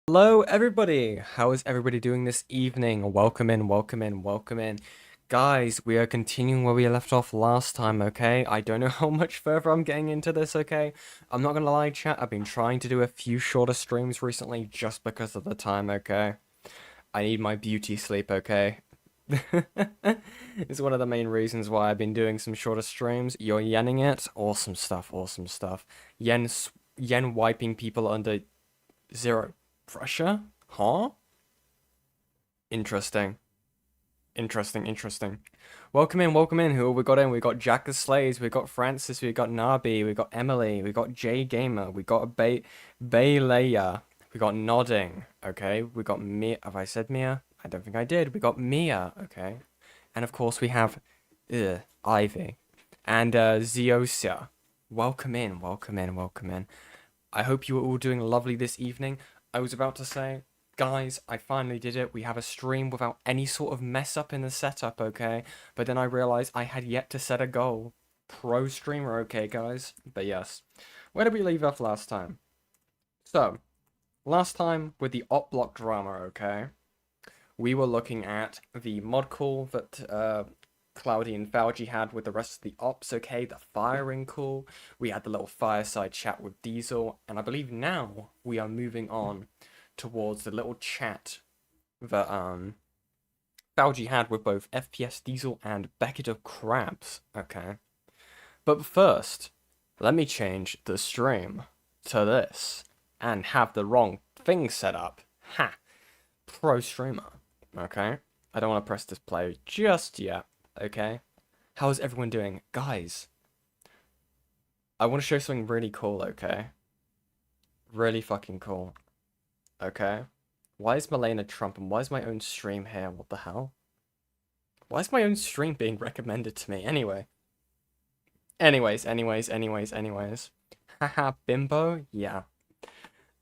Hello everybody, how is everybody doing this evening? Welcome in, welcome in, welcome in. Guys, we are continuing where we left off last time, okay? I don't know how much further I'm getting into this, okay? I'm not gonna lie, chat, I've been trying to do a few shorter streams recently just because of the time, okay? I need my beauty sleep, okay? It's one of the main reasons why I've been doing some shorter streams. You're yenning it? Awesome stuff, awesome stuff. Yen wiping people under zero pressure? Huh? Interesting. Interesting. Welcome in. Who have we got in? We got Jack the Slays, we got Francis, we got Nabi, we got Emily, we got Jay Gamer, we got Leia, we got Nodding, okay? We got Mia. Have I said Mia? I don't think I did. We got Mia, okay? And of course we have Ivy. And Zeosia. Welcome in, welcome in, welcome in. I hope you are all doing lovely this evening. I was about to say, guys, I finally did it. We have a stream without any sort of mess up in the setup, okay? But then I realized I had yet to set a goal. Pro streamer, okay, guys? But yes. Where did we leave off last time? So, last time with the Opp Block drama, okay? We were looking at the mod call that Cloudy and Fouchy had with the rest of the ops, okay? The firing call. We had the little fireside chat with Diesel. And I believe now we are moving on towards the little chat that Fouchy had with both FPS Diesel and Beckett of Crabs, okay? But first, let me change the stream to this and have the wrong thing set up. Ha! Pro streamer, okay? I don't want to press this play just yet, okay? How's everyone doing? Guys, I want to show something really cool, okay? Really fucking cool. Okay? Why is Melania Trump and why is my own stream here? What the hell? Why is my own stream being recommended to me? Anyway. Anyways. Haha, bimbo? Yeah.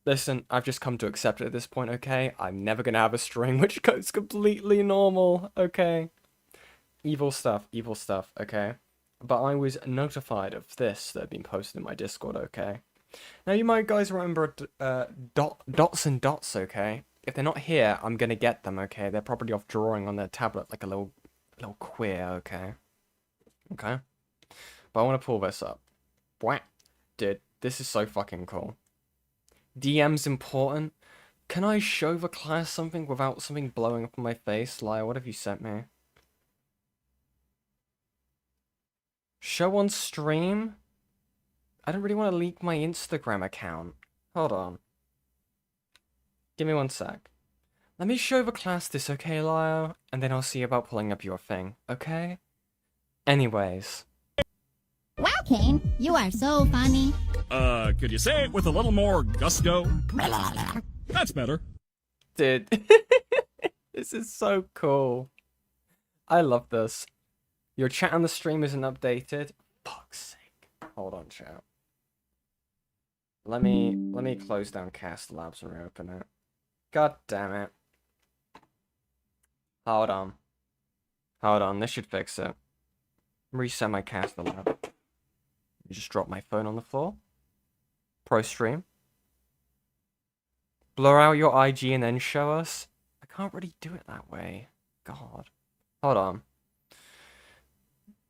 Listen, I've just come to accept it at this point, okay? I'm never gonna have a stream which goes completely normal, okay? Evil stuff, okay? But I was notified of this that had been posted in my Discord, okay? Now, you might guys remember dots and dots, okay? If they're not here, I'm gonna get them, okay? They're probably off drawing on their tablet like a little queer, okay? Okay? But I want to pull this up. What? Dude, this is so fucking cool. DM's important. Can I show the class something without something blowing up on my face? Liar, what have you sent me? Show on stream? I don't really want to leak my Instagram account. Hold on. Give me one sec. Let me show the class this, okay, Lyle? And then I'll see about pulling up your thing, okay? Anyways. Wow, Kane, you are so funny. Could you say it with a little more gusto? That's better. Dude. This is so cool. I love this. Your chat on the stream isn't updated. Fuck's sake. Hold on, chat. Let me close down Cast Labs and reopen it. God damn it. Hold on, this should fix it. Reset my Cast Lab. Just drop my phone on the floor. Pro stream. Blur out your IG and then show us. I can't really do it that way. God. Hold on.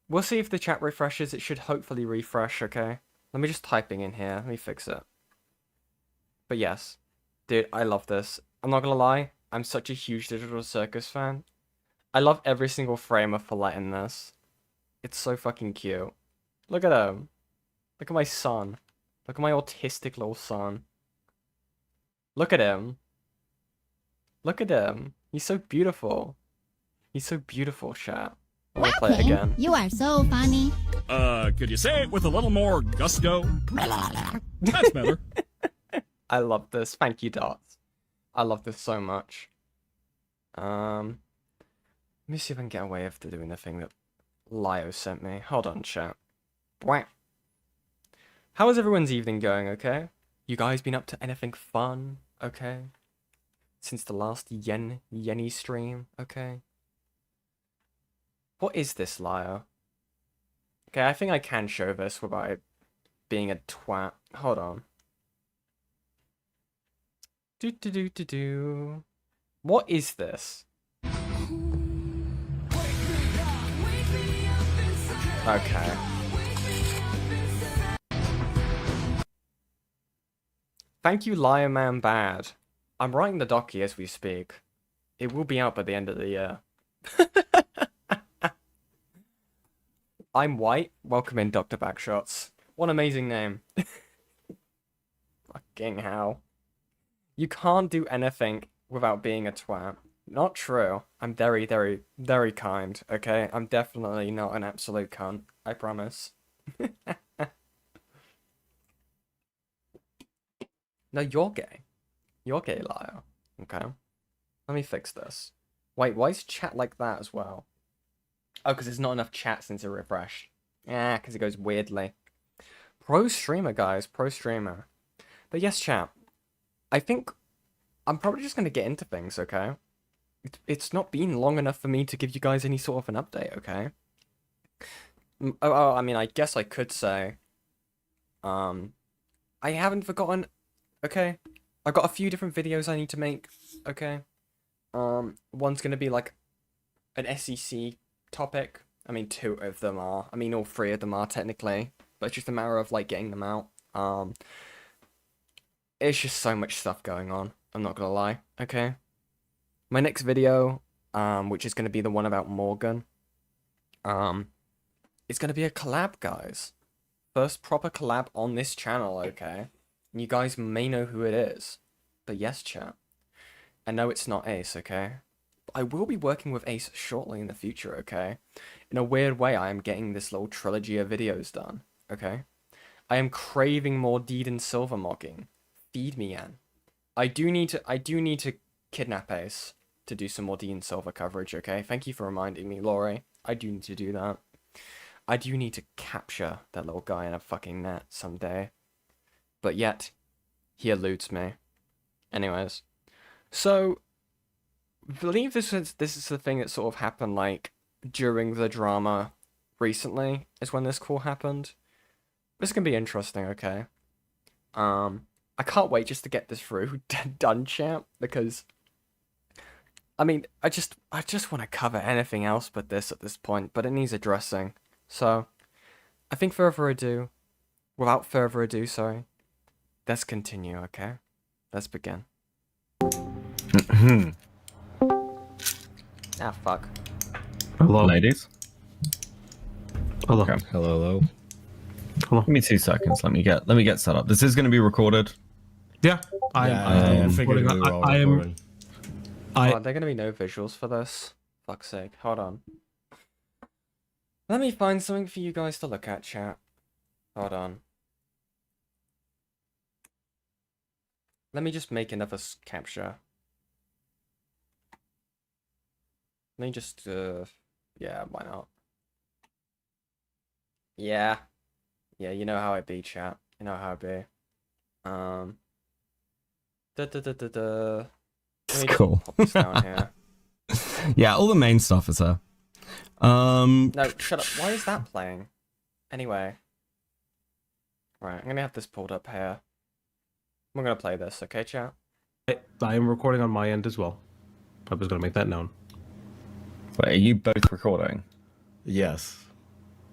We'll see if the chat refreshes. It should hopefully refresh, okay? Let me just typing in here. Let me fix it. But yes. Dude, I love this. I'm not gonna lie. I'm such a huge Digital Circus fan. I love every single frame of Follett in this. It's so fucking cute. Look at him. Look at my son. Look at my autistic little son. Look at him. Look at him. He's so beautiful. He's so beautiful, chat. I want to play it again. You are so funny. Could you say it with a little more gusto? That's better. I love this. Thank you, Dots. I love this so much. Let me see if I can get away after doing the thing that Lio sent me. Hold on, chat. Wow. How is everyone's evening going, okay? You guys been up to anything fun, okay? Since the last Yenny stream, okay? What is this, Lio? Okay, I think I can show this without it being a twat. Hold on. Do do do do do. What is this? Okay. Thank you, Lion Man Bad. I'm writing the docu as we speak. It will be out by the end of the year. I'm white. Welcome in, Dr. Backshots. What an amazing name. Fucking hell. You can't do anything without being a twat. Not true. I'm very, very, very kind, okay? I'm definitely not an absolute cunt. I promise. No, you're gay. You're gay, liar. Okay? Let me fix this. Wait, why is chat like that as well? Oh, because there's not enough chat since it refreshed. Yeah, because it goes weirdly. Pro streamer, guys. Pro streamer. But yes, chat. I think I'm probably just going to get into things, okay? It's not been long enough for me to give you guys any sort of an update, okay? I mean, I guess I could say... I haven't forgotten... Okay? I've got a few different videos I need to make, okay? One's going to be like an SEC topic. I mean, 2 of them are. I mean, all 3 of them are technically. But it's just a matter of, like, getting them out. It's just so much stuff going on. I'm not gonna lie, okay? My next video, which is gonna be the one about Morgan, it's gonna be a collab, guys. First proper collab on this channel, okay? And you guys may know who it is. But yes, chat. I know it's not Ace, okay? But I will be working with Ace shortly in the future, okay? In a weird way, I am getting this little trilogy of videos done, okay? I am craving more Deed and Silver mogging. Feed me, Ann. I do need to kidnap Ace to do some more Deed and Silver coverage, okay? Thank you for reminding me, Laurie. I do need to do that. I do need to capture that little guy in a fucking net someday. But yet, he eludes me. Anyways. So, I believe this is the thing that sort of happened, like, during the drama recently, is when this call happened. This is gonna be interesting, okay? I can't wait just to get this through, done, champ, because, I mean, I just want to cover anything else but this at this point, but it needs addressing. So, I think without further ado, sorry, let's continue, okay? Let's begin. Ah, fuck. Hello, ladies. Hello. Okay. Hello. Give me 2 seconds. Let me get set up. This is going to be recorded. Yeah, I am. Oh, there gonna be no visuals for this? Fuck's sake. Hold on. Let me find something for you guys to look at, chat. Hold on. Let me just make another capture. Let me just, yeah, why not? Yeah. Yeah, you know how it be, chat. You know how it be. It's Let me cool. pop this down here. Yeah, all the main stuff is there. No, shut up. Why is that playing? Anyway. Right, I'm gonna have this pulled up here. I'm gonna play this, okay, chat? I am recording on my end as well. I was going to make that known. Wait, are you both recording? Yes.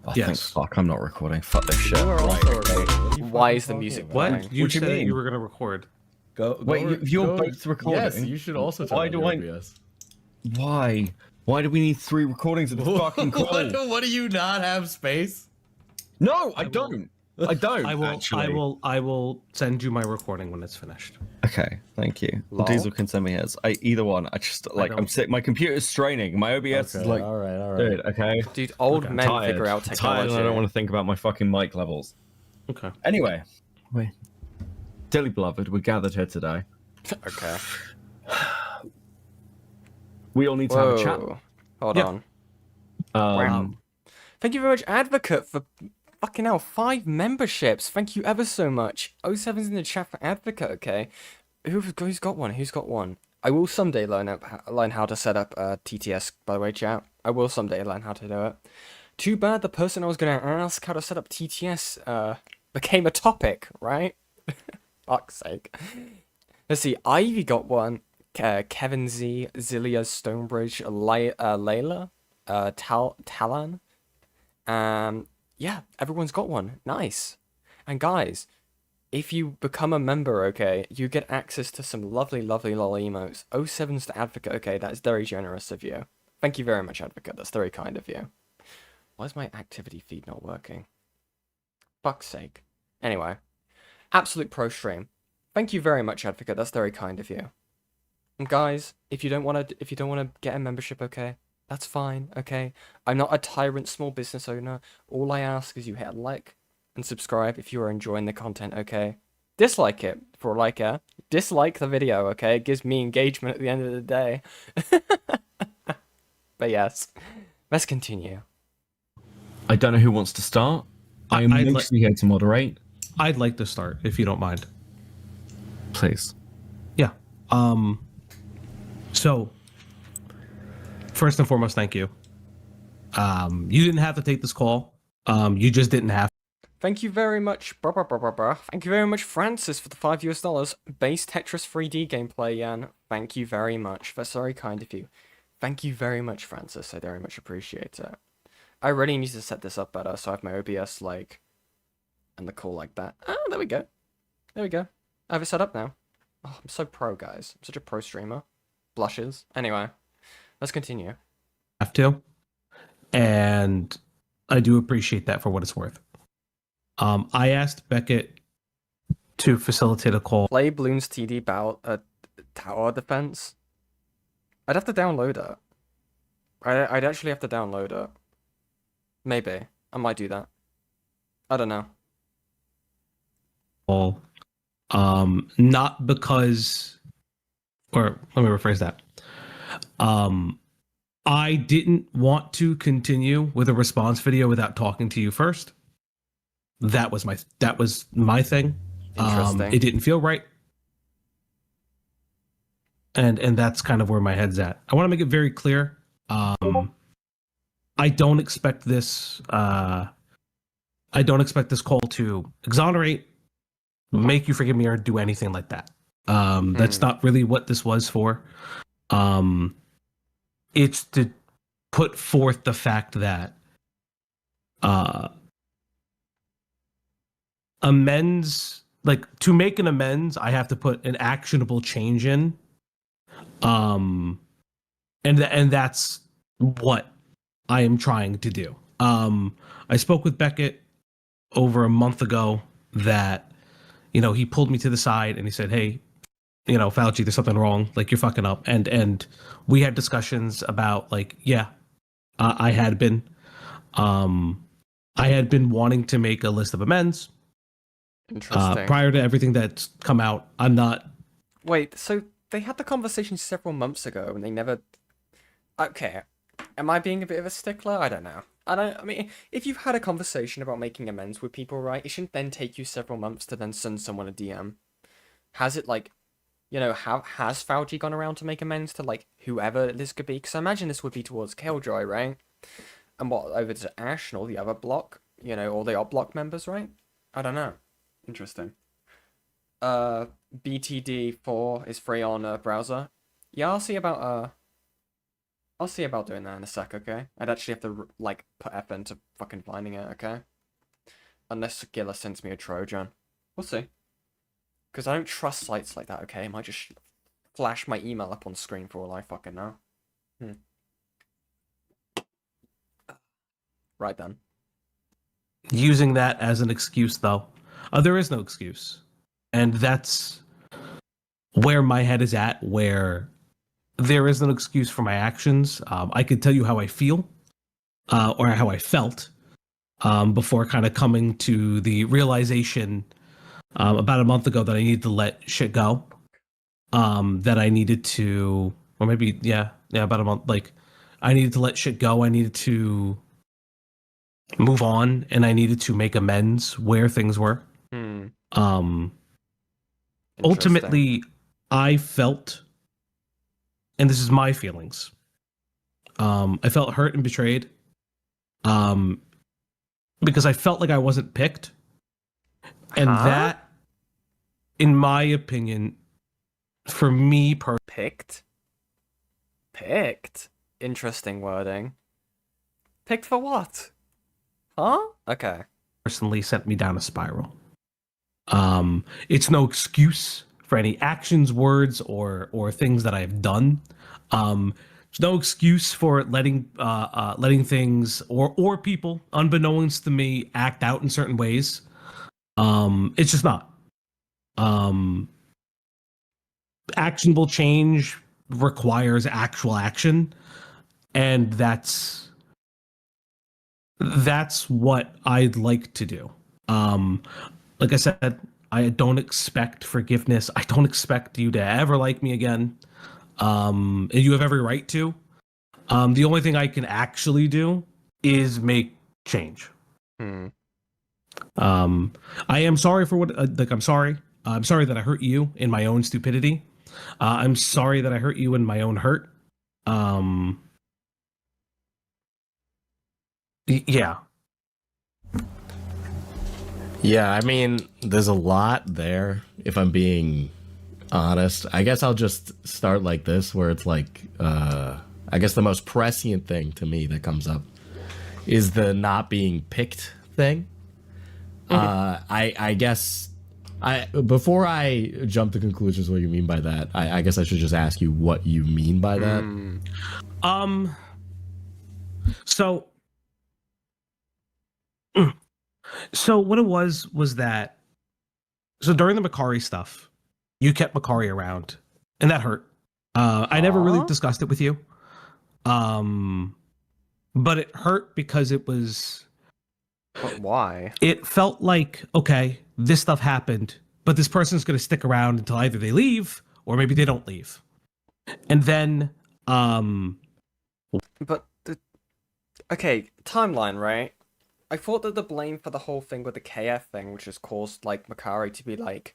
Oh, Yes. thank fuck, I'm not recording. Fuck this shit. You are also recording. Why is the music playing? What? You What do you said mean? you were going to record. Wait, you're both recording? Yes, you should also turn Why on do your I- OBS. Why? Why do we need 3 recordings of this fucking call? What do you not have space? No, I don't. I don't. I will. Actually. I will send you my recording when it's finished. Okay, thank you. Lol. Diesel can send me his. Either one. I just like I'm don't- sick. My computer's straining. My OBS Okay, is like, all right. dude. Okay. Dude, old Okay. men Tired. figure out Tired, technology. and I don't want to think about my fucking mic levels. Okay. Anyway, dearly beloved, we're gathered here today. Okay. We all need to have a chat. Whoa. Hold Yeah. on. Um, Thank you very much, Advocate, for fucking hell, 5 memberships. Thank you ever so much. 07's in the chat for Advocate, okay? Who's got one? Who's got one? I will someday learn how to set up TTS, by the way, chat. I will someday learn how to do it. Too bad the person I was going to ask how to set up TTS became a topic, right? Fuck's sake. Let's see. Ivy got one. Kevin Z, Zilia Stonebridge, Layla, Talan. Yeah, everyone's got one. Nice. And guys, if you become a member, okay, you get access to some lovely, lovely lol emotes. 07's to Advocate, okay, that's very generous of you. Thank you very much, Advocate. That's very kind of you. Why is my activity feed not working? Fuck's sake. Anyway, absolute pro stream. Thank you very much, Advocate. That's very kind of you. And guys, if you don't want to get a membership, okay, that's fine, okay. I'm not a tyrant small business owner. All I ask is you hit like and subscribe if you are enjoying the content, okay. Dislike it for dislike the video, okay. It gives me engagement at the end of the day. But yes, let's continue. I don't know who wants to start. I am mostly here to moderate. I'd like to start, if you don't mind. Please. Yeah. So, first and foremost, thank you. You didn't have to take this call. You just didn't have. Thank you very much, Thank you very much, Francis, for the $5 base Tetris 3D gameplay, Jan. Thank you very much. That's very kind of you. Thank you very much, Francis. I very much appreciate it. I really need to set this up better so I have my OBS like and the call like that. Oh, there we go. There we go. I have it set up now. Oh, I'm so pro, guys. I'm such a pro streamer. Blushes. Anyway, let's continue. Have to, and I do appreciate that for what it's worth. I asked Beckett to facilitate a call. Play Bloons TD tower defense. I'd have to download it. I'd actually have to download it. Maybe. I might do that. I don't know. Not because, or let me rephrase that. I didn't want to continue with a response video without talking to you first. That was my thing. Interesting. It didn't feel right. And that's kind of where my head's at. I want to make it very clear. I don't expect this call to exonerate, make you forgive me, or do anything like that. That's not really what this was for. It's to put forth the fact that amends, like to make an amends, I have to put an actionable change in. And that's what I am trying to do. I spoke with Beckett over a month ago that, he pulled me to the side and he said, hey, Fouchy, there's something wrong. Like, you're fucking up. And we had discussions about, like, yeah, I had been wanting to make a list of amends. Interesting. Prior to everything that's come out. I'm not. Wait, so they had the conversation several months ago and they never. Okay. Am I being a bit of a stickler? I don't know. I mean, if you've had a conversation about making amends with people, right, it shouldn't then take you several months to then send someone a DM. Has it, like, has Fouchy gone around to make amends to, like, whoever this could be? Because I imagine this would be towards Killjoy, right? And what, over to Ash and all the other block, all the Opp Block members, right? I don't know. Interesting. BTD4 is free on browser. Yeah, I'll see about doing that in a sec, okay? I'd actually have to, like, put effort into fucking finding it, okay? Unless Gilla sends me a Trojan. We'll see. Because I don't trust sites like that, okay? It might just flash my email up on screen for all I fucking know. Right then. Using that as an excuse, though. There is no excuse. And that's where my head is at, where there is no excuse for my actions. I could tell you how I feel, or how I felt, before kind of coming to the realization about a month ago that I needed to let shit go. That I needed to, or maybe, about a month, like, I needed to let shit go. I needed to move on, and I needed to make amends where things were. Ultimately, I felt, and this is my feelings, I felt hurt and betrayed, because I felt like I wasn't picked, and that, in my opinion, for me Picked? Picked? Interesting wording. Picked for what? Huh? Okay. personally sent me down a spiral. It's no excuse for any actions, words, or things that I've done. There's no excuse for letting things or people, unbeknownst to me, act out in certain ways. It's just not. Actionable change requires actual action, and that's what I'd like to do. Like I said, I don't expect forgiveness. I don't expect you to ever like me again. And you have every right to. The only thing I can actually do is make change. Hmm. I am sorry for what. I'm sorry. I'm sorry that I hurt you in my own stupidity. I'm sorry that I hurt you in my own hurt. Yeah. Yeah, I mean, there's a lot there, if I'm being honest. I guess I'll just start like this, where it's like, I guess the most prescient thing to me that comes up is the not being picked thing. I guess before I jump to conclusions what you mean by that, I guess I should just ask you what you mean by that. So so what it was that so during the Makari stuff, you kept Makari around, and that hurt. I never really Aw. discussed it with you. But it hurt because But why? it felt like, okay, this stuff happened, but this person's going to stick around until either they leave or maybe they don't leave. And then But okay, timeline, right? I thought that the blame for the whole thing with the KF thing, which has caused like Makari to be like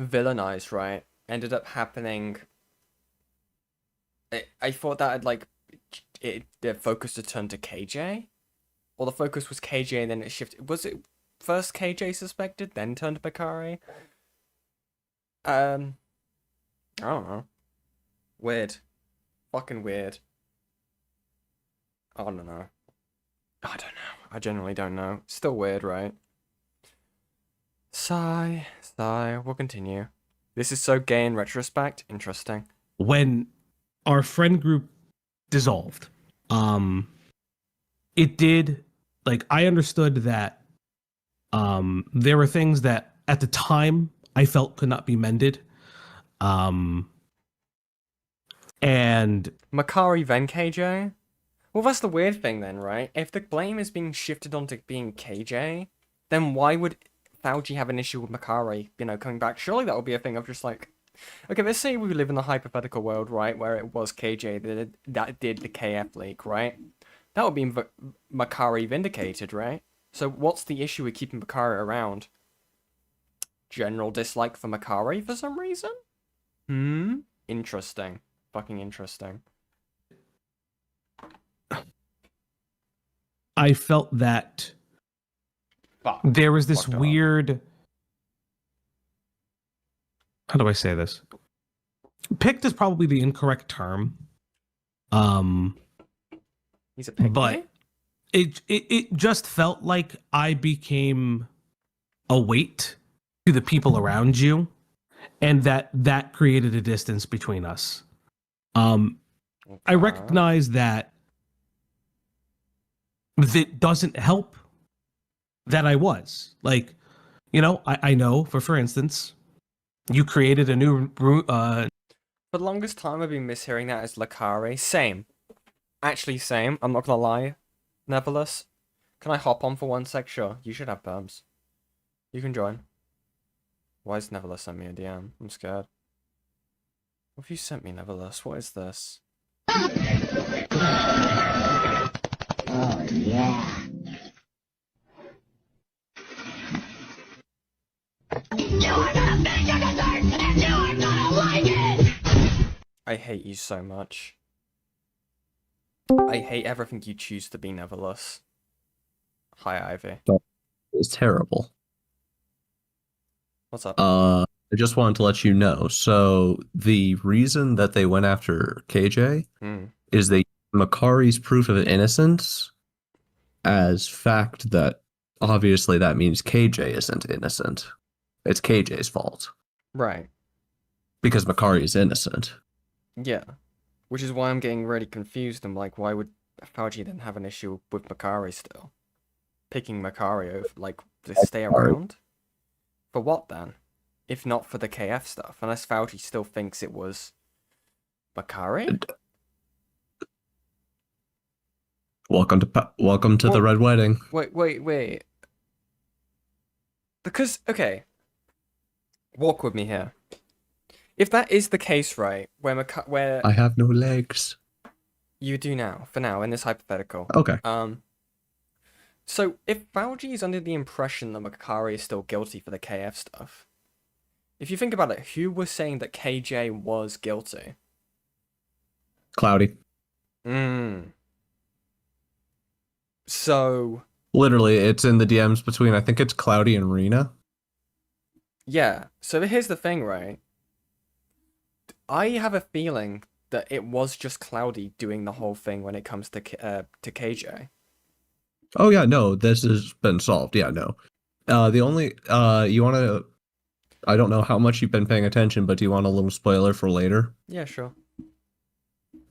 villainized, right, ended up happening. I thought that had like the focus had turned to KJ, or the focus was KJ and then it shifted. Was it first KJ suspected, then turned to Makari? I don't know. Weird, fucking weird. I don't know. I don't know. I genuinely don't know. Still weird, right? Sigh, sigh. We'll continue. This is so gay in retrospect. Interesting. when our friend group dissolved, it did, like, I understood that there were things that at the time I felt could not be mended. And Makari then KJ? Well, that's the weird thing then, right? If the blame is being shifted onto being KJ, then why would Fouchy have an issue with Makari, coming back? Surely that would be a thing of just like, okay, let's say we live in a hypothetical world, right, where it was KJ that did the KF leak, right? That would be Makari vindicated, right? So what's the issue with keeping Makari around? General dislike for Makari for some reason? Interesting. Fucking interesting. I felt that Fuck. there was this Fucked up. weird, how do I say this? Picked is probably the incorrect term. He's a pick But it just felt like I became a weight to the people around you, and that created a distance between us. I recognize that it doesn't help that I was like, I know for instance, you created a new For the longest time, I've been mishearing that as Lakari. Same. Actually, same. I'm not gonna lie. Nevertheless. Can I hop on for one sec? Sure. You should have perms. You can join. Why is Nevertheless sent me a DM? I'm scared. What have you sent me, Nevertheless? What is this? Oh, yeah. You are gonna make your dessert, and you are gonna like it! I hate you so much. I hate everything you choose to be, Nevertheless. Hi, Ivy. It's terrible. What's up? I I just wanted to let you know. So the reason that they went after KJ Hmm. is they Makari's proof of innocence as fact that obviously that means KJ isn't innocent. It's KJ's fault Right. because Makari is innocent. Yeah. Which is why I'm getting really confused. I'm like, why would Fauci then have an issue with Makari still? Picking Makari over, like, to stay around? For what then? If not for the KF stuff, unless Fauci still thinks it was Makari? Welcome to the Well, Red Wedding. wait. Because, okay, walk with me here. If that is the case, right, where I have no legs. you do now, for now, in this hypothetical. Okay. So if Fauci is under the impression that Makari is still guilty for the KF stuff, if you think about it, who was saying that KJ was guilty? Cloudy. So, Literally, it's in the DMs between, I think it's Cloudy and Rena. yeah. So here's the thing, right? I have a feeling that it was just Cloudy doing the whole thing when it comes to KJ. Oh yeah, no, this has been solved. Yeah, no. The only you want to I don't know how much you've been paying attention, but do you want a little spoiler for later? Yeah, sure.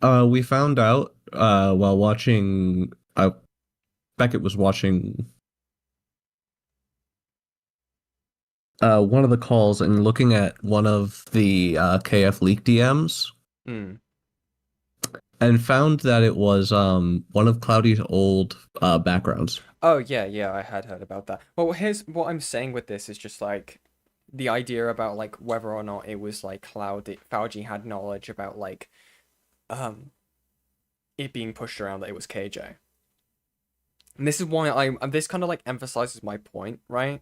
We found out while watching Beckett was watching one of the calls and looking at one of the KF leak DMs Hmm. and found that it was one of Cloudy's old backgrounds. Oh, yeah, I had heard about that. Well, here's what I'm saying with this is just like the idea about like whether or not it was like Fauci had knowledge about like it being pushed around that it was KJ. And this is why this kind of like emphasizes my point, right?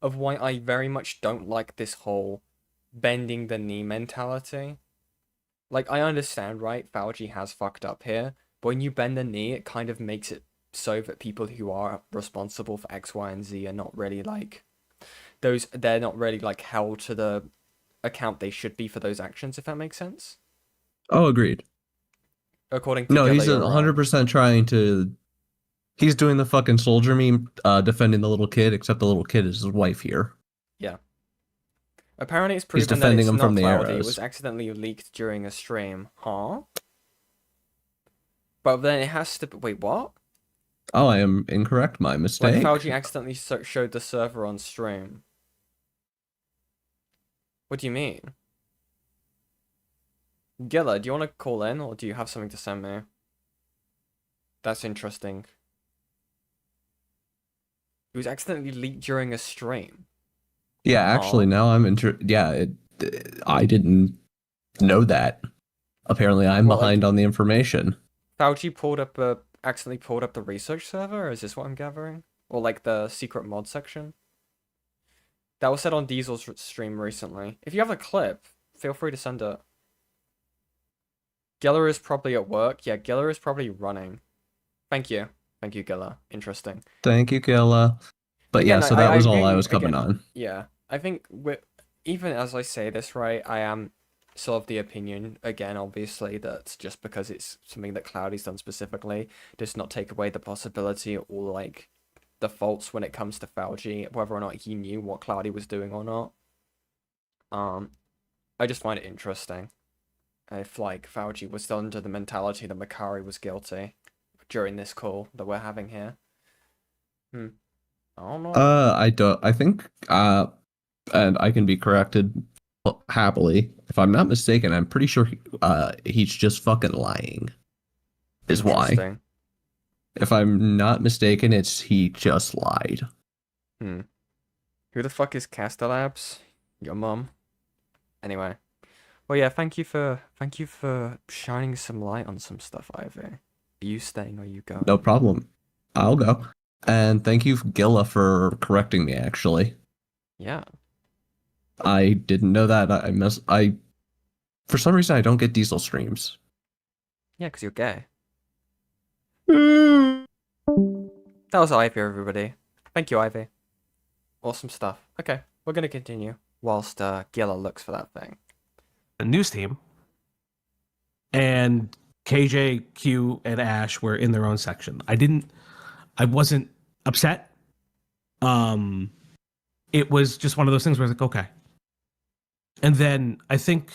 Of why I very much don't like this whole bending the knee mentality. Like, I understand, right? Fauci has fucked up here, but when you bend the knee, it kind of makes it so that people who are responsible for X, Y, and Z are not really like they're not really like held to the account they should be for those actions, if that makes sense. Oh, agreed. According to No, Gilla, he's you're wrong. 100% trying to. He's doing the fucking soldier meme, defending the little kid, except the little kid is his wife here. Yeah. Apparently, it's He's proven that defending it's him not from the Cloudy. It arrows. was accidentally leaked during a stream. Huh? But then it has to. Wait, what? Oh, I am incorrect. My Like mistake. Fauci accidentally showed the server on stream. What do you mean? Gilla, do you want to call in or do you have something to send me? That's interesting. It was accidentally leaked during a stream. Yeah, actually, Aw. now I'm Yeah, I didn't know that. Apparently, I'm What, like- behind on the information. Fauci accidentally pulled up the research server, or is this what I'm gathering? Or like the secret mod section? That was said on Diesel's stream recently. If you have a clip, feel free to send it. Gilla is probably at work. Yeah, Gilla is probably running. Thank you. Thank you, Gilla. Interesting. Thank you, Gilla. But yeah, Again, so that was all I again- was coming again, on. Yeah, I think even as I say this, right, I am still of the opinion, again, obviously, that just because it's something that Cloudy's done specifically does not take away the possibility or, like, the faults when it comes to Fauci, whether or not he knew what Cloudy was doing or not. I just find it interesting if, like, Fauci was still under the mentality that Makari was guilty during this call that we're having here. I don't know. I think and I can be corrected happily. If I'm not mistaken, I'm pretty sure he's just fucking lying. Is why. Interesting. If I'm not mistaken, it's he just lied. Who the fuck is Castalabs? Your mum? Anyway. Well, yeah, thank you for shining some light on some stuff, Ivy. Are you staying or are you going? No problem. I'll go. And thank you, Gilla, for correcting me, actually. Yeah. I didn't know that. For some reason, I don't get Diesel streams. Yeah, because you're gay. That was Ivy, everybody. Thank you, Ivy. Awesome stuff. Okay, we're gonna continue. whilst Gilla looks for that thing. The news team, and KJ, Q, and Ash were in their own section. I wasn't upset. It was just one of those things where I was like, okay. And then I think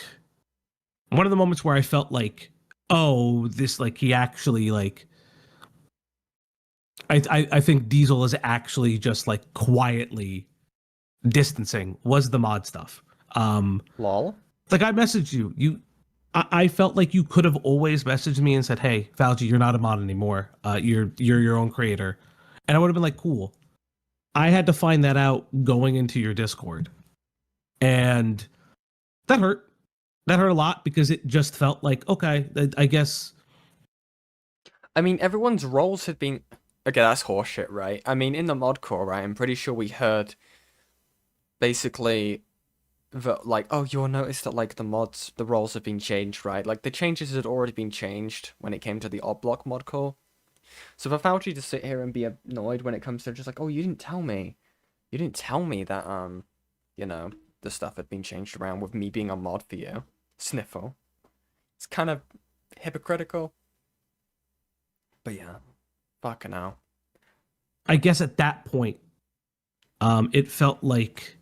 one of the moments where I felt like, oh, this, like, he actually, like, I think Diesel is actually just, like, quietly distancing was the mod stuff. Lol. Like, I messaged you. I felt like you could have always messaged me and said, hey, Fouchy, you're not a mod anymore. You're your own creator. And I would have been like, cool. I had to find that out going into your Discord. And that hurt. That hurt a lot because it just felt like, okay, I guess. I mean, everyone's roles have been... Okay, that's horseshit, right? I mean, in the mod core, right, I'm pretty sure we heard basically that, like, oh, you'll notice that, like, the roles have been changed, right? Like, the changes had already been changed when it came to the Opp Block mod core. So for Fouchy to sit here and be annoyed when it comes to just like, oh, you didn't tell me. You didn't tell me that, you know, the stuff had been changed around with me being a mod for you. Sniffle. It's kind of hypocritical. But yeah. Fucking hell. I guess at that point, it felt like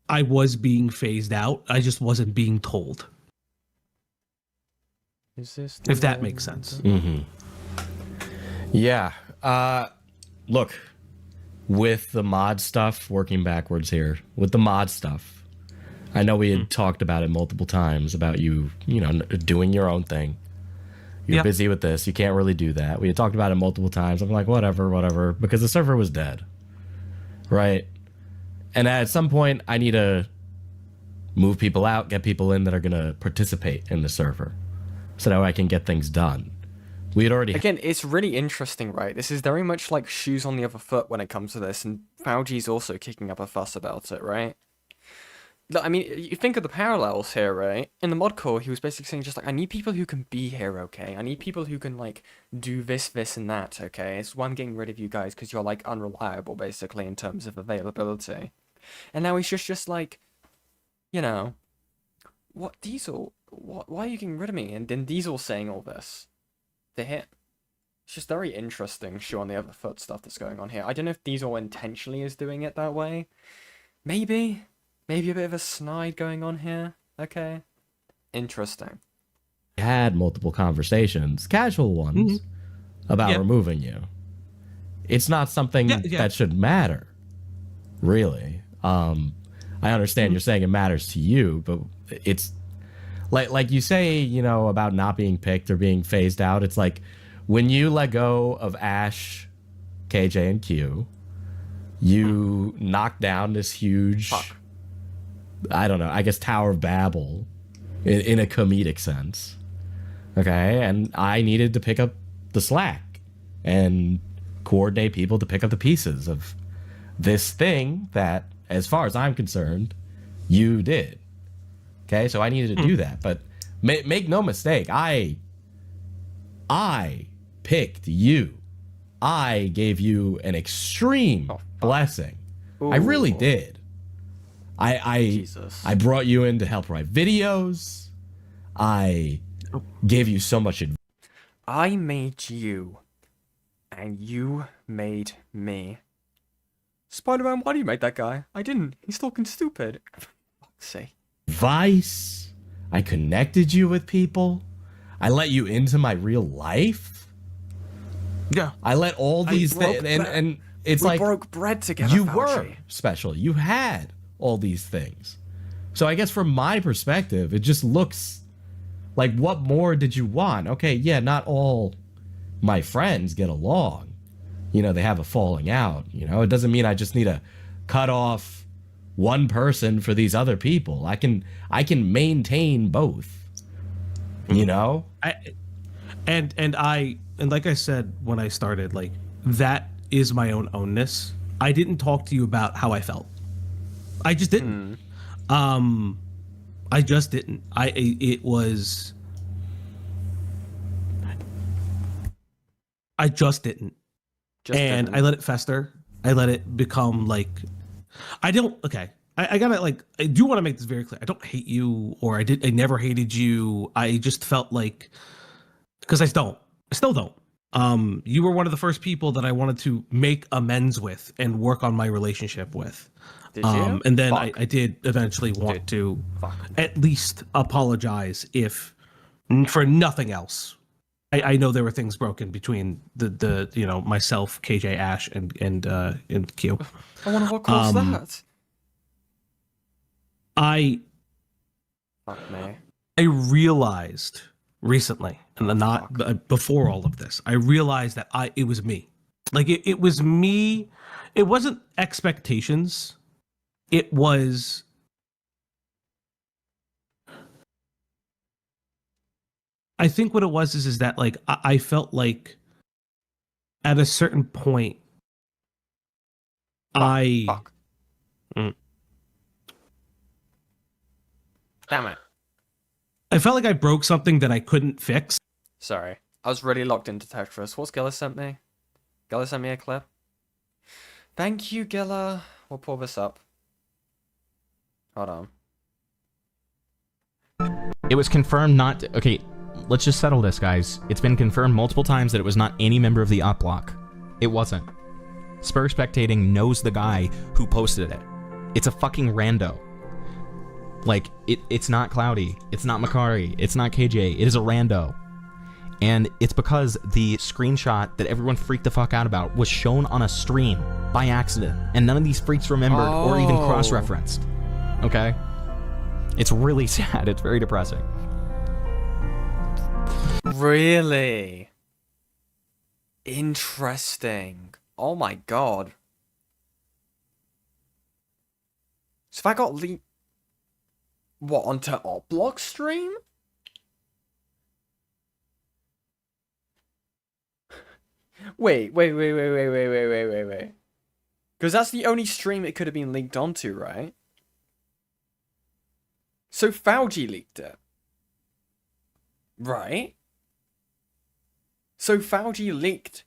I was being phased out. I just wasn't being told. Is this If that makes sense. Mm-hmm. Yeah. Look, with the mod stuff, working backwards here, with the mod stuff, I know we had talked about it multiple times about you know, doing your own thing. You're busy with this. You can't really do that. We had talked about it multiple times. I'm like, whatever, because the server was dead. Right? And at some point, I need to move people out, get people in that are going to participate in the server so that I can get things done. We had already... Again, it's really interesting, right? This is very much like shoes on the other foot when it comes to this, and Fouchy's also kicking up a fuss about it, right? I mean, you think of the parallels here, right? In the mod core, he was basically saying just like, I need people who can be here, okay? I need people who can, like, do this, and that, okay? It's one getting rid of you guys because you're, like, unreliable, basically, in terms of availability. And now he's just like, you know, what, Diesel? Why are you getting rid of me? And then Diesel's saying all this to him. It's just very interesting, shoe on the other foot stuff that's going on here. I don't know if Diesel intentionally is doing it that way. Maybe a bit of a snide going on here. Okay. Interesting. had multiple conversations, casual ones, about removing you. It's not something that should matter, really. I understand you're saying it matters to you, but it's like you say, you know, about not being picked or being phased out. It's like when you let go of Ash, KJ, and Q, you knock down this huge, I don't know, I guess Tower of Babel in a comedic sense. Okay, and I needed to pick up the slack and coordinate people to pick up the pieces of this thing that, as far as I'm concerned, you did. Okay, so I needed to do that. But make no mistake, I picked you. I gave you an extreme blessing. Ooh. I really did. I brought you in to help write videos. I gave you so much advice. I made you, and you made me. Spider-Man, why do you make that guy? I didn't. He's talking stupid. For fuck's sake. Advice. I connected you with people. I let you into my real life. Yeah. I let all these things, and it's like we broke bread together. you Fauci. were special. You had all these things. So I guess from my perspective, it just looks like, what more did you want? Okay, yeah, not all my friends get along. You know, they have a falling out. You know, it doesn't mean I just need to cut off one person for these other people. I can maintain both. You know? And like I said when I started, like, that is my own ownness. I didn't talk to you about how I felt. I just didn't. I just didn't. I just didn't. I let it fester. I let it become like, okay. I gotta like I do want to make this very clear. I don't hate you, or I never hated you. I just felt like because I still don't. You were one of the first people that I wanted to make amends with and work on my relationship with. Did you? And then Fuck. I did eventually want Dude. to Fuck. at least apologize if for nothing else. I know there were things broken between the you know myself, KJ, Ash, and Q. I wonder what caused that. I Fuck me. I realized recently, and not before all of this, I realized that it was me. Like it was me. It wasn't expectations. It was I think what it was is that like I felt like at a certain point Fuck. Mm. Damn it. I felt like I broke something that I couldn't fix. Sorry. I was really locked into Tetris. What's Gilla sent me? Gilla sent me a clip. Thank you, Gilla. We'll pull this up. Hold on. It was confirmed not to, okay, let's just settle this, guys. It's been confirmed multiple times that it was not any member of the Opp Block. It wasn't. Spur Spectating knows the guy who posted it. It's a fucking rando. Like, it's not Cloudy. It's not Makari. It's not KJ. It is a rando. And it's because the screenshot that everyone freaked the fuck out about was shown on a stream by accident. And none of these freaks remembered or even cross-referenced. Okay? It's really sad. It's very depressing. Really? Interesting. Oh my god. So if I got leaked... What, onto Opp Block stream? Wait. Because that's the only stream it could have been leaked onto, right? So Fouchy leaked it. Right? So Fouchy leaked.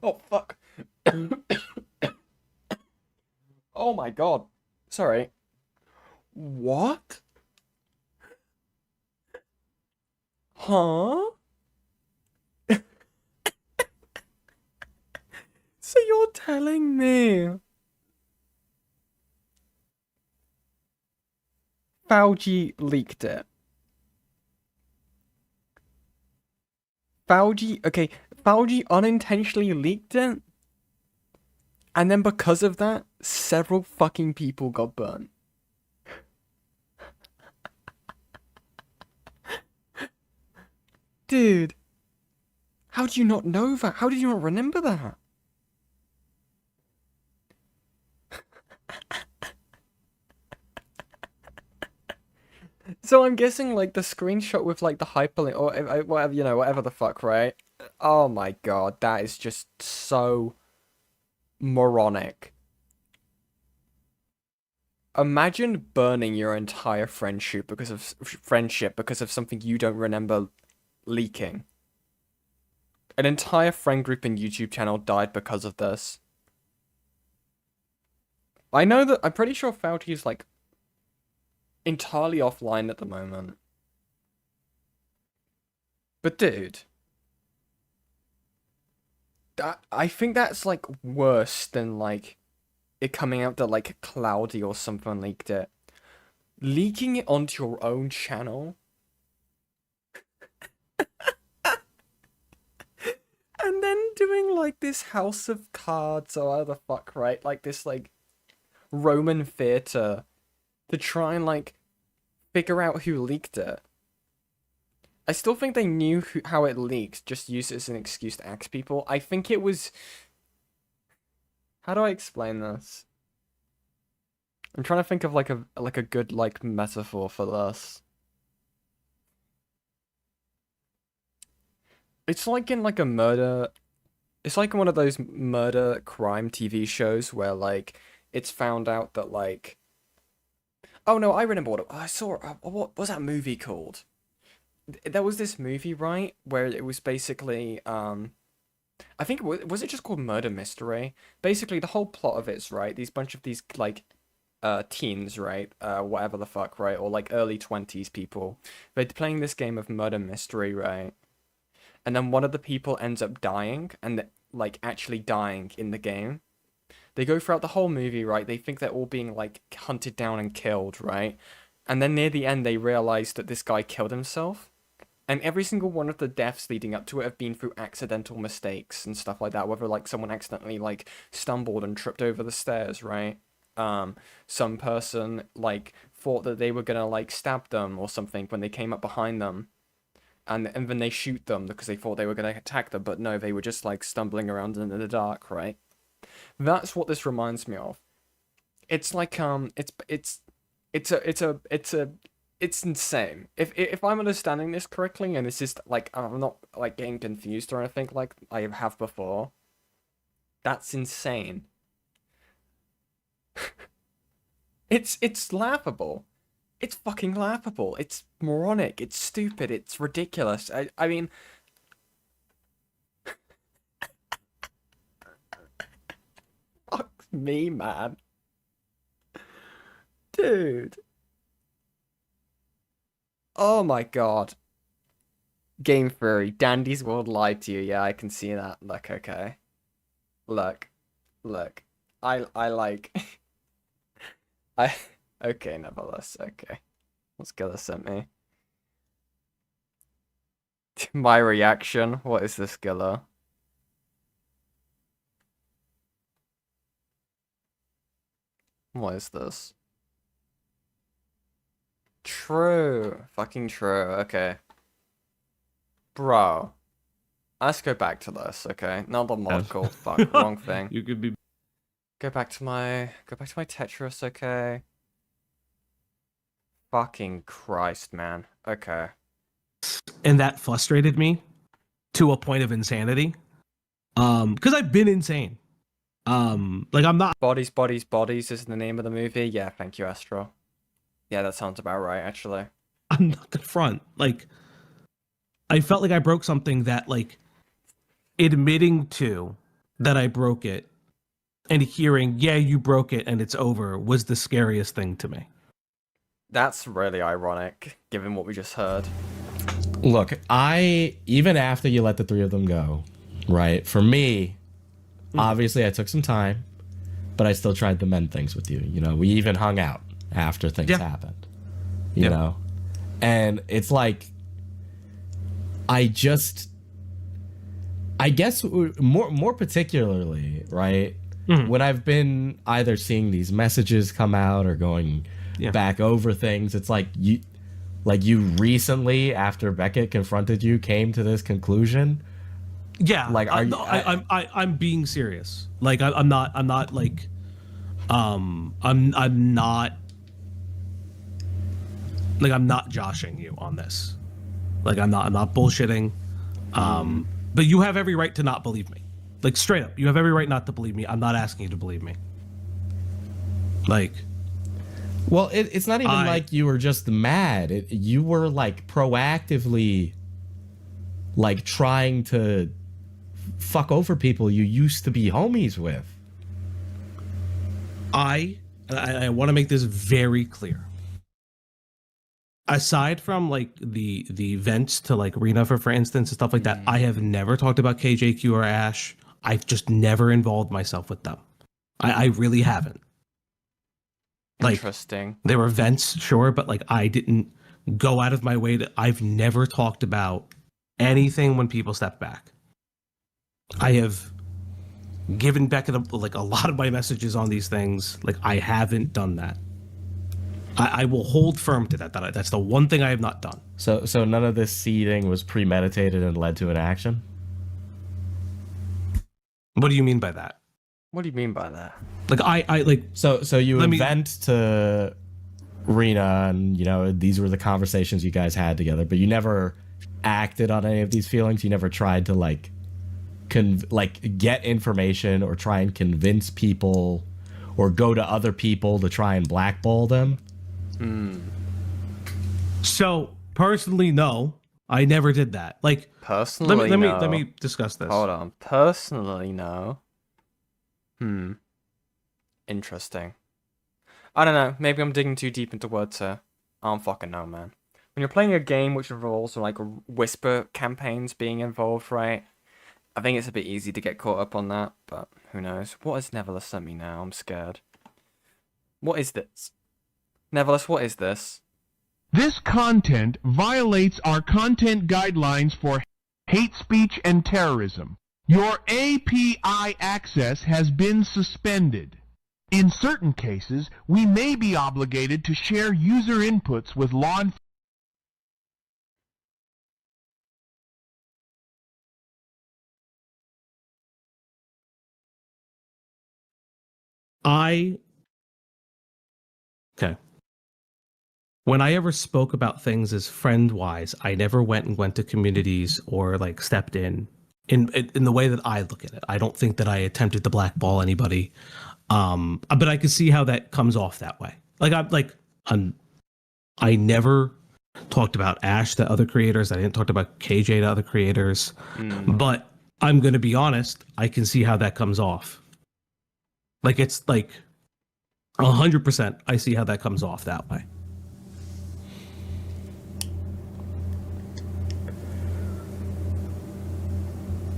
Oh, fuck. Oh my god. Sorry. What? Huh? So you're telling me Fouchy leaked it? Fouchy unintentionally leaked it? And then because of that, several fucking people got burnt. Dude. How do you not know that? How did you not remember that? So I'm guessing like the screenshot with like the hyperlink or whatever, you know, whatever the fuck, right? Oh my god, that is just so moronic. Imagine burning your entire friendship because of something you don't remember leaking. An entire friend group and YouTube channel died because of this. I know that I'm pretty sure Fouchy is like entirely offline at the moment. But dude, I think that's like worse than like it coming out that like Cloudy or something leaked it. Leaking it onto your own channel. And then doing like this House of Cards or whatever the fuck, right? Like this like Roman theater to try and like figure out who leaked it. I still think they knew how it leaked, just used it as an excuse to axe people. I think it was... How do I explain this? I'm trying to think of like a good like metaphor for this. It's like in like a murder... It's like one of those murder crime TV shows where like it's found out that like... Oh no, I remember what I saw. What was that movie called? there was this movie, right, where it was basically I think was it just called Murder Mystery? Basically, the whole plot of it's right. These bunch of these like teens, right? Whatever the fuck, right? Or like early 20s people. They're playing this game of Murder Mystery, right? And then one of the people ends up dying and like actually dying in the game. They go throughout the whole movie, right? They think they're all being like hunted down and killed, right? And then near the end they realize that this guy killed himself. And every single one of the deaths leading up to it have been through accidental mistakes and stuff like that. Whether like someone accidentally like stumbled and tripped over the stairs, right? Some person like thought that they were gonna like stab them or something when they came up behind them, and then they shoot them because they thought they were gonna attack them, but no, they were just like stumbling around in the dark, right? That's what this reminds me of. It's like it's insane. If I'm understanding this correctly, and this is like I'm not like getting confused or anything like I have before. That's insane. It's laughable. It's fucking laughable. It's moronic. It's stupid. It's ridiculous. I mean, fuck me, man. Dude. Oh my god. Game Theory. Dandy's World lied to you. Yeah, I can see that. Look, okay. Look. I like... Okay, nevertheless, okay. What's Gilla sent me? My reaction? What is this, Gilla? What is this? True. Fucking true. Okay. Bro. Let's go back to this, okay? Not the mod called fuck. Wrong thing. You could be. Go back to my Tetris, okay? Fucking Christ, man. Okay. And that frustrated me to a point of insanity. Because I've been insane. Like I'm not. Bodies is the name of the movie. Yeah, thank you, Astro. Yeah, that sounds about right, actually. I'm not gonna front. Like, I felt like I broke something that, like, admitting to that I broke it and hearing, yeah, you broke it and it's over was the scariest thing to me. That's really ironic, given what we just heard. Look, even after you let the three of them go, right? For me, obviously I took some time, but I still tried to mend things with you. You know, we even hung out after things happened. You know? And it's like, I guess more particularly, right? When I've been either seeing these messages come out or going back over things, it's like you recently, after Beckett confronted you, came to this conclusion. Yeah, like I'm being serious. Like I'm not like I'm not like I'm not joshing you on this. Like I'm not bullshitting. But you have every right to not believe me. Like straight up, you have every right not to believe me. I'm not asking you to believe me. Like, well, it's not even like you were just mad. You were like proactively like trying to fuck over people you used to be homies with. I want to make this very clear. Aside from like the events to like Rena for instance and stuff like that, I have never talked about KJQ or Ash. I've just never involved myself with them. I really haven't. Like, interesting. There were events, sure, but like I didn't go out of my way to. I've never talked about anything when people step back. I have given Beckett like a lot of my messages on these things. Like I haven't done that. I will hold firm to that. That's the one thing I have not done. So none of this seeding was premeditated and led to an action? What do you mean by that? What do you mean by that? Like I like so you vent to Rena and you know these were the conversations you guys had together, but you never acted on any of these feelings. You never tried to like get information or try and convince people or go to other people to try and blackball them. So personally, no. I never did that. Like, Personally, let no. me discuss this. Hold on. Personally, no. Interesting. I don't know. Maybe I'm digging too deep into words here. I don't fucking know, man. When you're playing a game which involves like whisper campaigns being involved, right? I think it's a bit easy to get caught up on that, but who knows? What has Neverless sent me now? I'm scared. What is this? Neverless, what is this? This content violates our content guidelines for hate speech and terrorism. Your API access has been suspended. In certain cases, we may be obligated to share user inputs with law enforcement. Okay. When I ever spoke about things as friend-wise, I never went to communities or like stepped in the way that I look at it. I don't think that I attempted to blackball anybody. But I could see how that comes off that way. I never talked about Ash to other creators. I didn't talk about KJ to other creators. But I'm going to be honest, I can see how that comes off. Like, it's like 100% I see how that comes off that way.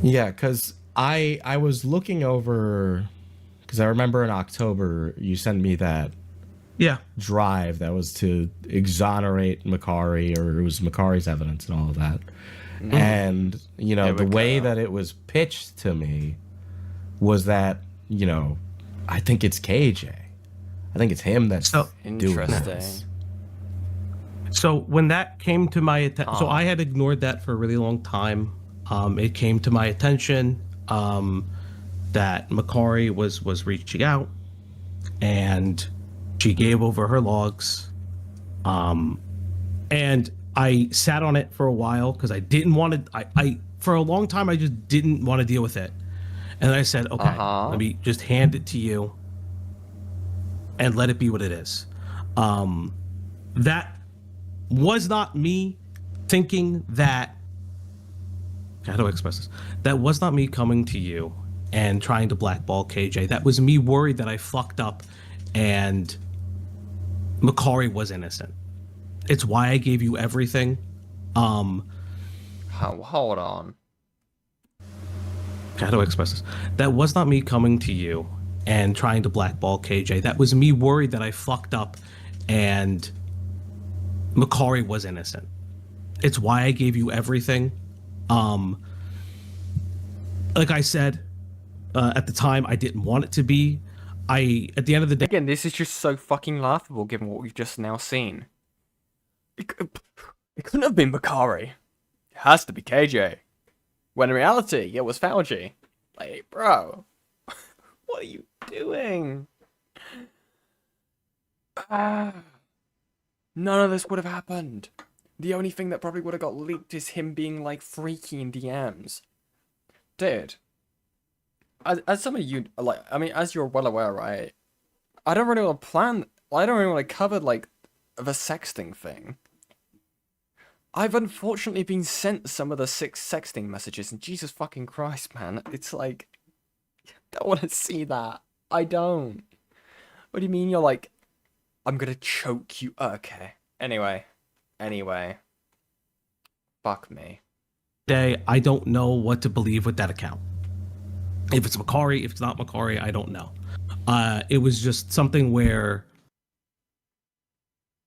Yeah, because I was looking over, because I remember in October you sent me that drive that was to exonerate Makari, or it was Makari's evidence and all of that. And, you know, the way that it was pitched to me was that, you know, I think it's KJ. I think it's him that's doing this. So when that came to my attention, so I had ignored that for a really long time. It came to my attention that Makari was reaching out, and she gave over her logs. And I sat on it for a while because I didn't want to. I for a long time I just didn't want to deal with it, and I said, okay, let me just hand it to you and let it be what it is. That was not me thinking that. How do I express this? That was not me coming to you and trying to blackball KJ. That was me worried that I fucked up and Makari was innocent. It's why I gave you everything. Hold on. How do I express this? That was not me coming to you and trying to blackball KJ. That was me worried that I fucked up and Makari was innocent. It's why I gave you everything. Like I said, at the time, I didn't want it to be. At the end of the day, Again, this is just so fucking laughable given what we've just now seen. It couldn't have been Makari. It has to be KJ. When in reality, it was Fouchy. Like, bro, what are you doing? None of this would have happened. The only thing that probably would have got leaked is him being like freaky in DMs. Dude, as some of you, like, I mean, as you're well aware, right? I don't really want to I don't really want to cover like the sexting thing. I've unfortunately been sent some of the sexting messages, and Jesus fucking Christ, man, it's like, I don't want to see that. I don't. What do you mean you're like, I'm gonna choke you? Okay. Anyway. Fuck me. I don't know what to believe with that account. If it's Makari, if it's not Makari, I don't know. It was just something where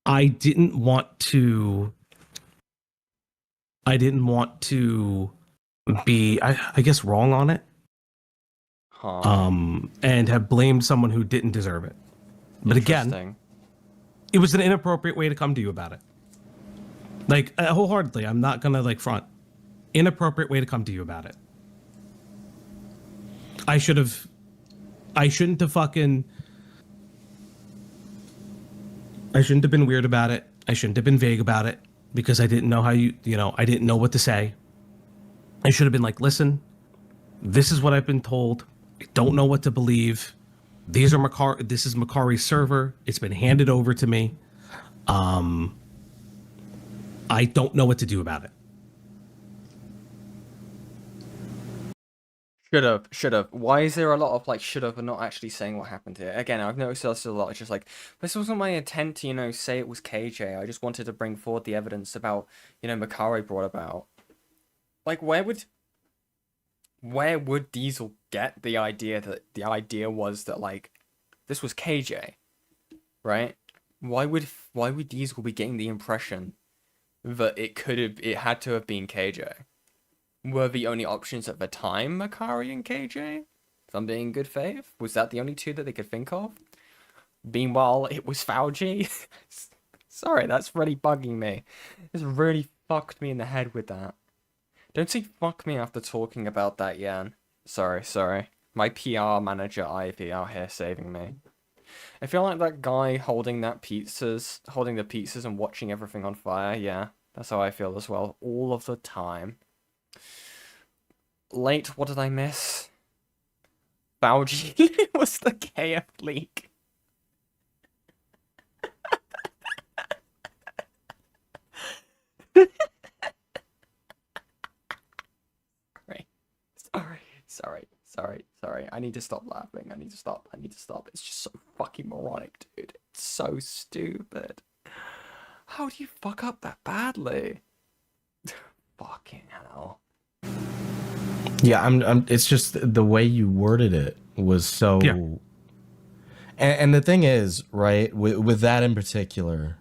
I didn't want to be, I guess, wrong on it. And have blamed someone who didn't deserve it. But again, it was an inappropriate way to come to you about it. Like, wholeheartedly, I'm not gonna like front. Inappropriate way to come to you about it. I shouldn't have been weird about it. I shouldn't have been vague about it because I didn't know how I didn't know what to say. I should have been like, listen, this is what I've been told. I don't know what to believe. This is Makari's server. It's been handed over to me. I don't know what to do about it. Should have. Why is there a lot of like should have and not actually saying what happened here? Again, I've noticed there's a lot. It's just like this wasn't my intent to, say it was KJ. I just wanted to bring forward the evidence about, Makari brought about. Like, where would Diesel get the idea was that like this was KJ, right? Why would Diesel be getting the impression that it had to have been KJ? Were the only options at the time Makari and KJ? If I'm being in good faith, was that the only two that they could think of? Meanwhile, it was Fouchy. Sorry, that's really bugging me. It's really fucked me in the head with that. Don't say fuck me after talking about that, Yan. Sorry. My PR manager Ivy out here saving me. I feel like that guy holding the pizzas and watching everything on fire. Yeah, that's how I feel as well, all of the time. Late, what did I miss? Bauji was the KF leak. Sorry. I need to stop laughing. I need to stop. It's just so fucking moronic, dude. It's so stupid. How do you fuck up that badly? Fucking hell. Yeah, it's just the way you worded it was so. Yeah. And the thing is, right, with that in particular,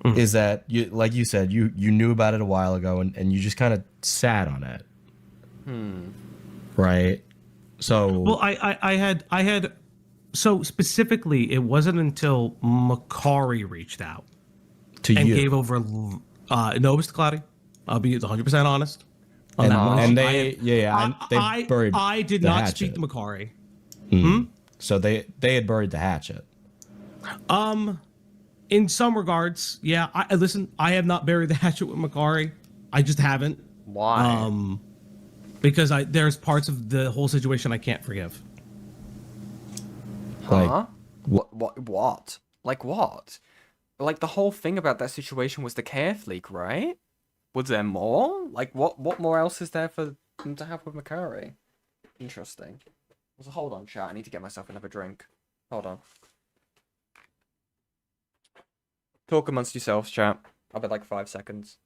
is that you, like you said, you knew about it a while ago, and you just kind of sat on it. Right. So. Well, I had. So specifically, it wasn't until Makari reached out to and you. gave over. No, Mr. Cloudy. I'll be 100% honest. On And, that one. and they they buried. I did the not hatchet. speak to Makari. So they had buried the hatchet. In some regards, yeah. Listen, I have not buried the hatchet with Makari. I just haven't. Why? Because there's parts of the whole situation I can't forgive. Huh? What? Like what? Like the whole thing about that situation was the KF leak, right? Was there more? Like what more else is there for them to have with Makari? Interesting. So hold on, chat. I need to get myself another drink. Hold on. Talk amongst yourselves, chat. I'll be like 5 seconds.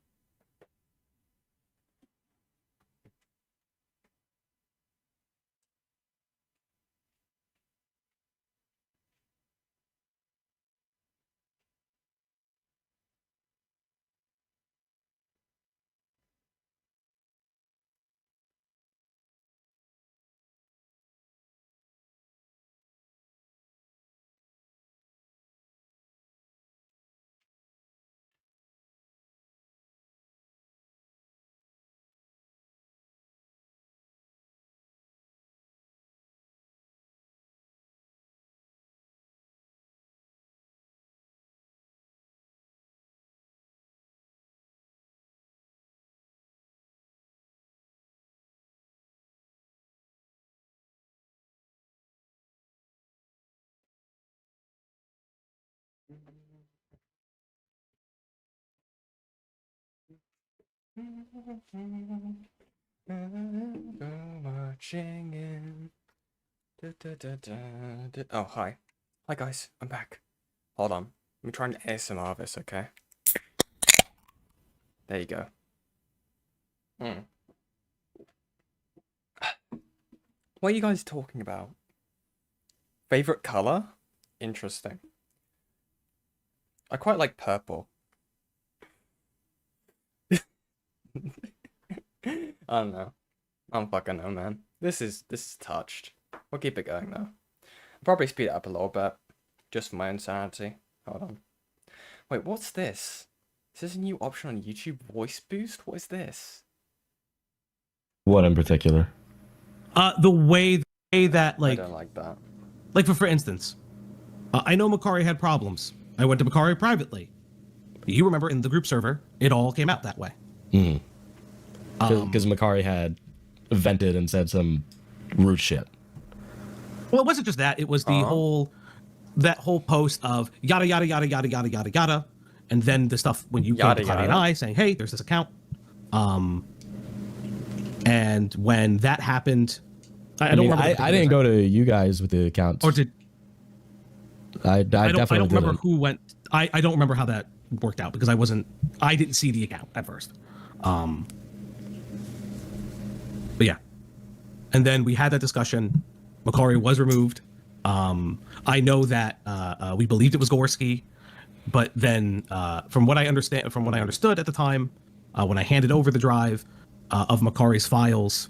Marching in. Oh, hi. Hi, guys. I'm back. Hold on. I'm trying to ASMR this, okay? There you go. What are you guys talking about? Favorite color? Interesting. I quite like purple. I don't know. I don't fucking know, man. This is touched. We'll keep it going though. I'll probably speed it up a little bit, just for my own sanity. Hold on. Wait, what's this? Is this a new option on YouTube? Voice boost? What is this? What in particular? The way that I don't like that. like for instance, I know Makari had problems. I went to Makari privately. You remember in the group server, it all came out that way. Because Makari had vented and said some rude shit. Well, it wasn't just that. It was the whole post of yada yada yada yada yada yada yada, and then the stuff when you came to Cloudy and I saying, "Hey, there's this account." And when that happened, I don't remember. I didn't go to you guys with the account. Or did I definitely I don't remember didn't. who went. I don't remember how that worked out because I didn't see the account at first. But yeah, and then we had that discussion. Makari was removed. I know that we believed it was Gorski, but then from what I understood at the time, when I handed over the drive of Makari's files,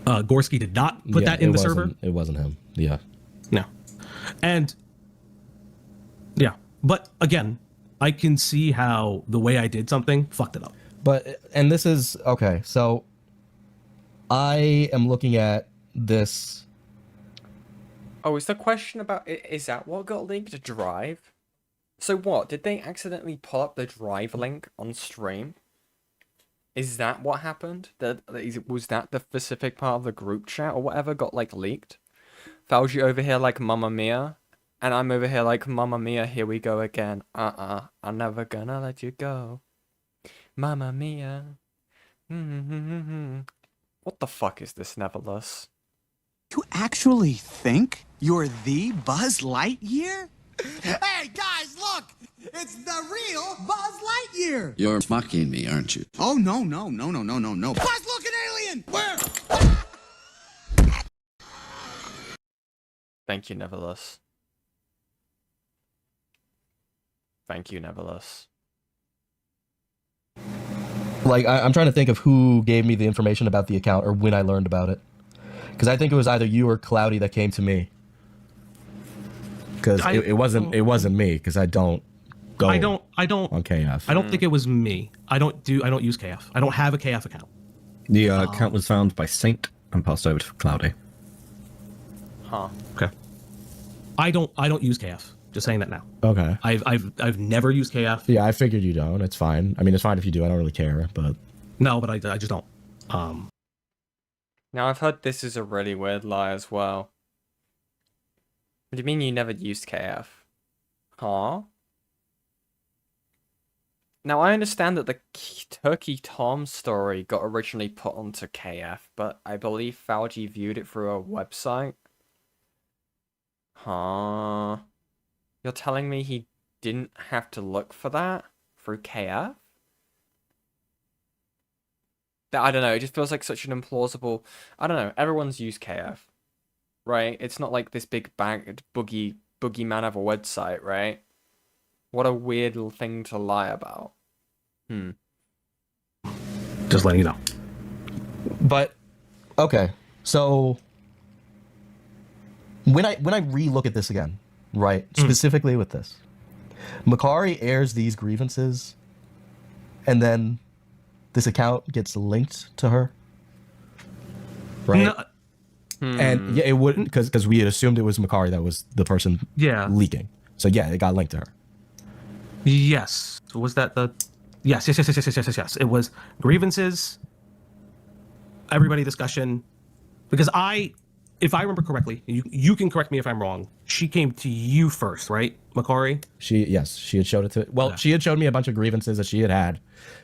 Gorski did not put that in the server. It wasn't him. Yeah. No. And yeah, but again, I can see how the way I did something fucked it up. But and this is okay. So I am looking at this. Oh, is the question about is that what got leaked? A drive? So what? Did they accidentally pull up the drive link on stream? Is that what happened? Was that the specific part of the group chat or whatever got like leaked? Fouchy over here like Mamma Mia, and I'm over here like Mamma Mia. Here we go again. I'm never gonna let you go, Mamma Mia. What the fuck is this, Neverless? You actually think you're the Buzz Lightyear? Hey, guys, look! It's the real Buzz Lightyear! You're mocking me, aren't you? Oh, no. Buzz, look, an alien! Where? Thank you, Neverless. Thank you, Neverless. Like I'm trying to think of who gave me the information about the account or when I learned about it, because I think it was either you or Cloudy that came to me. Because it wasn't me, because I don't go. I don't on KF. I don't think it was me. I don't use KF. I don't have a KF account. The account was found by Saint and passed over to Cloudy. Huh. Okay. I don't use KF. Just saying that now. Okay. I've never used KF. Yeah, I figured you don't. It's fine. I mean, it's fine if you do. I don't really care, but No, but I just don't. Now I've heard this is a really weird lie as well. What do you mean you never used KF? Huh? Now I understand that the Turkey Tom story got originally put onto KF, but I believe Fouchy viewed it through a website. Huh? You're telling me he didn't have to look for that through KF? I don't know, it just feels like such an implausible... I don't know, everyone's used KF, right? It's not like this big boogeyman of a website, right? What a weird little thing to lie about. Just letting you know. But okay, so when I re-look at this again, right? Specifically with this, Makari airs these grievances, and then this account gets linked to her, right? No. And yeah, it wouldn't because we had assumed it was Makari that was the person leaking. So yeah, it got linked to her. Yes. Was that the? Yes. It was grievances. Everybody discussion, because if I remember correctly, you can correct me if I'm wrong. She came to you first, right, Makari? She had showed it to. Well, she had showed me a bunch of grievances that she had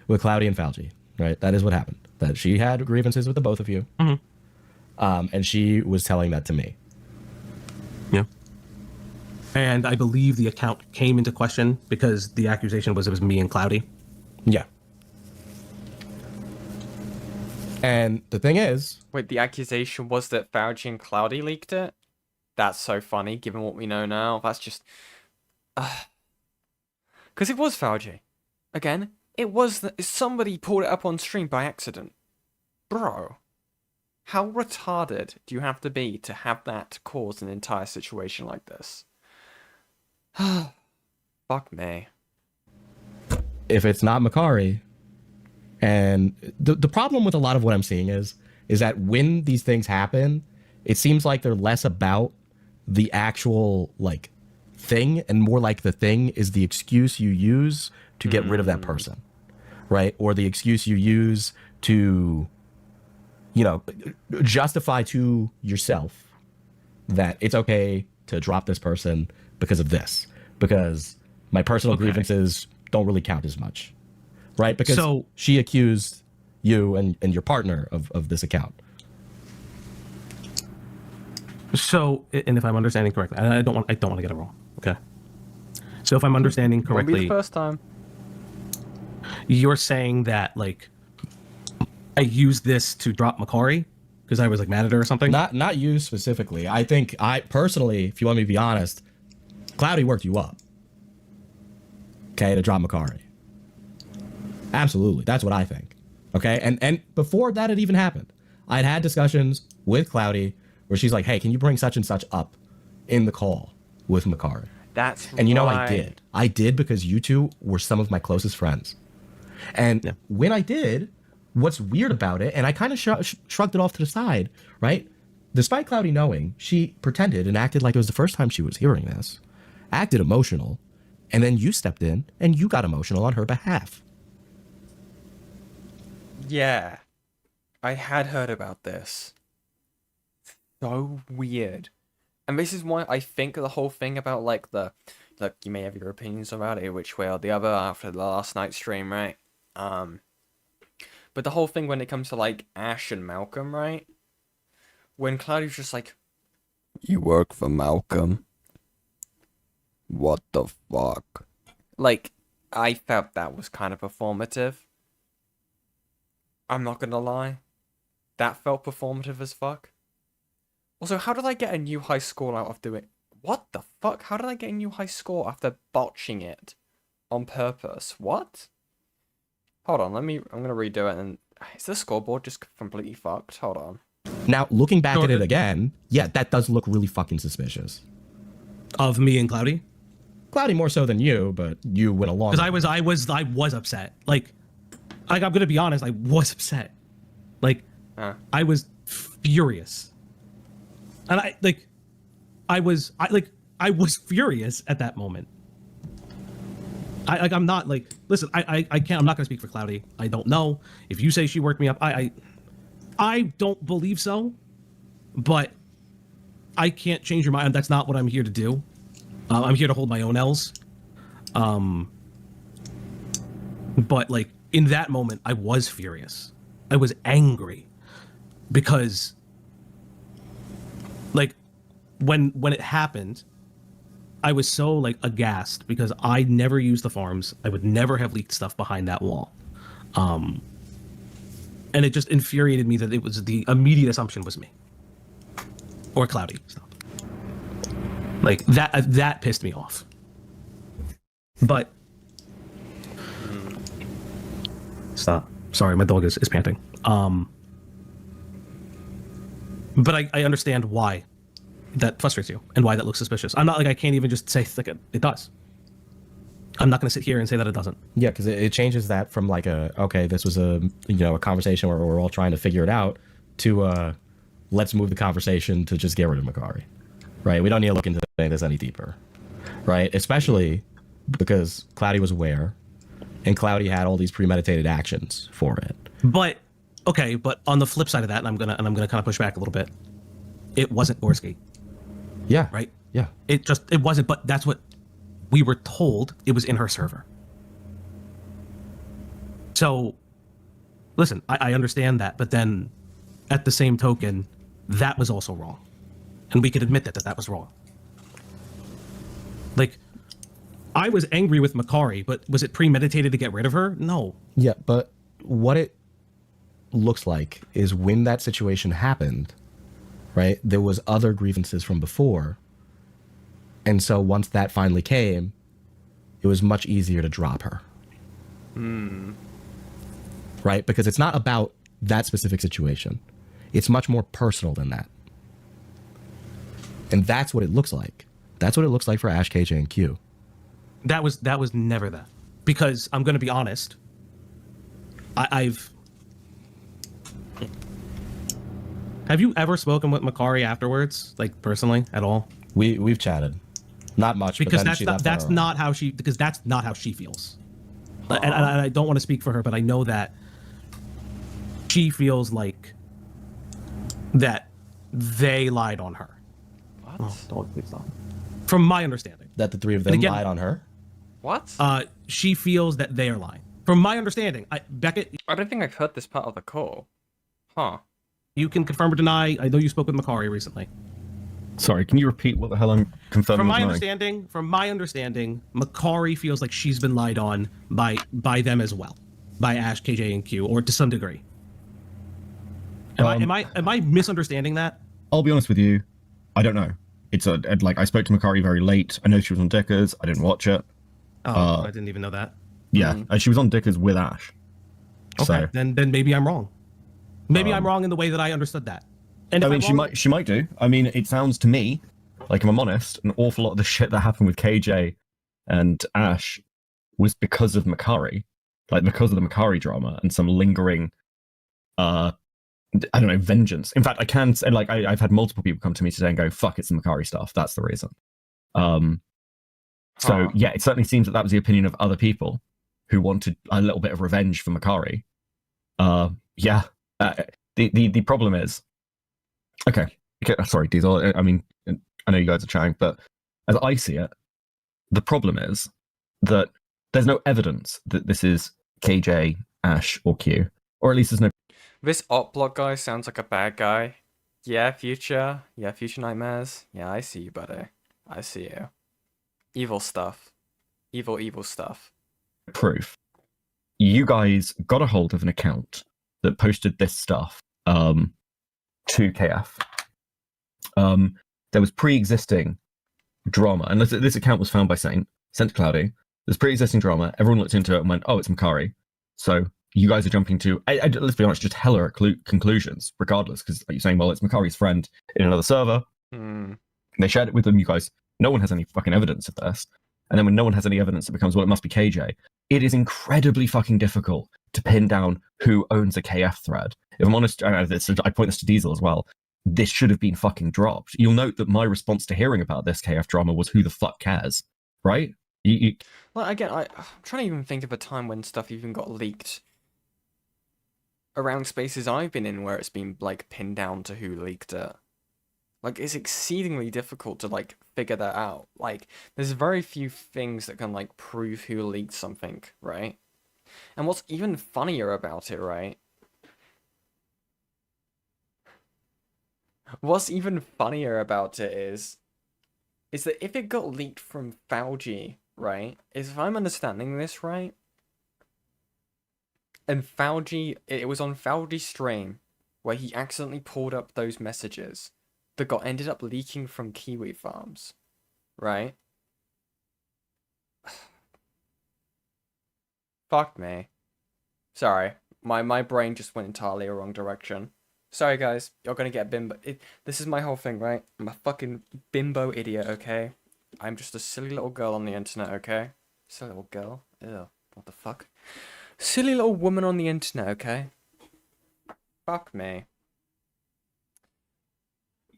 with Cloudy and Fouchy. Right, that is what happened. That she had grievances with the both of you, and she was telling that to me. Yeah. And I believe the account came into question because the accusation was it was me and Cloudy. Yeah. And the thing is... Wait, the accusation was that Fouchy and Cloudy leaked it? That's so funny, given what we know now. That's just... Because it was Fouchy. Again, it was... Somebody pulled it up on stream by accident. Bro. How retarded do you have to be to have that cause an entire situation like this? Fuck me. If it's not Makari, and the problem with a lot of what I'm seeing is that when these things happen, it seems like they're less about the actual like thing and more like the thing is the excuse you use to get rid of that person, right? Or the excuse you use to, you know, justify to yourself that it's okay to drop this person because of this, because my personal grievances don't really count as much, right? Because she accused you and your partner of this account. So, and if I'm understanding correctly, and I don't want to get it wrong. Okay. So if I'm understanding Won't be correctly, the first time. you're saying that like I used this to drop Makari because I was like mad at her or something. Not you specifically. I think I personally, if you want me to be honest, Cloudy worked you up. Okay, to drop Makari. Absolutely, that's what I think. Okay, and before that had even happened, I'd had discussions with Cloudy where she's like, "Hey, can you bring such and such up in the call with Makari?" That's And you know, I right. did. I did because you two were some of my closest friends. And when I did, what's weird about it, and I kind of shrugged it off to the side, right? Despite Cloudy knowing, she pretended and acted like it was the first time she was hearing this, acted emotional, and then you stepped in and you got emotional on her behalf. Yeah. I had heard about this. So weird. And this is why I think the whole thing about like look, you may have your opinions about it which way or the other after the last night's stream, right? But the whole thing when it comes to like Ash and Malcolm, right? When Cloudy's just like, "You work for Malcolm? What the fuck?" Like, I felt that was kind of performative. I'm not gonna lie. That felt performative as fuck. Also, how did I get a new high score out of doing... What the fuck? How did I get a new high score after botching it on purpose? What? Hold on, I'm gonna redo it and... Is the scoreboard just completely fucked? Hold on. Now, looking back at it again, yeah, that does look really fucking suspicious. Of me and Cloudy? Cloudy more so than you, but you went along. Because I was upset. Like, I'm gonna be honest, I was upset. Like, I was furious. And I was furious at that moment. I'm not like, listen, I can't, I'm not gonna speak for Cloudy. I don't know. If you say she worked me up, I don't believe so, but I can't change your mind. That's not what I'm here to do. I'm here to hold my own L's. But like in that moment, I was furious. I was angry because like when it happened, I was so like aghast because I never used the farms. I would never have leaked stuff behind that wall. And it just infuriated me that it was the immediate assumption was me or Cloudy. Like that pissed me off. But stop. Sorry, my dog is panting. But I understand why that frustrates you and why that looks suspicious. I'm not like I can't even just say like it does. I'm not going to sit here and say that it doesn't. Yeah, because it changes that from like okay, this was a conversation where we're all trying to figure it out to let's move the conversation to just get rid of Makari, right? We don't need to look into this any deeper, right? Especially because Cloudy was aware, and Cloudy had all these premeditated actions for it. But okay, but on the flip side of that, and I'm gonna kind of push back a little bit. It wasn't Gorski. Yeah. Right. Yeah. It wasn't. But that's what we were told. It was in her server. So, listen, I understand that, but then, at the same token, that was also wrong, and we could admit that was wrong. Like, I was angry with Makari, but was it premeditated to get rid of her? No. Yeah, but what it looks like is when that situation happened, right, there was other grievances from before. And so once that finally came, it was much easier to drop her. Right? Because it's not about that specific situation. It's much more personal than that. And that's what it looks like. That's what it looks like for Ash, KJ, and Q. That was never that. Because I'm going to be honest, Have you ever spoken with Makari afterwards, like personally at all? We've chatted, not much, because but that's not how she feels. And I don't want to speak for her, but I know that she feels like that they lied on her. What? Oh, don't please stop. From my understanding, that the three of them lied on her. What? She feels that they are lying. From my understanding, Beckett. I don't think I've heard this part of the call. Huh. You can confirm or deny. I know you spoke with Makari recently. Sorry, can you repeat what the hell I'm confirming? From or my denying? understanding, Makari feels like she's been lied on by them as well, by Ash, KJ, and Q, or to some degree. Am I misunderstanding that? I'll be honest with you, I don't know. It's like I spoke to Makari very late. I know she was on Dickers. I didn't watch it. Oh, I didn't even know that. Yeah, and she was on Dickers with Ash. Okay, So, then maybe I'm wrong. Maybe I'm wrong in the way that I understood that. And I if mean, I'm wrong, she might do. I mean, it sounds to me, like if I'm honest, an awful lot of the shit that happened with KJ and Ash was because of Makari, like because of the Makari drama and some lingering, I don't know, vengeance. In fact, I can say, like, I've had multiple people come to me today and go, "Fuck, it's the Makari stuff. That's the reason." So yeah, it certainly seems that was the opinion of other people who wanted a little bit of revenge for Makari. Yeah. The problem is, okay, sorry, Diesel. I mean, I know you guys are chatting, but as I see it, the problem is that there's no evidence that this is KJ, Ash, or Q, or at least there's no. This Opp Block guy sounds like a bad guy. Yeah, Future. Yeah, Future Nightmares. Yeah, I see you, buddy. I see you. Evil stuff. Evil stuff. Proof. You guys got a hold of an account that posted this stuff to KF. There was pre-existing drama, and this account was found by sent to Cloudy. There's pre-existing drama. Everyone looked into it and went, "Oh, it's Makari." So you guys are jumping to, let's be honest, just hella conclusions, regardless, because you're saying, well, it's Makari's friend in another server. They shared it with them. You guys, no one has any fucking evidence of this. And then when no one has any evidence, it becomes, well, it must be KJ. It is incredibly fucking difficult to pin down who owns a KF thread. If I'm honest, I point this to Diesel as well. This should have been fucking dropped. You'll note that my response to hearing about this KF drama was, who the fuck cares? Right? Well, again, I'm trying to even think of a time when stuff even got leaked around spaces I've been in where it's been, like, pinned down to who leaked it. Like, it's exceedingly difficult to, like, figure that out. Like, there's very few things that can, like, prove who leaked something, right? And what's even funnier about it, right? What's even funnier about it is that if it got leaked from Fouchy, right? If I'm understanding this right, and Fouchy, it was on Fouchy's stream where he accidentally pulled up those messages that ended up leaking from Kiwi Farms, right? Fuck me. Sorry, my brain just went entirely the wrong direction. Sorry guys, you're gonna get bimbo. This is my whole thing, right? I'm a fucking bimbo idiot, okay? I'm just a silly little girl on the internet, okay? Silly little girl. Ew, what the fuck? Silly little woman on the internet, okay? Fuck me.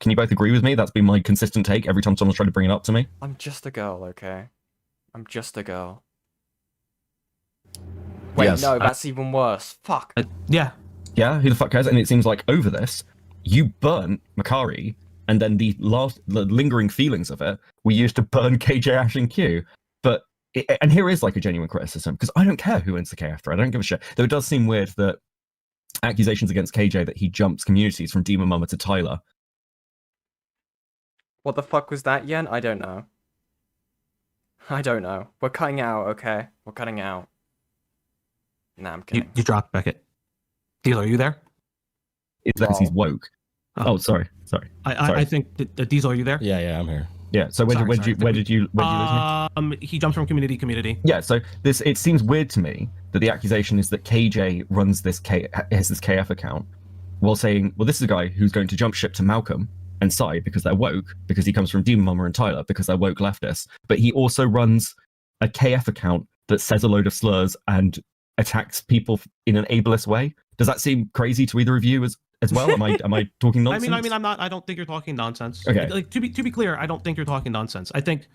Can you both agree with me? That's been my consistent take every time someone's tried to bring it up to me. I'm just a girl, okay? I'm just a girl. Wait, Yes, no, that's even worse. Fuck. yeah. Yeah, who the fuck cares? And it seems like over this, you burnt Makari, and then the lingering feelings of it were used to burn KJ, Ash, and Q. But, and here is like a genuine criticism, because I don't care who owns the KF thread. I don't give a shit. Though it does seem weird that accusations against KJ that he jumps communities from Demon Mama to Tyler. What the fuck was that, Yen? I don't know. I don't know. We're cutting out, okay? We're cutting out. Nah, I'm kidding. You dropped Beckett. Deal, are you there? It's because he's woke. Oh, sorry. I think Diesel, are you there? Yeah, I'm here. Yeah. So where did you lose me? He jumped from community. Yeah. So it seems weird to me that the accusation is that KJ runs this has this KF account, while saying, well, this is a guy who's going to jump ship to Malcolm and side because they're woke, because he comes from Demon Mama and Tyler because they're woke leftists. But he also runs a KF account that says a load of slurs and attacks people in an ableist way. Does that seem crazy to either of you as well? Am I talking nonsense? I mean, I'm not. I don't think you're talking nonsense. Okay. Like, to be clear, I don't think you're talking nonsense. I think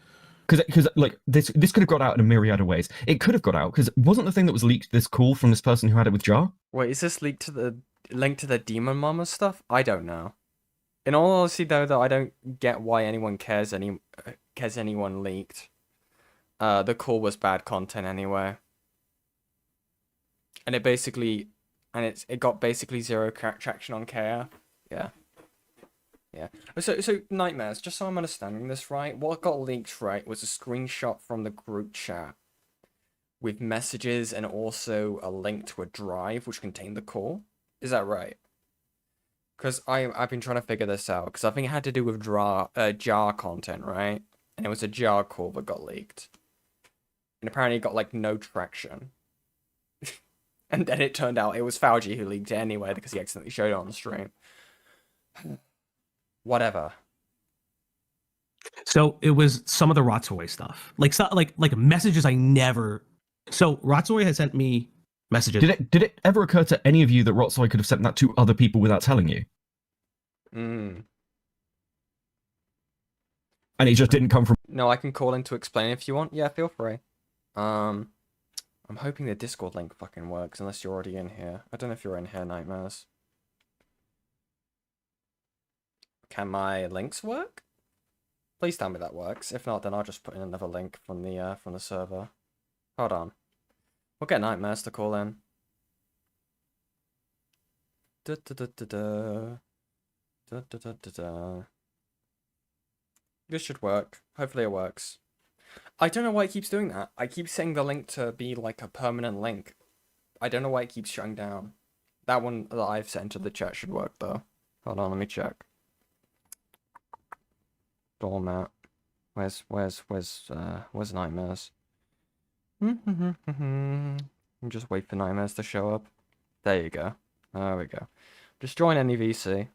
because like this could have got out in a myriad of ways. It could have got out because wasn't the thing that was leaked this call from this person who had it with Jar? Wait, is this linked to the Demon Mama stuff? I don't know. In all honesty, though, I don't get why anyone cares anyone leaked. The call was bad content anyway. And it got basically zero traction on KF. Yeah. Yeah. So nightmares. Just so I'm understanding this right, what got leaked right was a screenshot from the group chat with messages and also a link to a drive which contained the call. Is that right? Because I've been trying to figure this out because I think it had to do with jar content, right? And it was a jar call that got leaked, and apparently it got like no traction. And then it turned out it was Fouchy who leaked it anyway because he accidentally showed it on the stream. Whatever. So it was some of the Rotsoy stuff, like messages I never. So Rotsoy has sent me messages. Did it ever occur to any of you that Rotsoy could have sent that to other people without telling you? Mm. And it just didn't come from. No, I can call in to explain if you want. Yeah, feel free. I'm hoping the Discord link fucking works, unless you're already in here. I don't know if you're in here, Nightmares. Can my links work? Please tell me that works. If not, then I'll just put in another link from the server. Hold on. We'll get Nightmares to call in. Da da da da da. Da da da da da. This should work. Hopefully it works. I don't know why it keeps doing that. I keep setting the link to be like a permanent link. I don't know why it keeps shutting down. That one that I've sent to the chat should work though. Hold on, let me check. Doormat. Where's Nightmares? Just wait for Nightmares to show up. There you go. There we go. Just join any VC.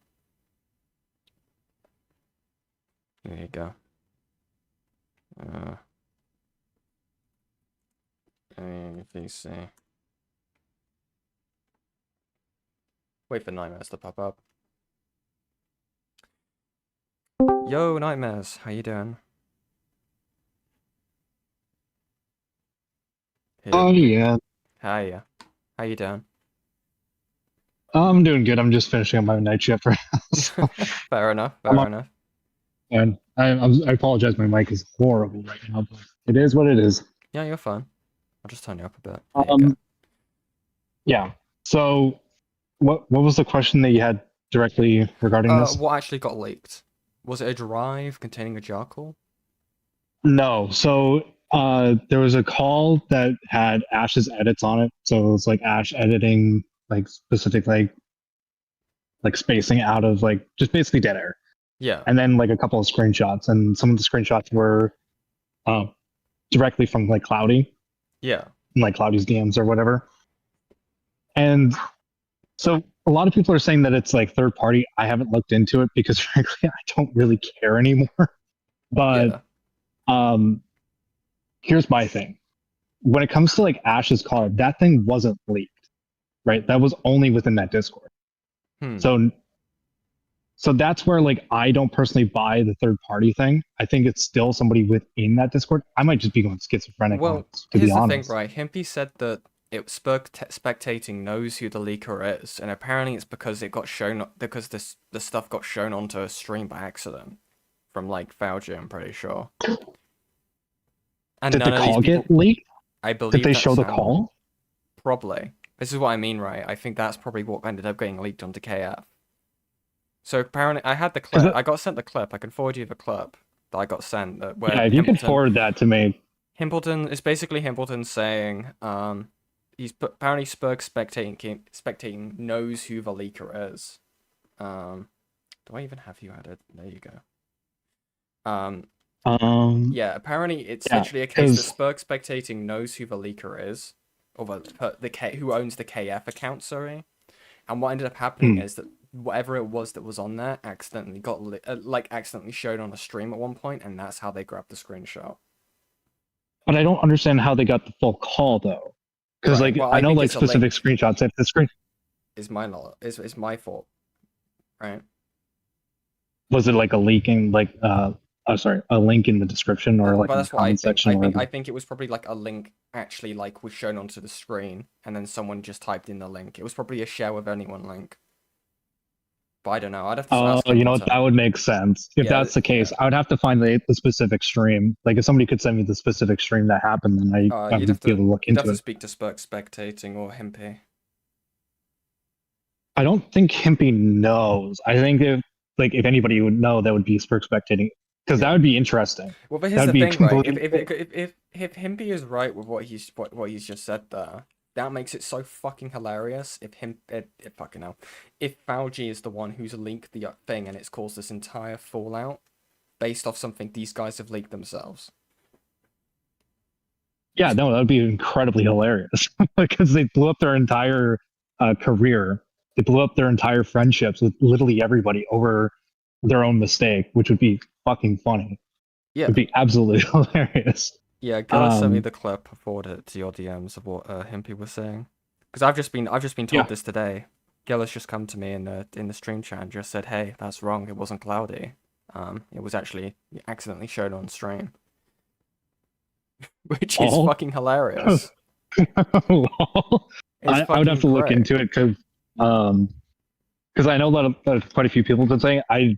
There you go. Any VC. Wait for Nightmares to pop up. Yo, Nightmares, how you doing? Oh yeah, Hiya. How you doing? I'm doing good. I'm just finishing up my night shift right now. So, Fair enough, fair enough. and I apologize. My mic is horrible right now, but it is what it is. Yeah, you're fine. I'll just turn you up a bit. There you go. Yeah. So, what was the question that you had directly regarding this? What actually got leaked? Was it a drive containing a jar call? No. So, there was a call that had Ash's edits on it. So it was like Ash editing like specific like spacing out of like just basically dead air. Yeah. And then like a couple of screenshots, and some of the screenshots were directly from like Cloudy, Yeah. like Cloudy's DMs or whatever. And so a lot of people are saying that it's like third party. I haven't looked into it because frankly I don't really care anymore. But here's my thing. When it comes to like Ash's call, that thing wasn't leaked, right? That was only within that Discord. So that's where like I don't personally buy the third party thing. I think it's still somebody within that Discord. I might just be going schizophrenic. Well, to here's be the honest. thing, right? Himpy said that spectating knows who the leaker is, and apparently it's because it got shown because the stuff got shown onto a stream by accident from like Fouchy, I'm pretty sure. And Did the none of call these people, get leaked? I believe. Did they that's show the how- call? Probably. This is what I mean, right? I think that's probably what ended up getting leaked onto KF. So apparently, I had the clip. I got sent the clip. I can forward you the clip that I got sent. Where Yeah, if you could forward that to me. Himpleton is basically Himpleton saying, apparently Spurg spectating knows who the leaker is. Do I even have you added? There you go. Yeah, apparently it's literally a case that Spurg spectating knows who the leaker is, or who owns the KF account, sorry. And what ended up happening is that whatever it was that was on there accidentally got accidentally showed on a stream at one point, and that's how they grabbed the screenshot. But I don't understand how they got the full call though, because Right, well, I know think like it's a specific link. screenshots. If the screen Is my fault, right? was it like a leaking like a link in the description or like But in the that's what I comment think. section. I think it was probably like a link actually like was shown onto the screen, and then someone just typed in the link. It was probably a share with anyone link. But I don't know. I'd have to ask You know what? Himpleton. That would make sense. If Yeah, that's the case, I would have to find the specific stream. Like if somebody could send me the specific stream that happened, then I You'd would be able to look you'd have into to it. speak to spectating or Himpy. I don't think Himpy knows. I think if like if anybody would know, that would be Spurk spectating, because that would be interesting. Well, but That here's would the be thing, right? completely. If Himpy is right with what he's just said there, that makes it so fucking hilarious. If fucking hell, if Fouchy is the one who's leaked the thing and it's caused this entire fallout based off something these guys have leaked themselves. Yeah, no, that would be incredibly hilarious because they blew up their entire career. They blew up their entire friendships with literally everybody over their own mistake, which would be fucking funny. Yeah. It'd be absolutely hilarious. Yeah, Gilla sent me the clip, forwarded it to your DMs of what Himpy was saying. Because I've just been told this today. Gilla's just come to me in the stream chat and just said, "Hey, that's wrong. It wasn't cloudy. It was actually accidentally shown on stream." Which is fucking hilarious. I would have to look into it because I know quite a few people have been saying it. I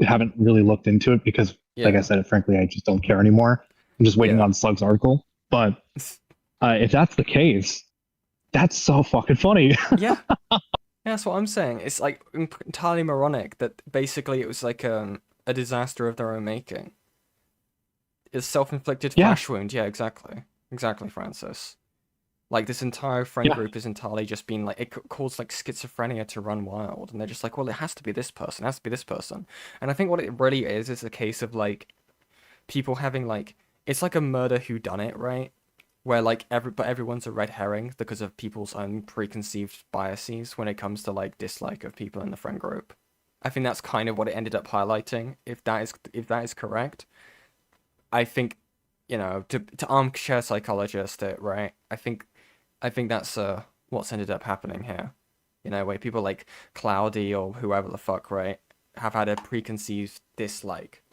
haven't really looked into it because, like I said, frankly, I just don't care anymore. I'm just waiting on Slug's article. But if that's the case, that's so fucking funny. Yeah, that's what I'm saying. It's like entirely moronic that basically it was like a disaster of their own making. It's self-inflicted flash wound. Yeah, exactly. Exactly, Francis. Like, this entire friend group is entirely just been, like, it caused, like, schizophrenia to run wild. And they're just like, well, it has to be this person, it has to be this person. And I think what it really is a case of, like, people having, like, it's like a murder whodunit, right? Where, like, everyone's a red herring because of people's own preconceived biases when it comes to, like, dislike of people in the friend group. I think that's kind of what it ended up highlighting, if that is correct. I think, you know, to armchair psychologist it, right? I think that's what's ended up happening here. You know, where people like Cloudy or whoever the fuck, right, have had a preconceived dislike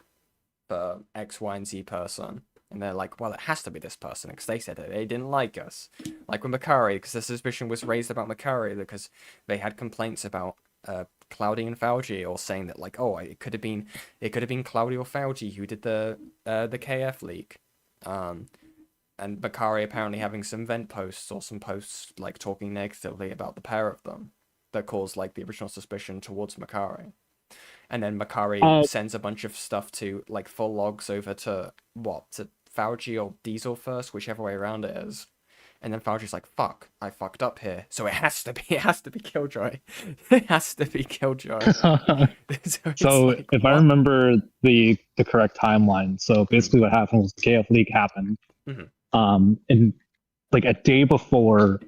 for X, Y, and Z person. And they're like, well, it has to be this person because they said it. They didn't like us. Like with Makari, because the suspicion was raised about Makari because they had complaints about Cloudy and Fouchy, or saying that like, oh, it could have been Cloudy or Fouchy who did the KF leak. And Makari apparently having some vent posts or some posts like talking negatively about the pair of them that caused like the original suspicion towards Makari. And then Makari sends a bunch of stuff to like full logs over to Fouchy or Diesel first, whichever way around it is. And then Fouchy's like, fuck, I fucked up here. So it has to be Killjoy. It has to be Killjoy. So like, if I remember the correct timeline, so basically what happened was the KF leak happened. And like a day before,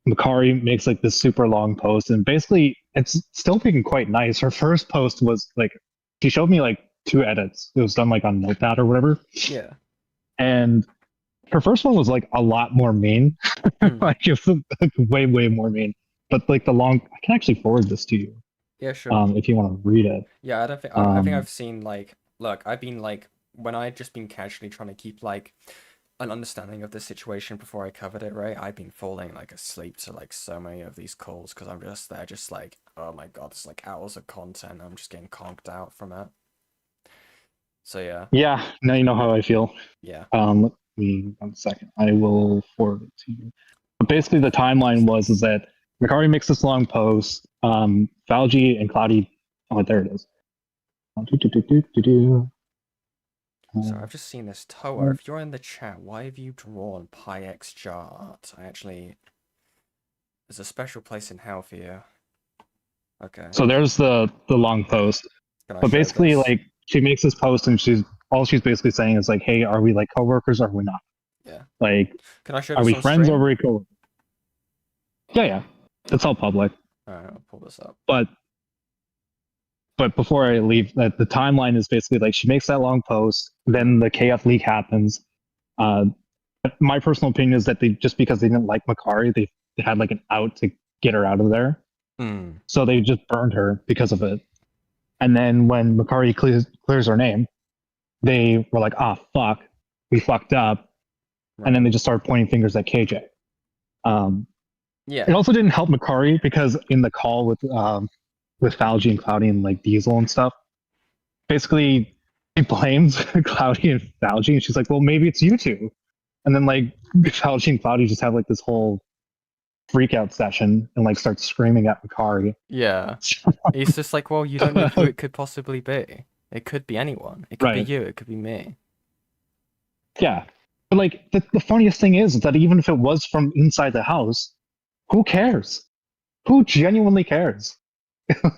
Makari makes like this super long post, and basically it's still being quite nice. Her first post was like, she showed me like 2 edits. It was done like on Notepad or whatever. Yeah. And her first one was like a lot more mean. Like it was like, way more mean. But like I can actually forward this to you. Yeah, sure. If you want to read it. Yeah, I think I've seen like, look, I've been like, when I've just been casually trying to keep like an understanding of the situation before I covered it, right? I've been falling like asleep to like so many of these calls because I'm just there, just like, oh my god, it's like hours of content. I'm just getting conked out from it. So yeah. Yeah, now you know how I feel. Yeah. Let me 1 second. I will forward it to you. But basically, the timeline is that Makari makes this long post. Fouchy and Cloudy. Oh, there it is. So I've just seen this. Toa, if you're in the chat, why have you drawn PyX chart? There's a special place in hell for you. Okay. So there's the long post. But basically, like, she makes this post and she's basically saying is like, hey, are we like coworkers or are we not? Yeah. Like, can I show are this we on friends stream? or are we coworkers? Yeah. It's all public. Alright, I'll pull this up. But before I leave, the timeline is basically like she makes that long post, then the KF leak happens. My personal opinion is that because they didn't like Makari, they had like an out to get her out of there. So they just burned her because of it. And then when Makari clears her name, they were like, ah, fuck, we fucked up. Right. And then they just started pointing fingers at KJ. Yeah. It also didn't help Makari because in the call with Fouchy and Cloudy and like Diesel and stuff, basically she blames Cloudy and Fouchy, and she's like, well, maybe it's you two. And then like Fouchy and Cloudy just have like this whole freak out session and like starts screaming at Makari. Yeah. He's just like, well, you don't know who it could possibly be. It could be anyone. It could be Right. you. It could be me. Yeah. But like the funniest thing is that even if it was from inside the house, who cares? Who genuinely cares?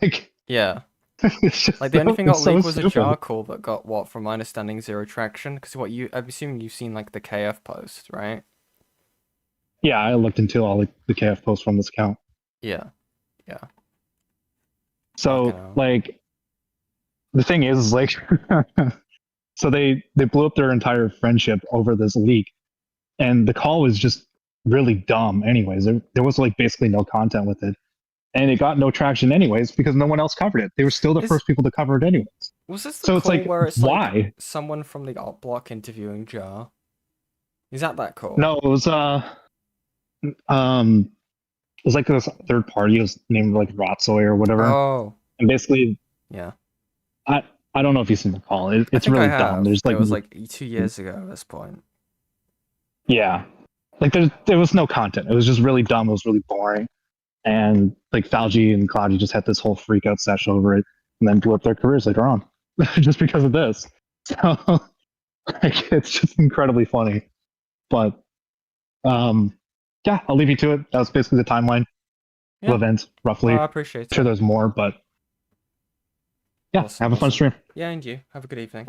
Like Yeah. it's just Like the only thing got it's so leaked was a stupid. jar call that got what, from my understanding, zero traction. Because I'm assuming you've seen like the KF post, right? Yeah, I looked into all the KF posts from this account. Yeah. Yeah. So Fucking hell. like the thing is like so they blew up their entire friendship over this leak, and the call was just really dumb anyways. There was like basically no content with it, and it got no traction anyways because no one else covered it. They were still the first people to cover it anyways. Was this the So call it's like, where it's why? like someone from the Opp Block interviewing Jar? Is that call? No, it was it was like this third party. It was named like Rotsoy or whatever. Oh. And basically, Yeah. I don't know if you've seen the call. I It's think really I dumb. have. There's like It was like 2 years ago at this point. yeah, like there was no content. It was just really dumb. It was really boring, and like Fouchy and Cloudy just had this whole freak out session over it, and then blew up their careers later on, just because of this. So like, it's just incredibly funny. But yeah, I'll leave you to it. That was basically the timeline Yeah. of events, roughly. I appreciate it. Sure, there's more, but yeah, Awesome, have a fun awesome. stream. Yeah, and you. Have a good evening.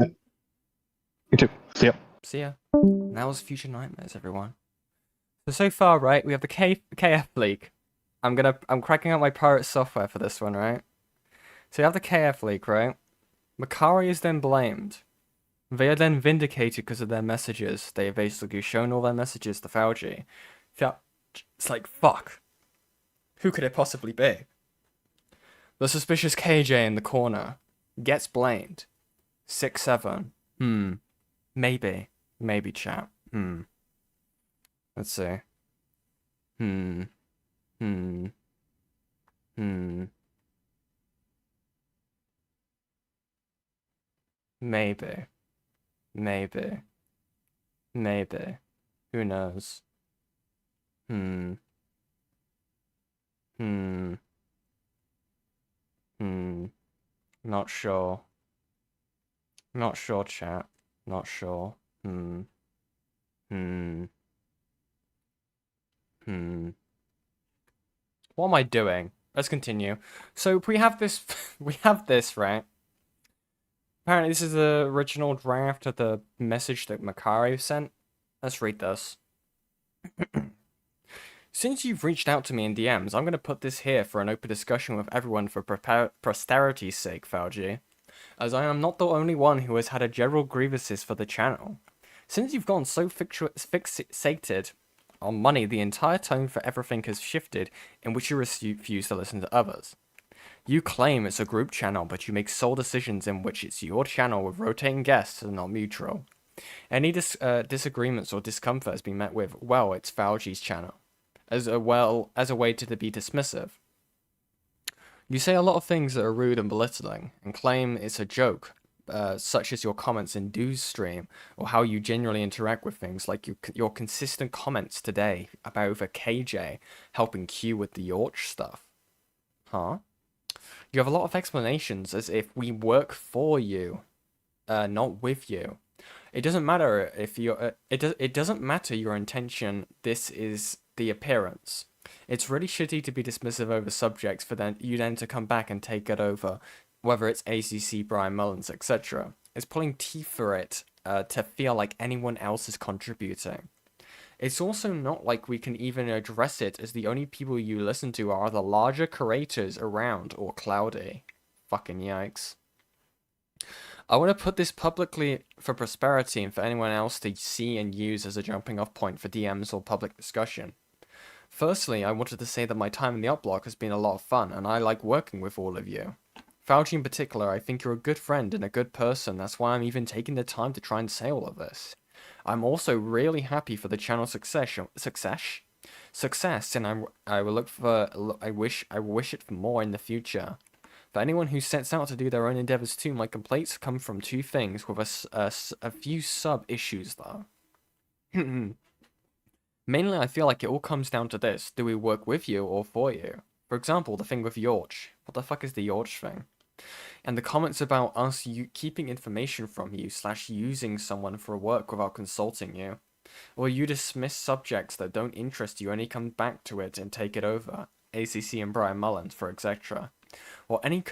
You too. See ya. See ya. And that was Future Nightmares, everyone. So far, right, we have the KF leak. I'm cracking out my pirate software for this one, right? So you have the KF leak, right? Makari is then blamed. They are then vindicated because of their messages. They have basically shown all their messages to Fouchy. It's like, fuck. Who could it possibly be? The suspicious KJ in the corner gets blamed. 6-7. Maybe. Maybe, chat. Let's see. Maybe. Maybe. Maybe. Who knows? Not sure. Not sure, chat. Not sure. What am I doing? Let's continue. So we have this we have this, right? Apparently this is the original draft of the message that Makari sent. Let's read this. Since you've reached out to me in DMs, I'm going to put this here for an open discussion with everyone for posterity's sake, Fouchy, as I am not the only one who has had a general grievances for the channel. Since you've gone so fixated on money, the entire tone for everything has shifted, in which you refuse to listen to others. You claim it's a group channel, but you make sole decisions in which it's your channel with rotating guests and not mutual. Any disagreements or discomfort has been met with, well, it's Fouchy's channel, as a way to be dismissive. You say a lot of things that are rude and belittling, and claim it's a joke, such as your comments in Doo's stream, or how you generally interact with things, like your consistent comments today about the KJ helping Q with the Yorch stuff. Huh? You have a lot of explanations as if we work for you, not with you. It doesn't matter if you're. It doesn't matter your intention. This is the appearance. It's really shitty to be dismissive over subjects for you then to come back and take it over, whether it's ACC, Brian Mullins, etc. It's pulling teeth for it to feel like anyone else is contributing. It's also not like we can even address it, as the only people you listen to are the larger creators around, or Cloudy. Fucking yikes. I want to put this publicly for prosperity and for anyone else to see and use as a jumping off point for DMs or public discussion. Firstly, I wanted to say that my time in the Opp Block has been a lot of fun, and I like working with all of you. Fouchy in particular, I think you're a good friend and a good person. That's why I'm even taking the time to try and say all of this. I'm also really happy for the channel's success, and I will look for. I wish it for more in the future. For anyone who sets out to do their own endeavors too, my complaints come from two things, with a few sub issues though. Mainly, I feel like it all comes down to this: do we work with you or for you? For example, the thing with Yorch. What the fuck is the Yorch thing? And the comments about us keeping information from you / using someone for work without consulting you. Or you dismiss subjects that don't interest you and you come back to it and take it over. ACC and Brian Mullins, for etc. Or any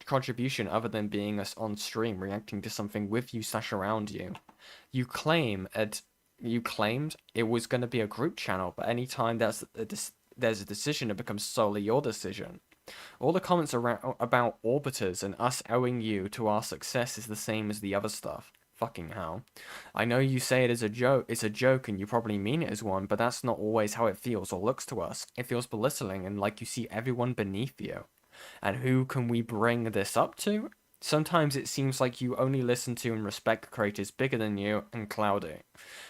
contribution other than being us on stream reacting to something with you / around you. You claimed it was going to be a group channel, but anytime there's a decision, it becomes solely your decision. All the comments about orbiters and us owing you to our success is the same as the other stuff. Fucking hell. I know you say it is a joke, it's a joke and you probably mean it as one, but that's not always how it feels or looks to us. It feels belittling and like you see everyone beneath you. And who can we bring this up to? Sometimes it seems like you only listen to and respect creators bigger than you and cloudy.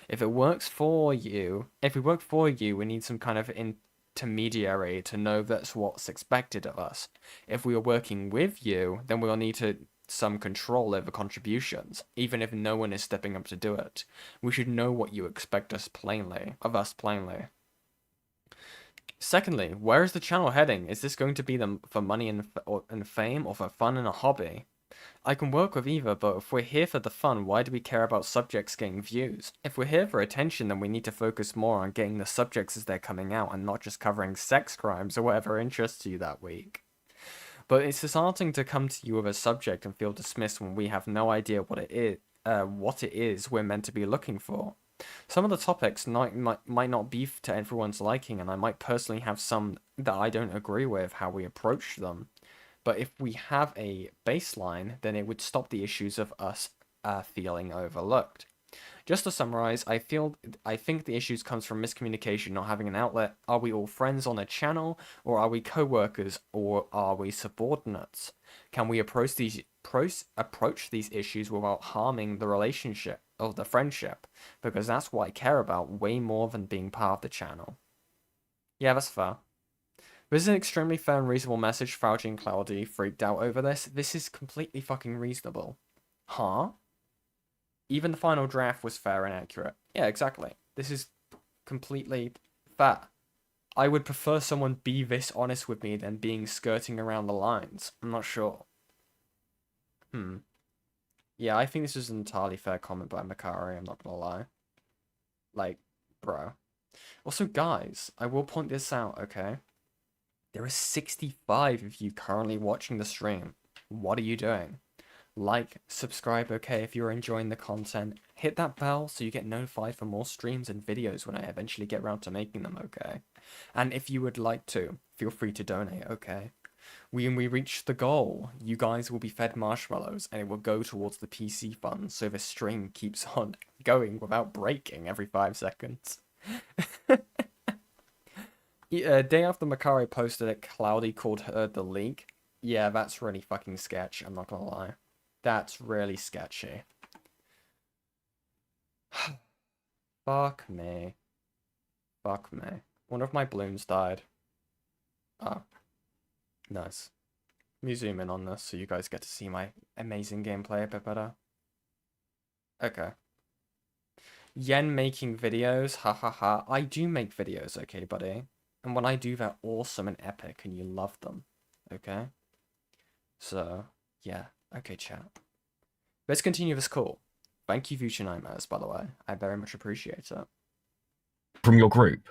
If we work for you, we need some kind of intermediary to know that's what's expected of us. If we are working with you, then we'll need some control over contributions, even if no one is stepping up to do it. We should know what you expect of us plainly. Secondly, where is the channel heading? Is this going to be for money and fame, or for fun and a hobby? I can work with either, but if we're here for the fun, why do we care about subjects getting views? If we're here for attention, then we need to focus more on getting the subjects as they're coming out, and not just covering sex crimes or whatever interests you that week. But it's disheartening to come to you with a subject and feel dismissed when we have no idea what it is we're meant to be looking for. Some of the topics might not be to everyone's liking, and I might personally have some that I don't agree with how we approach them. But if we have a baseline, then it would stop the issues of us feeling overlooked. Just to summarize, I think the issues comes from miscommunication, not having an outlet. Are we all friends on a channel, or are we co-workers, or are we subordinates? Can we approach these issues without harming the relationship or the friendship? Because that's what I care about way more than being part of the channel. Yeah, that's fair. This is an extremely fair and reasonable message. Fouchy and Cloudy freaked out over this. This is completely fucking reasonable. Huh? Even the final draft was fair and accurate. Yeah, exactly. This is completely fair. I would prefer someone be this honest with me than being skirting around the lines. I'm not sure. Yeah, I think this is an entirely fair comment by Makari, I'm not gonna lie. Like, bro. Also, guys, I will point this out, okay? There are 65 of you currently watching the stream. What are you doing? Like, subscribe, okay, if you're enjoying the content. Hit that bell so you get notified for more streams and videos when I eventually get around to making them, okay? And if you would like to, feel free to donate, okay? When we reach the goal, you guys will be fed marshmallows and it will go towards the PC fund so the stream keeps on going without breaking every 5 seconds. Day after Makari posted it, Cloudy called her the leak. Yeah, that's really fucking sketch, I'm not gonna lie. That's really sketchy. Fuck me. Fuck me. One of my balloons died. Oh. Nice. Let me zoom in on this so you guys get to see my amazing gameplay a bit better. Okay. Yen making videos, ha. I do make videos, okay, buddy? And when I do, they're awesome and epic and you love them, okay? So, yeah. Okay, chat. Let's continue this call. Thank you, Future Nightmares, by the way. I very much appreciate it. From your group?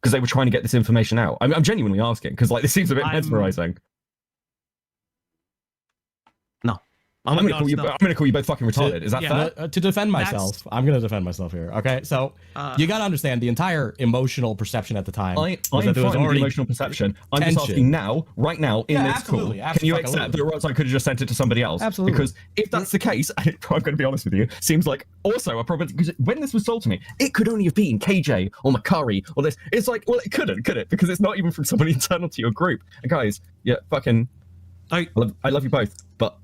Because they were trying to get this information out. I'm genuinely asking, because like this seems a bit mesmerizing. No. I'm gonna call you both fucking retarded. Is that fair? To defend myself, I'm gonna defend myself here. Okay, so you gotta understand the entire emotional perception at the time. I'm fine with the emotional perception. I'm just asking now, right now, in this call, can you accept that Roz, I could have just sent it to somebody else? Absolutely. Because if that's the case, I'm going to be honest with you, seems like also a problem. Because when this was told to me, it could only have been KJ or Makari or this. It's like, well, it couldn't, could it? Because it's not even from someone internal to your group. And guys, yeah, fucking, I love you both, but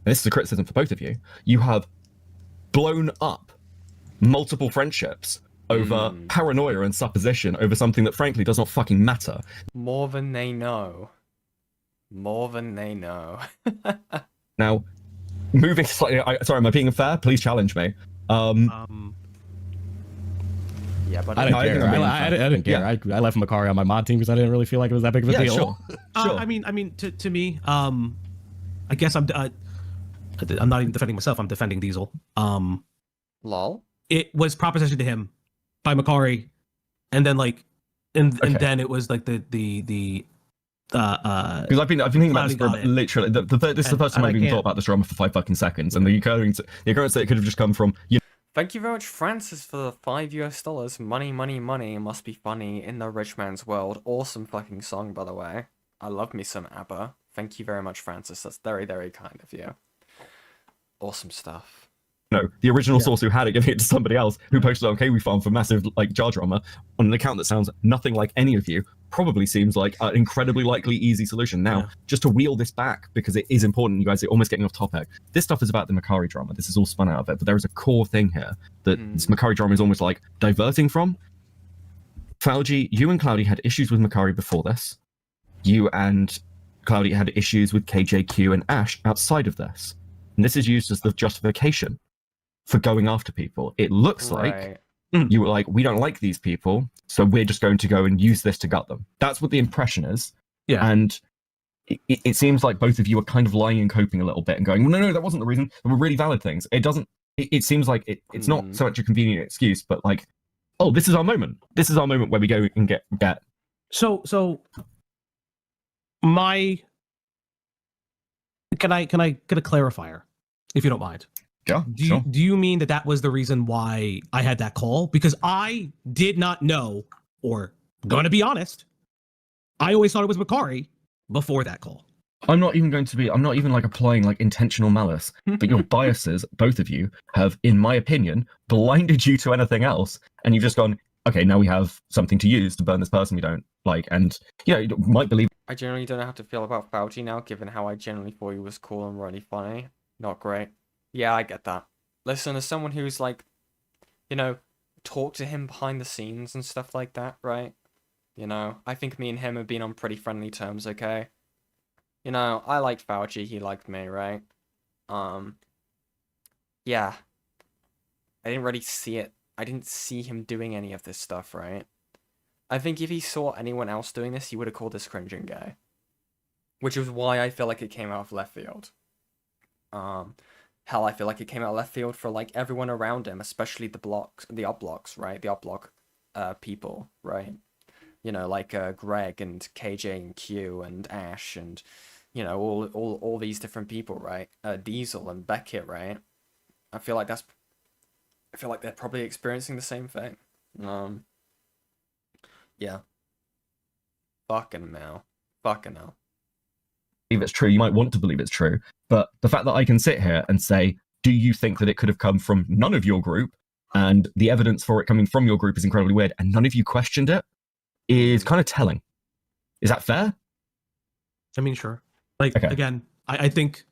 this is a criticism for both of you. You have blown up multiple friendships over paranoia and supposition over something that frankly does not fucking matter. More than they know. More than they know. Now, moving slightly, sorry, am I being unfair? Please challenge me. Yeah, but I didn't I think care. I'm being I fair. didn't care. Yeah. I left Makari on my mod team because I didn't really feel like it was that big of a Yeah, deal. sure. Sure. I mean, to me, I guess I'm not even defending myself. I'm defending Diesel. Lol. It was propositioned to him by Makari, and then like, and then it was like the Because I've been thinking about this for Cloudy got it. literally. This is the first time And I've I even can't- thought about this drama for 5 fucking seconds, and the occurrence that it could have just come from Thank you very much, Francis, for the $5 US. Money, money, money must be funny in the rich man's world. Awesome fucking song, by the way. I love me some ABBA. Thank you very much, Francis. That's very, very kind of you. Awesome stuff. the original source who had it, giving it to somebody else who posted it on Kiwi Farm for massive like jar drama on an account that sounds nothing like any of you. Probably seems like an incredibly likely easy solution. Now, just to wheel this back, because it is important, you guys are almost getting off topic. This stuff is about the Makari drama. This is all spun out of it, but there is a core thing here that this Makari drama is almost like diverting from. Fouchy, you and Cloudy had issues with Makari before this. You and Cloudy had issues with KJQ and Ash outside of this. And this is used as the justification for going after people. It looks like you were like, we don't like these people, so we're just going to go and use this to gut them. That's what the impression is. Yeah. And it seems like both of you are kind of lying and coping a little bit and going, well, no, that wasn't the reason. There were really valid things. It doesn't, it seems like it's not so much a convenient excuse, but like, oh, this is our moment. This is our moment where we go and get. So my, can I get a clarifier, if you don't mind? Yeah, Do you mean that was the reason why I had that call? Because I did not know, or going to be honest, I always thought it was Makari before that call. I'm not even like applying like intentional malice, but your biases, both of you, have, in my opinion, blinded you to anything else. And you've just gone, okay, now we have something to use to burn this person we don't like. And, you might believe. I generally don't know how to feel about Fouchy now, given how I generally thought he was cool and really funny. Not great. Yeah, I get that. Listen, as someone who's like, talked to him behind the scenes and stuff like that, right? I think me and him have been on pretty friendly terms, okay? I liked Fouchy, he liked me, right? Yeah. I didn't really see it. I didn't see him doing any of this stuff, right? I think if he saw anyone else doing this, he would have called this cringing gay. Which is why I feel like it came out of left field. Hell, I feel like it came out of left field for, like, everyone around him, especially the Opp Blocks, right? The Opp Block people, right? Like Greg and KJ and Q and Ash and, all these different people, right? Diesel and Beckett, right? I feel like they're probably experiencing the same thing. Yeah. Fucking hell. Believe it's true. You might want to believe it's true, but the fact that I can sit here and say, do you think that it could have come from none of your group, and the evidence for it coming from your group is incredibly weird, and none of you questioned it, is kind of telling. Is that fair? I mean, sure. Like, again, I think,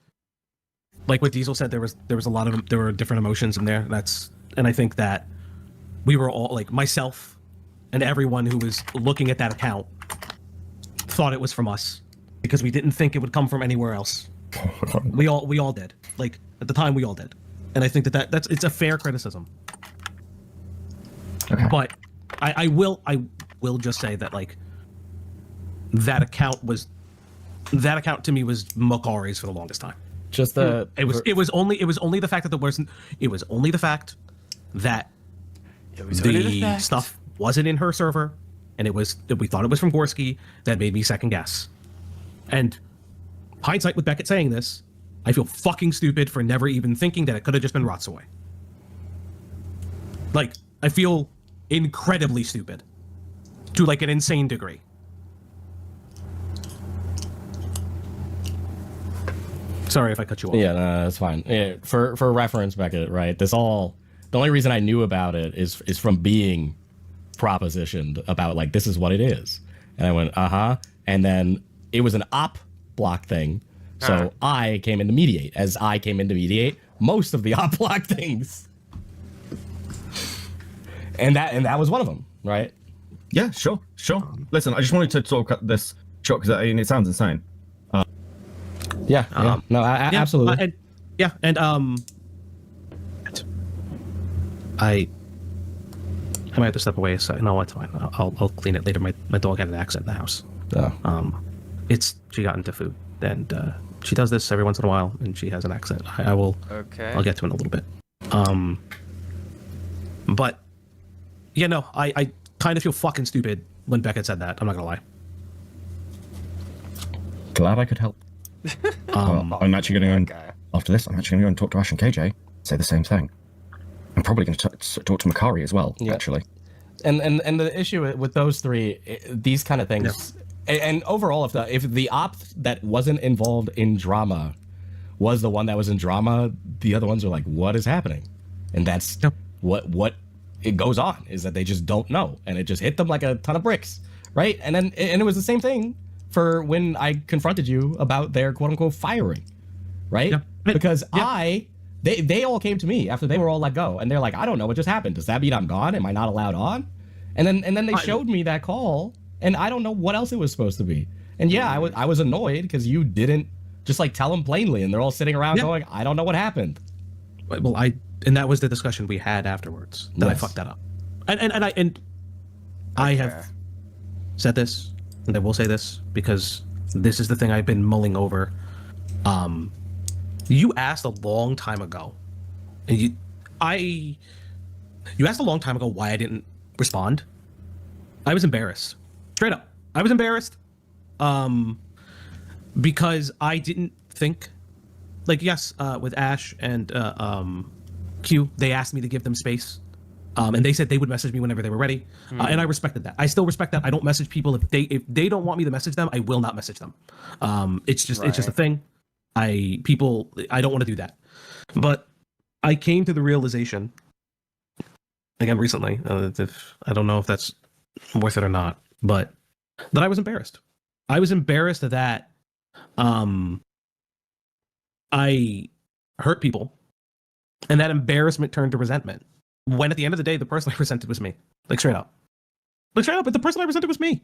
like what Diesel said, there was there were different emotions in there. And I think that we were all, like, myself and everyone who was looking at that account thought it was from us because we didn't think it would come from anywhere else. We all did. Like, at the time, we all did. And I think that's it's a fair criticism. Okay. But I will just say that, like, that account to me was Makari's for the longest time. Just it was only the fact that the stuff wasn't in her server, and we thought it was from Gorski that made me second guess. And hindsight with Beckett saying this, I feel fucking stupid for never even thinking that it could have just been Ratsoy. Like, I feel incredibly stupid to, like, an insane degree. Sorry if I cut you off. Yeah, no, that's fine. Yeah, for reference, Beckett, right? The only reason I knew about it is from being propositioned about, like, this is what it is. And I went, and then it was an Opp Block thing. So I came in to mediate. As I came in to mediate most of the Opp Block things. And that was one of them, right? Yeah, sure. Listen, I just wanted to sort of cut this short because it sounds insane. Absolutely. I I might have to step away. So no, it's fine. I'll clean it later. My dog had an accident in the house. Oh. She got into food, and she does this every once in a while, and she has an accident. I will. Okay. I'll get to it in a little bit. But yeah, no, I kind of feel fucking stupid when Beckett said that. I'm not gonna lie. Glad I could help. I'm actually going to go after this. I'm actually going to go and talk to Ash and KJ. Say the same thing. I'm probably going to talk to Makari as well. Yeah. Actually. And the issue with those three, these kind of things, and overall, if the op that wasn't involved in drama was the one that was in drama, the other ones are like, what is happening? And that's what it goes on, is that they just don't know, and it just hit them like a ton of bricks, right? And it was the same thing for when I confronted you about their quote unquote firing, right? Yeah. Because they all came to me after they were all let go, and they're like, I don't know what just happened. Does that mean I'm gone? Am I not allowed on? And then they showed me that call, and I don't know what else it was supposed to be. And yeah, I was annoyed because you didn't just like tell them plainly, and they're all sitting around going, I don't know what happened. Well, and that was the discussion we had afterwards that I fucked that up. And I have said this, and I will say this because this is the thing I've been mulling over. You asked a long time ago, and you asked a long time ago why I didn't respond. I was embarrassed. Straight up. I was embarrassed. Because I didn't think, like, yes, with Ash and Q, they asked me to give them space. And they said they would message me whenever they were ready. And I respected that. I still respect that. I don't message people if they don't want me to message them. I will not message them. It's just a thing. I don't want to do that. But I came to the realization again recently. I don't know if that's worth it or not, but that I was embarrassed. I was embarrassed that I hurt people, and that embarrassment turned to resentment. When at the end of the day, the person I resented was me. Like straight up. But the person I resented was me.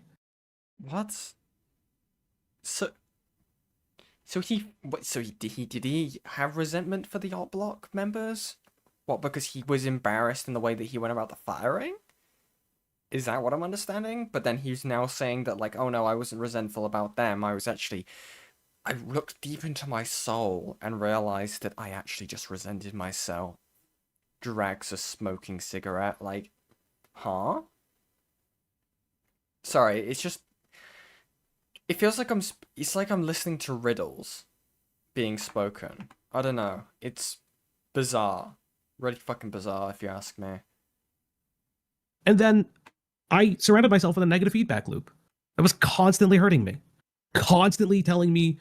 What? So did he have resentment for the Opp Block members? What, because he was embarrassed in the way that he went about the firing? Is that what I'm understanding? But then he's now saying that, like, oh no, I wasn't resentful about them. I looked deep into my soul and realized that I actually just resented myself. Drags a smoking cigarette, like, huh? Sorry, it's just, it feels like it's like I'm listening to riddles being spoken. I don't know. It's bizarre. Really fucking bizarre, if you ask me. And then I surrounded myself with a negative feedback loop that was constantly hurting me, constantly telling me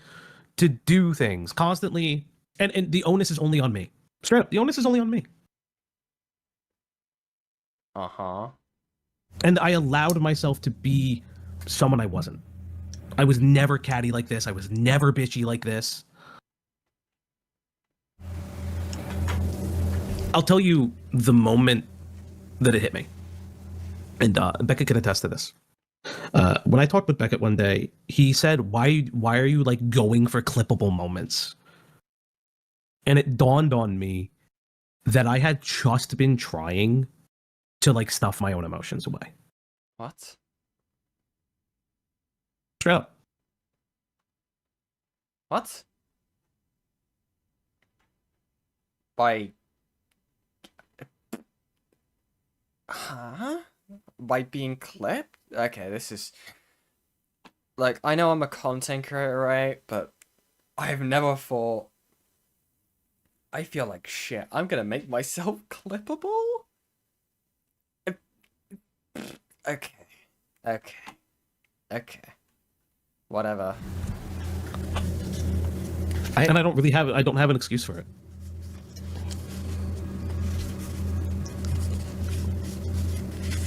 to do things, constantly, and the onus is only on me. Straight up, the onus is only on me. Uh-huh. And I allowed myself to be someone I wasn't. I was never catty like this. I was never bitchy like this. I'll tell you the moment that it hit me. And Beckett can attest to this. When I talked with Beckett one day, he said, why are you like going for clippable moments? And it dawned on me that I had just been trying to like stuff my own emotions away. What? Straight up. What? By... Huh? By being clipped? Okay, this is... Like, I know I'm a content creator, right? But I've never thought... I feel like shit. I'm gonna make myself clippable? Okay. Whatever. I don't have an excuse for it.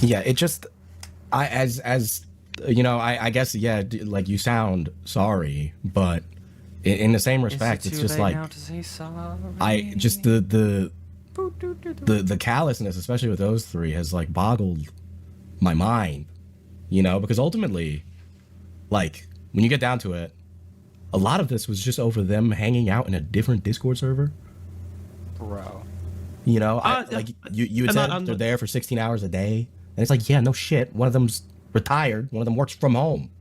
Yeah, it just, as you know, I guess, yeah, like you sound sorry, but in the same respect, it's just like, I just the callousness, especially with those three, has like boggled my mind, you know, because ultimately, like when you get down to it, a lot of this was just over them hanging out in a different Discord server. Bro. You know, like you had said they're there for 16 hours a day. And it's like, yeah, no shit. One of them's retired. One of them works from home.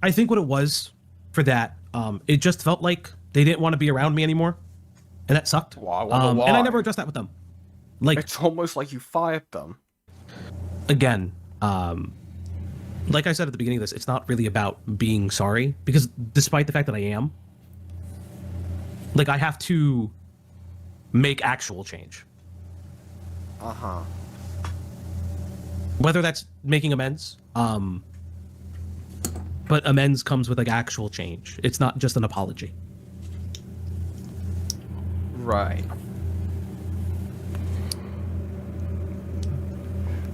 I think what it was for that, it just felt like they didn't want to be around me anymore, and that sucked. Why? Why? And I never addressed that with them. Like, It's almost like you fired them. again, like I said at the beginning of this, it's not really about being sorry, because despite the fact that I am, like, I have to make actual change. Uh-huh. Whether that's making amends, but amends comes with like actual change. It's not just an apology. Right.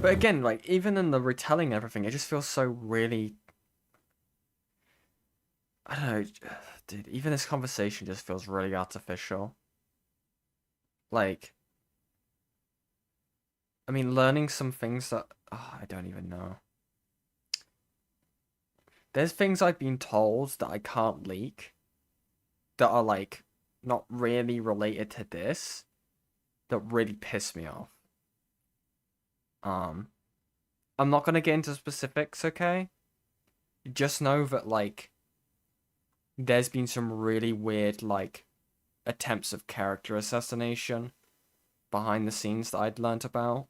But again, like, even in the retelling and everything, it just feels so really... I don't know, dude, even this conversation just feels really artificial. Like... I mean, learning some things that... Oh, I don't even know. There's things I've been told that I can't leak. That are, like, not really related to this. That really piss me off. I'm not gonna get into specifics, okay? Just know that, like, there's been some really weird, like, attempts of character assassination behind the scenes that I'd learnt about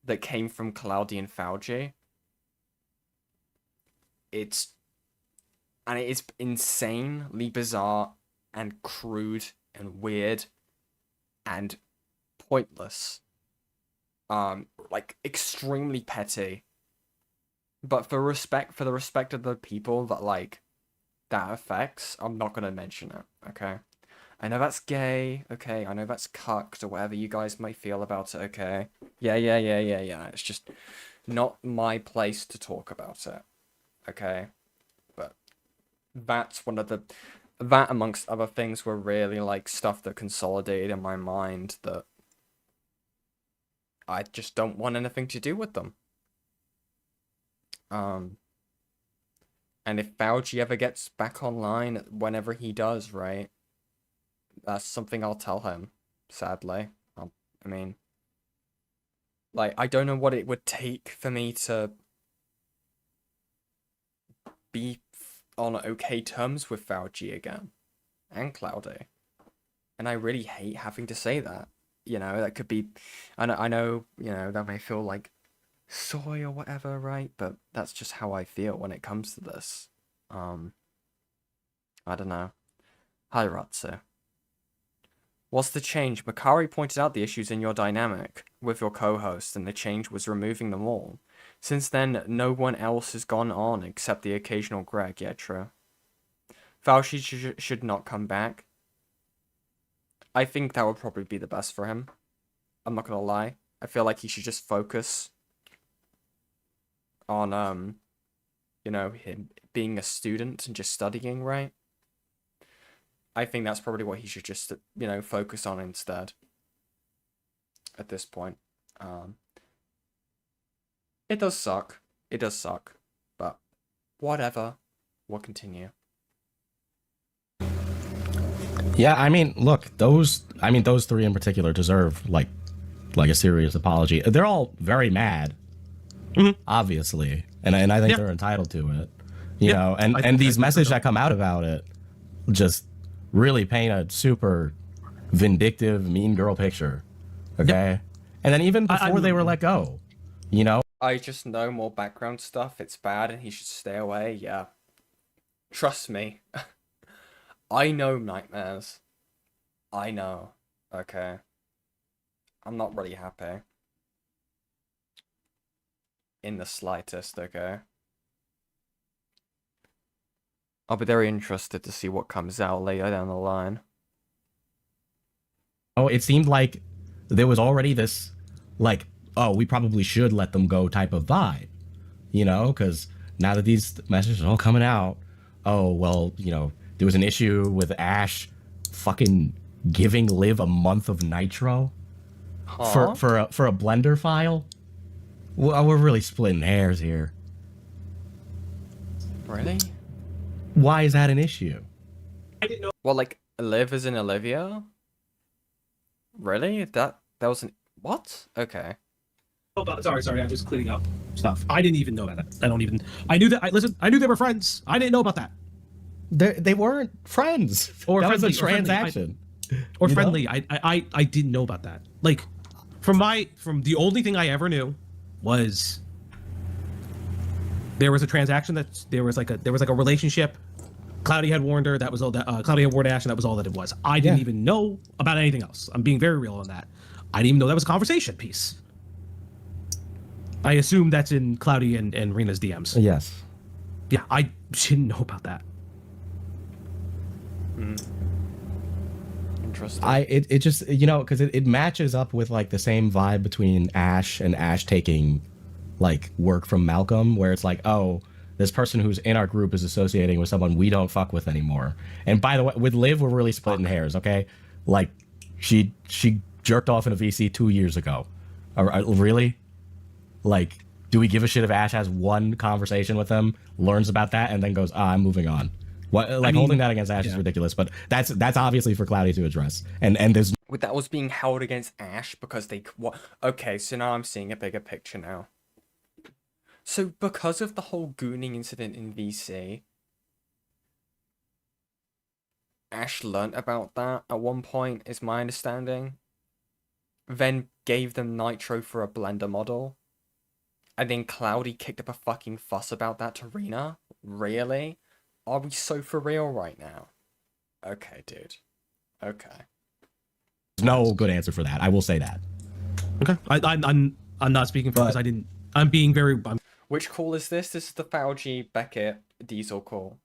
that came from Cloudy and Fouchy. It is insanely bizarre and crude and weird and pointless. Like, extremely petty. But for the respect of the people that, like, that affects, I'm not gonna mention it, okay? I know that's gay, okay? I know that's cucked, or whatever you guys might feel about it, okay? Yeah. It's just not my place to talk about it, okay? But that's one of the... That, amongst other things, were really, like, stuff that consolidated in my mind that I just don't want anything to do with them. And if Fouchy ever gets back online, whenever he does, right, that's something I'll tell him, sadly. I mean, like, I don't know what it would take for me to be on okay terms with Fouchy again, and Cloudy. And I really hate having to say that. You know, that could be, I know, you know, that may feel like soy or whatever, right? But that's just how I feel when it comes to this. I don't know. Hi, Ratsu. What's the change? Makari pointed out the issues in your dynamic with your co-host, and the change was removing them all. Since then, no one else has gone on except the occasional Greg. Yeah, true. Fauci should not come back. I think that would probably be the best for him. I'm not gonna lie. I feel like he should just focus on, you know, him being a student and just studying, right? I think that's probably what he should just, you know, focus on instead. At this point. It does suck. It does suck. But whatever. We'll continue. Yeah, I mean, look, those three in particular deserve like a serious apology. They're all very mad, obviously, and I think they're entitled to it. You know, and these messages that come out about it just really paint a super vindictive, mean girl picture. Okay, and then even before they were let go, you know. I just know more background stuff. It's bad, and he should stay away. Yeah, trust me. I know nightmares. I know. Okay. I'm not really happy. In the slightest, okay? I'll be very interested to see what comes out later down the line. Oh, it seemed like there was already this, like, oh, we probably should let them go type of vibe. You know, because now that these messages are all coming out, oh, well, you know, there was an issue with Ash fucking giving Liv a month of nitro for a blender file. Well, we're really splitting hairs here. Really? Why is that an issue? I didn't know. Well, like, Liv is in Olivia? Really? That was an... What? Okay. Oh, sorry. I'm just cleaning up stuff. I didn't even know that. I knew that. I knew they were friends. I didn't know about that. They weren't friends. Or that friendly, was a transaction. Or You know? friendly. I didn't know about that. Like, from the only thing I ever knew was there was a transaction there was like a relationship. Cloudy had warned her. That was all that. Cloudy had warned Ash, and that was all that it was. I didn't even know about anything else. I'm being very real on that. I didn't even know that was a conversation piece. I assume that's in Cloudy and Rena's DMs. Yes. Yeah, I didn't know about that. Interesting. It just, you know, because it matches up with like the same vibe between Ash and Ash taking like work from Malcolm, where it's like, oh, this person who's in our group is associating with someone we don't fuck with anymore. And by the way, with Liv, we're really splitting hairs, okay? Like, she jerked off in a VC 2 years ago. Really? Like, do we give a shit if Ash has one conversation with him, learns about that, and then goes, I'm moving on? What, like, holding that against Ash is ridiculous, but that's obviously for Cloudy to address. And there's With that was being held against Ash because they what? Okay, so now I'm seeing a bigger picture now. So because of the whole gooning incident in VC, Ash learnt about that at one point, is my understanding. Then gave them Nitro for a blender model. And then Cloudy kicked up a fucking fuss about that to Rena? Really? Are we so for real right now? Okay, dude. Okay. no good answer for that. I will say that. Okay, I'm not speaking for because I didn't. I'm being very. I'm Which call is this? This is the Fouchy Beckett Diesel call.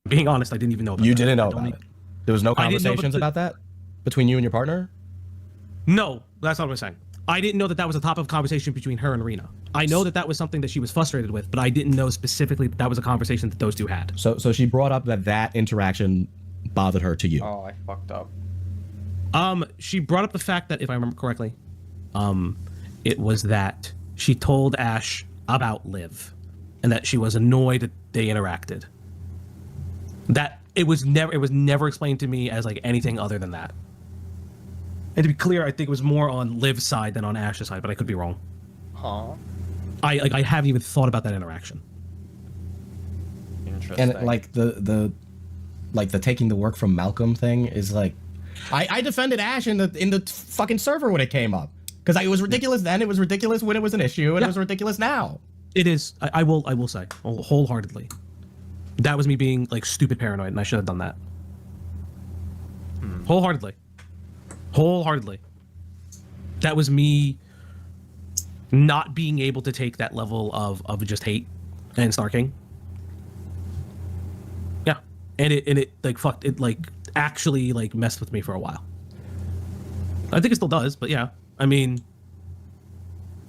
being honest. I didn't even know about You that. didn't know I don't about it. There was no I didn't know conversations about about that between you and your partner? No, that's not what I'm saying. I didn't know that was a topic of conversation between her and Rena. I know that was something that she was frustrated with, but I didn't know specifically that was a conversation that those two had. So she brought up that interaction bothered her to you. Oh, I fucked up. She brought up the fact that, if I remember correctly, it was that she told Ash about Liv, and that she was annoyed that they interacted. That it was never explained to me as like anything other than that. And to be clear, I think it was more on Liv's side than on Ash's side, but I could be wrong. Huh? I haven't even thought about that interaction. Interesting. And like the taking the work from Malcolm thing is like, I defended Ash in the fucking server when it came up, because it was ridiculous then, it was ridiculous when it was an issue, and it was ridiculous now. It is. I will say wholeheartedly, that was me being like stupid paranoid, and I should have done that. Wholeheartedly. That was me not being able to take that level of just hate and snarking. Yeah, and it like fucked it, like actually like messed with me for a while. I think it still does, but yeah. I mean,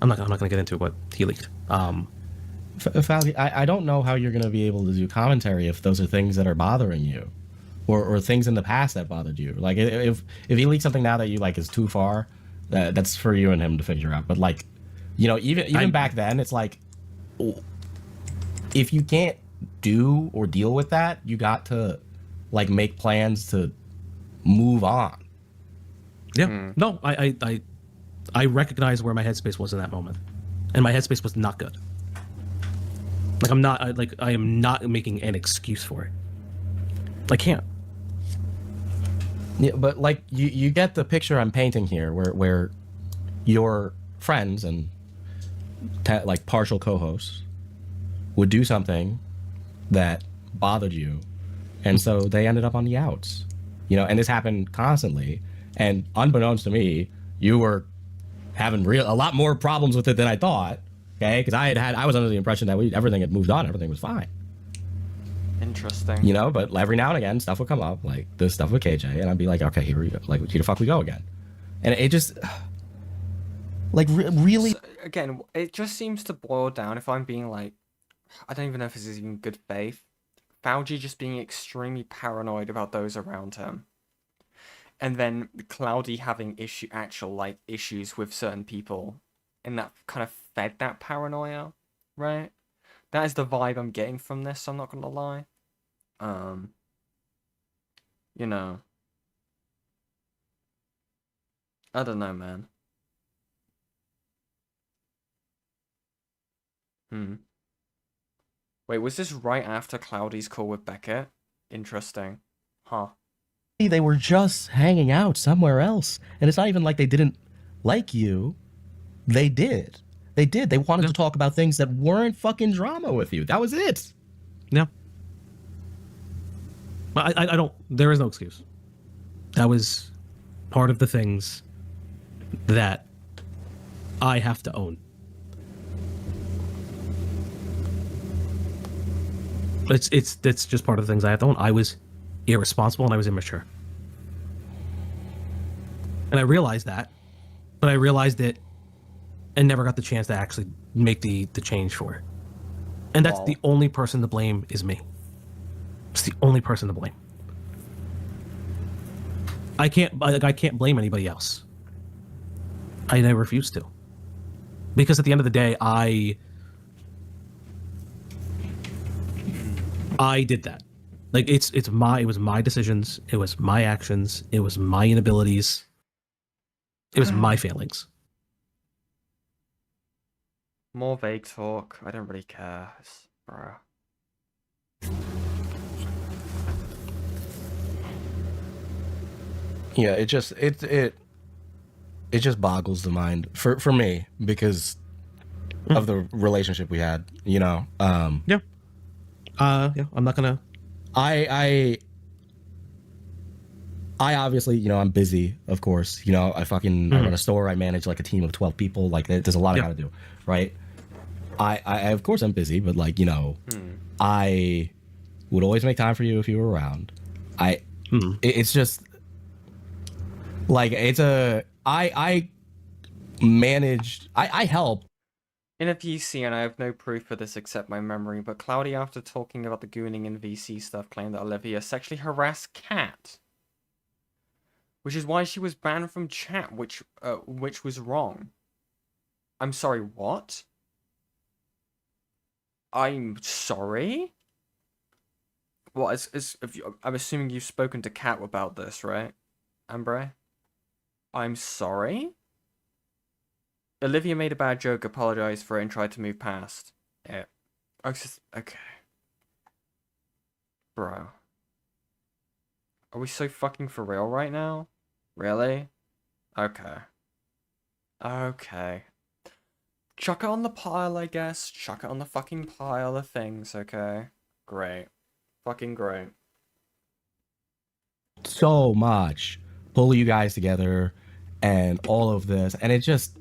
I'm not gonna get into what he leaked. Fally, I don't know how you're gonna be able to do commentary if those are things that are bothering you, or things in the past that bothered you. Like if he leaks something now that you like is too far, that's for you and him to figure out. But like, you know, even back then, it's like, if you can't do or deal with that, you got to like make plans to move on. Yeah. No, I recognize where my headspace was in that moment, and my headspace was not good. Like I am not making an excuse for it. I can't. Yeah, but like you get the picture I'm painting here, where your friends and like partial co-hosts would do something that bothered you, and so they ended up on the outs. You know, and this happened constantly. And unbeknownst to me, you were having a lot more problems with it than I thought. Okay, because I was under the impression that everything had moved on, everything was fine. Interesting. You know, but every now and again, stuff would come up, like this stuff with KJ, and I'd be like, okay, here we go, like here the fuck we go again, and it just, like, really. So, again, it just seems to boil down. If I'm being like, I don't even know if this is even good faith. Fouchy just being extremely paranoid about those around him. And then Cloudy having actual issues with certain people, and that kind of fed that paranoia, right? That is the vibe I'm getting from this, I'm not gonna lie. You know, I don't know, man. Wait, was this right after Cloudy's call with Beckett? Interesting. Huh. They were just hanging out somewhere else. And it's not even like they didn't like you. They did. They did. They wanted to talk about things that weren't fucking drama with you. That was it. Yeah. I don't. There is no excuse. That was part of the things that I have to own. It's just part of the things I have to own. I was irresponsible and I was immature, and I realized that, but I realized it and never got the chance to actually make the change for it. And that's the only person to blame is me. It's the only person to blame. I can't blame anybody else. I refuse to, because at the end of the day, I did that. Like it was my decisions, it was my actions, it was my inabilities, it was my failings. More vague talk. I don't really care, bro. Yeah, it just boggles the mind for me because of the relationship we had, you know. Yeah, I'm not gonna. I obviously, you know, I'm busy, of course. You know, I run a store. I manage like a team of 12 people. Like, there's a lot I gotta do, right? I of course I'm busy, but like, you know, I would always make time for you if you were around. It's just like I managed. I helped. In a VC, and I have no proof for this except my memory, but Cloudy, after talking about the gooning and VC stuff, claimed that Olivia sexually harassed Kat. Which is why she was banned from chat, which was wrong. I'm sorry, what? I'm sorry? Well, I'm assuming you've spoken to Kat about this, right, Ambre? I'm sorry? Olivia made a bad joke, apologized for it, and tried to move past it. Okay. Bro. Are we so fucking for real right now? Really? Okay. Okay. Chuck it on the pile, I guess. Chuck it on the fucking pile of things, okay? Great. Fucking great. So much pull you guys together and all of this, and it's just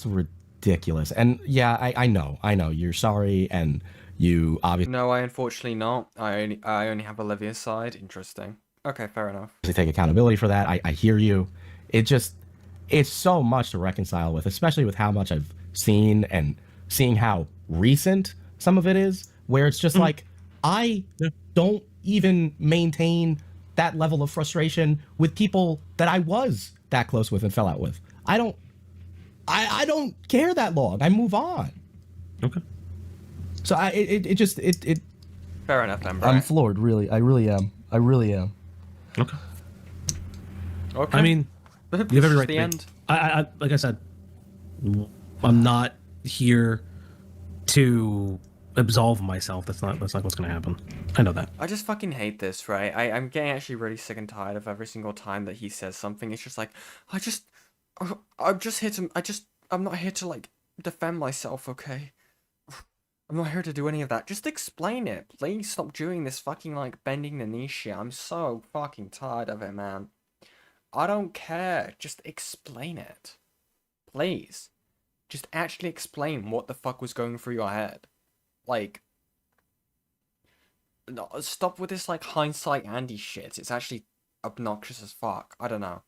ridiculous. And yeah, I know you're sorry, and you obviously No, I unfortunately not. I only have Olivia's side. Interesting. Okay, fair enough. take accountability for that. I hear you. It's so much to reconcile with, especially with how much I've seen and seeing how recent some of it is, where it's just like I don't even maintain that level of frustration with people that I was that close with and fell out with. I don't care that long. I move on. Okay. So it Fair enough, Amber. I'm floored, really. I really am. Okay. Okay. I mean, you have every right the to end. be. I like I said, I'm not here to absolve myself. That's not what's going to happen. I know that. I just fucking hate this, right? I'm getting actually really sick and tired of every single time that he says something. It's just like, I'm not here to, like, defend myself, okay? I'm not here to do any of that. Just explain it. Please stop doing this fucking, like, bending the knee shit. I'm so fucking tired of it, man. I don't care. Just explain it. Please. Just actually explain what the fuck was going through your head. Like, no, stop with this, like, hindsight Andy shit. It's actually obnoxious as fuck. I don't know.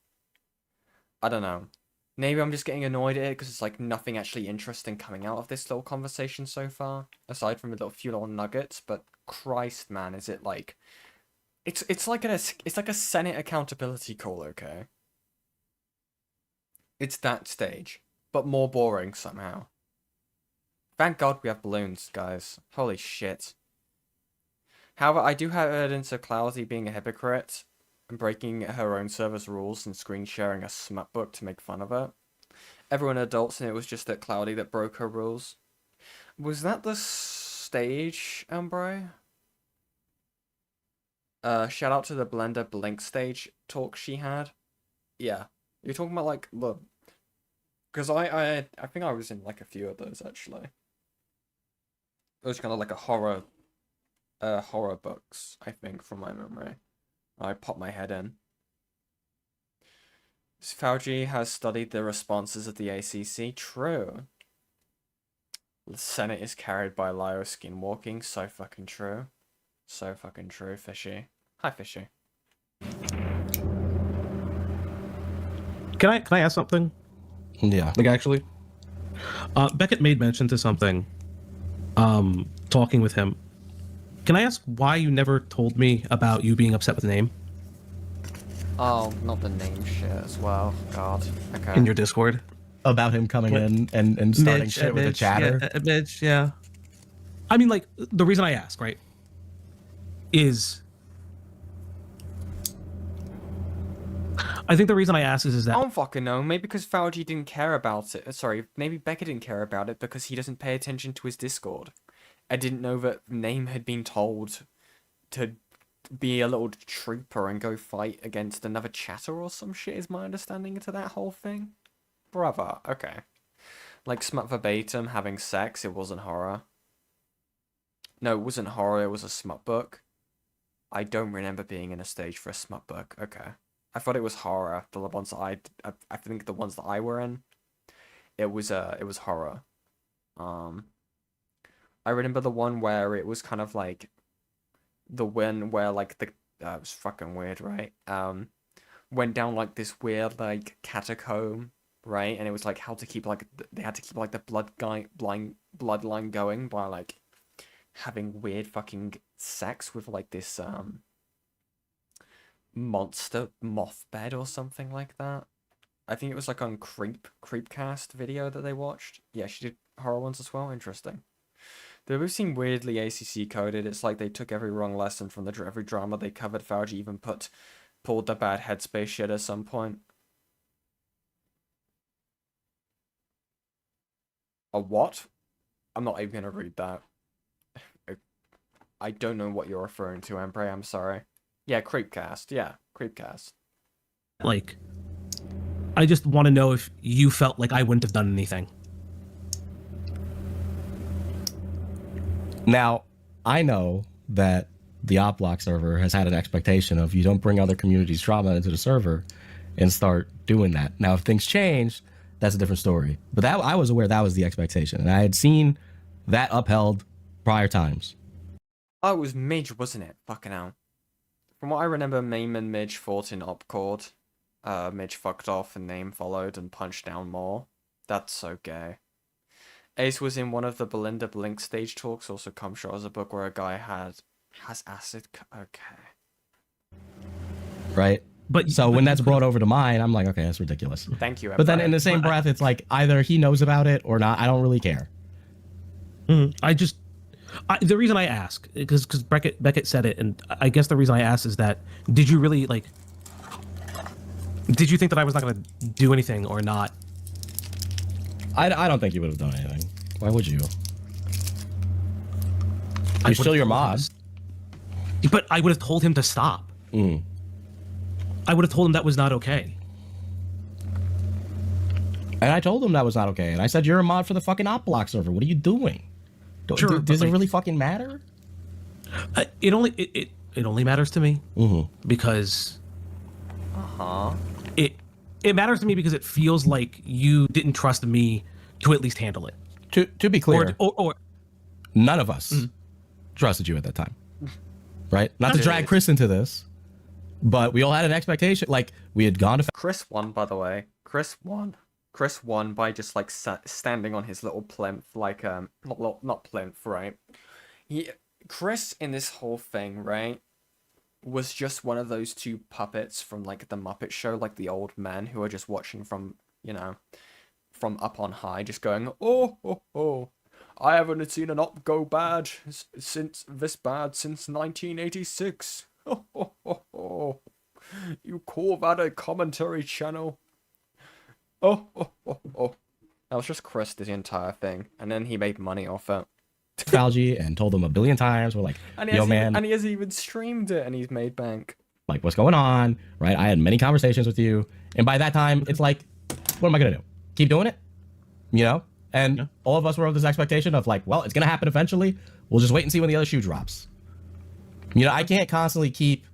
Maybe I'm just getting annoyed at it because it's, like, nothing actually interesting coming out of this little conversation so far. Aside from a few little nuggets. But Christ, man, is it, like... It's like a Senate accountability call, okay? It's that stage. But more boring, somehow. Thank God we have balloons, guys. Holy shit. However, I do have evidence of Cloudy being a hypocrite and breaking her own server's rules and screen sharing a smut book to make fun of it. Everyone adults, and it was just that Cloudy that broke her rules. Was that the stage, Ambro? Shout out to the Blender Blink stage talk she had. Yeah, you're talking about like the, because I think I was in like a few of those actually. It was kind of like a horror books, I think, from my memory. I popped my head in. Fouchy has studied the responses of the ACC. True. The Senate is carried by Lyo skinwalking. So fucking true. So fucking true, Fishy. Hi, Fishy. Can I ask something? Yeah. Like actually, Beckett made mention to something. Talking with him. Can I ask why you never told me about you being upset with the name Oh, not the name shit as well. God. Okay. in your Discord? About him coming in and starting Mitch, shit with a Mitch, chatter. Yeah, Mitch, yeah. I mean, like, the reason I ask, right, is... I think the reason I ask is I that... don't fucking know. Maybe because Fauci didn't care about it. Sorry, maybe Becca didn't care about it because he doesn't pay attention to his Discord. I didn't know that name had been told to be a little trooper and go fight against another chatter or some shit is my understanding to that whole thing. Brother, okay. Like smut verbatim, having sex, it wasn't horror. No, it wasn't horror, it was a smut book. I don't remember being in a stage for a smut book. Okay. I thought it was horror. The ones that I think the ones that I were in, it was horror. I remember the one where it was kind of like the one where like the it was fucking weird, right? Went down like this weird like catacomb, right? And it was like how to keep like they had to keep like the bloodline going by like having weird fucking sex with like this monster moth bed or something like that. I think it was like on Creepcast video that they watched. Yeah, she did horror ones as well. Interesting. They both seem weirdly ACC coded. It's like they took every wrong lesson from every drama they covered. Fauci even pulled the bad headspace shit at some point. A what? I'm not even gonna read that. I don't know what you're referring to, Empre. I'm sorry. Yeah, Creepcast. Yeah, Creepcast. Like, I just want to know if you felt like I wouldn't have done anything. Now, I know that the Opp Block server has had an expectation of you don't bring other communities' drama into the server and start doing that. Now, if things change, that's a different story. But that I was aware that was the expectation, and I had seen that upheld prior times. Oh, it was Midge, wasn't it? Fucking hell. From what I remember, Mame and Midge fought in Opcord. Midge fucked off and Name followed and punched down more. That's so gay. Ace was in one of the Belinda Blink stage talks, also Cum Shot as a book where a guy has acid. Okay. Right? But so when that's brought over to mine, I'm like, okay, that's ridiculous. Thank you, But then in the same breath, it's like either he knows about it or not. I don't really care. The reason I ask, because Beckett said it, and I guess the reason I ask is that, did you really, like, did you think that I was not going to do anything or not? I don't think you would have done anything. Why would you? You're still your mod. But I would have told him to stop. I would have told him that was not okay. And I told him that was not okay. And I said, you're a mod for the fucking Opp Block server. What are you doing? Sure, does it really fucking matter? It only matters to me because it matters to me because it feels like you didn't trust me to at least handle it. To be clear, or none of us trusted you at that time, right? Not to drag Chris into this, but we all had an expectation. Like we had gone to. Chris won, by the way. Chris won by just like standing on his little plinth, like not plinth, right? Chris in this whole thing, right, was just one of those two puppets from like the Muppet Show, like the old men who are just watching from from up on high, just going, oh, I haven't seen an op go bad since 1986. Oh, you call that a commentary channel? Oh. That's That was just Chris the entire thing, and then he made money off it. Fouchy and told them a billion times. We're like, And yo, man, and he hasn't even streamed it, and he's made bank. like, what's going on? Right? I had many conversations with you. And by that time, it's like, what am I going to do? Keep doing it? You know? And all of us were of this expectation of like, well, it's going to happen eventually. We'll just wait and see when the other shoe drops. You know, I can't constantly keep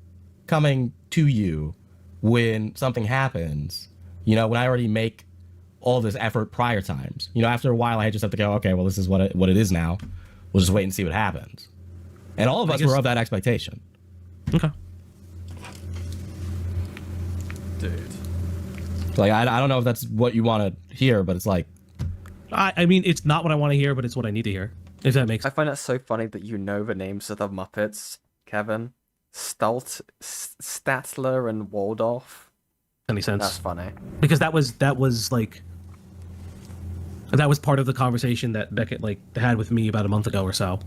coming to you when something happens, you know, when I already make all this effort prior times. You know, after a while, I just have to go, okay, well, this is what it is now. We'll just wait and see what happens. And all of us were of that expectation. Okay. Dude. Like, I don't know if that's what you want to hear, but it's like... I mean, it's not what I want to hear, but it's what I need to hear. If that makes I find that so funny that you know the names of the Muppets, Kevin. Statler and Waldorf. any sense. That's funny. Because that was like... That was part of the conversation that Beckett like had with me about a month ago or so,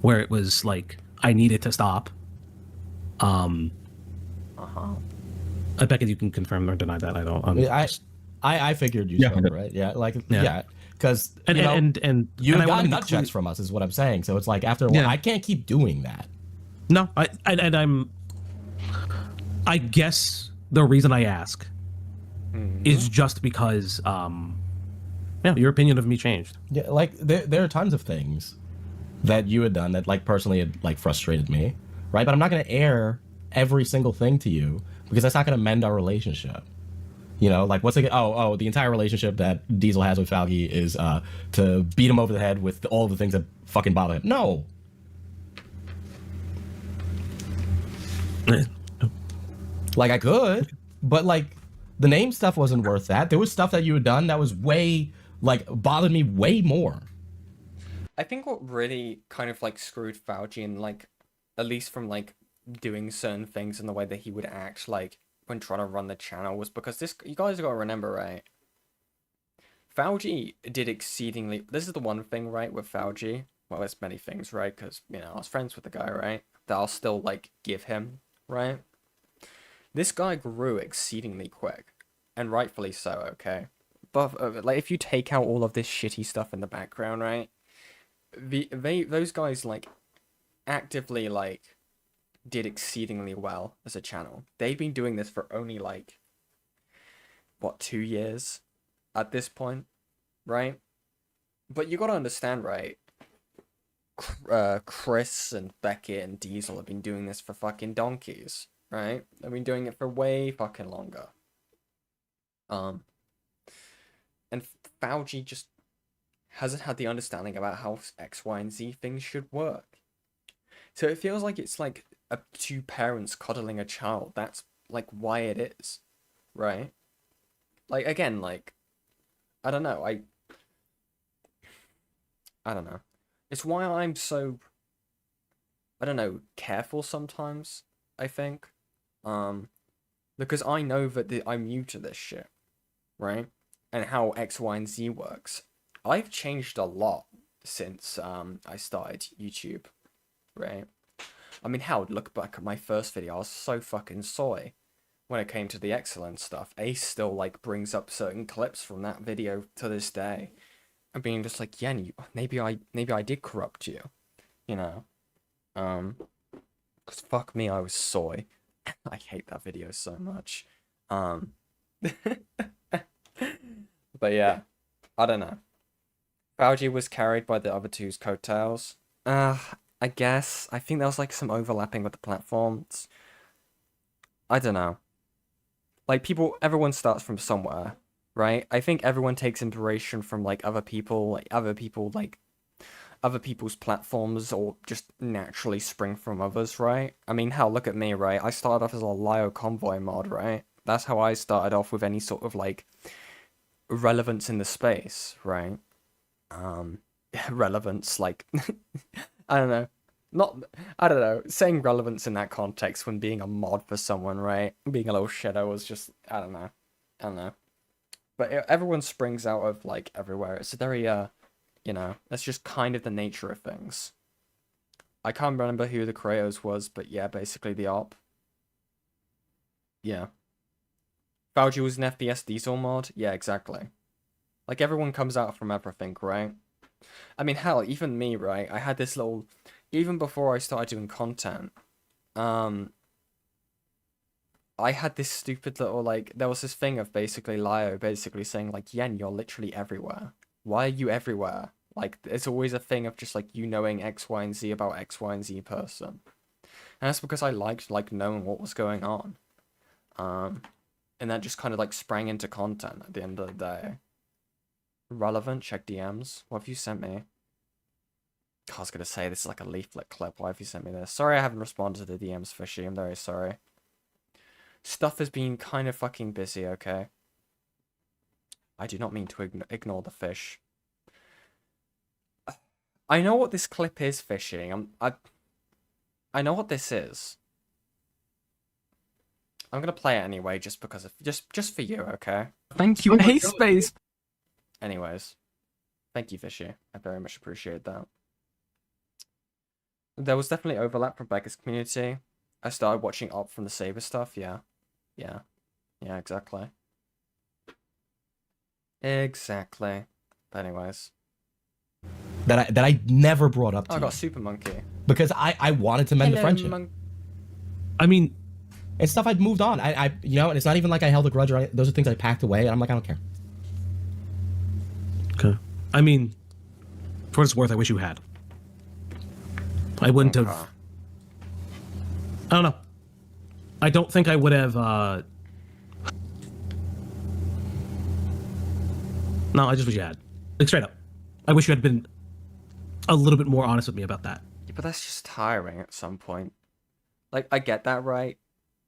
where it was like I needed to stop. Beckett, you can confirm or deny that. I don't. I figured you Yeah. spoke, right? Yeah, like yeah, because and you I got wanted nut to checks from us, is what I'm saying. So it's like after a while, Yeah. I can't keep doing that. No, I guess the reason I ask is just because your opinion of me changed. Yeah, like there are tons of things that you had done that like personally had like frustrated me, right? But I'm not going to air every single thing to you because that's not going to mend our relationship. You know, like what's it? Oh, the entire relationship that Diesel has with Falgi is to beat him over the head with all the things that fucking bother him. No. Like I could, but like the name stuff wasn't worth that. There was stuff that you had done that was way like bothered me way more. I think what really kind of like screwed Fouchy and like at least from like doing certain things in the way that he would act like when trying to run the channel was because this, you guys gotta remember, right? Fouchy did exceedingly, this is the one thing, right, with Fouchy, well, there's many things, right, because, you know, I was friends with the guy, right, that I'll still, like, give him, right? This guy grew exceedingly quick, and rightfully so, okay? But, like, if you take out all of this shitty stuff in the background, right, those guys, like, actively, like, did exceedingly well as a channel. They've been doing this for only, like, what, 2 years at this point, right? But you gotta understand, right? Chris and Beckett and Diesel have been doing this for fucking donkeys, right? They've been doing it for way fucking longer. And Fauci just hasn't had the understanding about how X, Y, and Z things should work. So it feels like it's like two parents coddling a child. That's like why it is, right? Like again, like I don't know. I don't know. It's why I'm so, I don't know, careful sometimes, I think. Because I know that I'm new to this shit, right? And how X, Y, and Z works. I've changed a lot since I started YouTube, right? I mean, hell, look back at my first video. I was so fucking soy when it came to the excellent stuff. Ace still, like, brings up certain clips from that video to this day. And being just like, yeah, maybe I did corrupt you, you know? Because fuck me, I was soy. I hate that video so much. But yeah, I don't know. Fauci was carried by the other two's coattails. I guess. I think there was like some overlapping with the platforms. I don't know. Like everyone starts from somewhere, right? I think everyone takes inspiration from like other people's platforms, or just naturally spring from others, right? I mean, hell, look at me, right? I started off as a Lio Convoy mod, right? That's how I started off with any sort of like relevance in the space, right? Relevance, like I don't know. Saying relevance in that context when being a mod for someone, right? Being a little shadow was just, I don't know. But everyone springs out of, like, everywhere. It's a very, you know, that's just kind of the nature of things. I can't remember who the creators was, but yeah, basically the Opp. Yeah. Fauci was an FPS Diesel mod? Yeah, exactly. Like, everyone comes out from everything, right? I mean, hell, even me, right? I had this little... Even before I started doing content, I had this stupid little, like... There was this thing of basically Lio basically saying, like, Yen, you're literally everywhere. Why are you everywhere? Like, it's always a thing of just, like, you knowing X, Y, and Z about X, Y, and Z person. And that's because I liked, like, knowing what was going on. And that just kind of, like, sprang into content at the end of the day. Relevant, check DMs. What have you sent me? I was gonna say, this is like a leaflet clip. Why have you sent me this? Sorry I haven't responded to the DMs, Fouchy. I'm very sorry. Stuff has been kind of fucking busy, okay? I do not mean to ignore the fish. I know what this clip is, Fishing. I know what this is. I'm gonna play it anyway, just because of just for you, okay? Thank you, Hey Space. Anyways, thank you, Fishy. I very much appreciate that. There was definitely overlap from Becca's community. I started watching Opp from the Saber stuff. Yeah, exactly. Exactly. But anyways, that I never brought up to I got you Super Monkey because I wanted to mend the friendship. I mean, it's stuff I'd moved on. I you know, and it's not even like I held a grudge. Or those are things I packed away, and I'm like, I don't care. Okay. I mean, for what it's worth, I wish you had. I wouldn't have. I don't know. I don't think I would have. No, I just wish you had. Like, straight up. I wish you had been a little bit more honest with me about that. Yeah, but that's just tiring at some point. Like, I get that, right?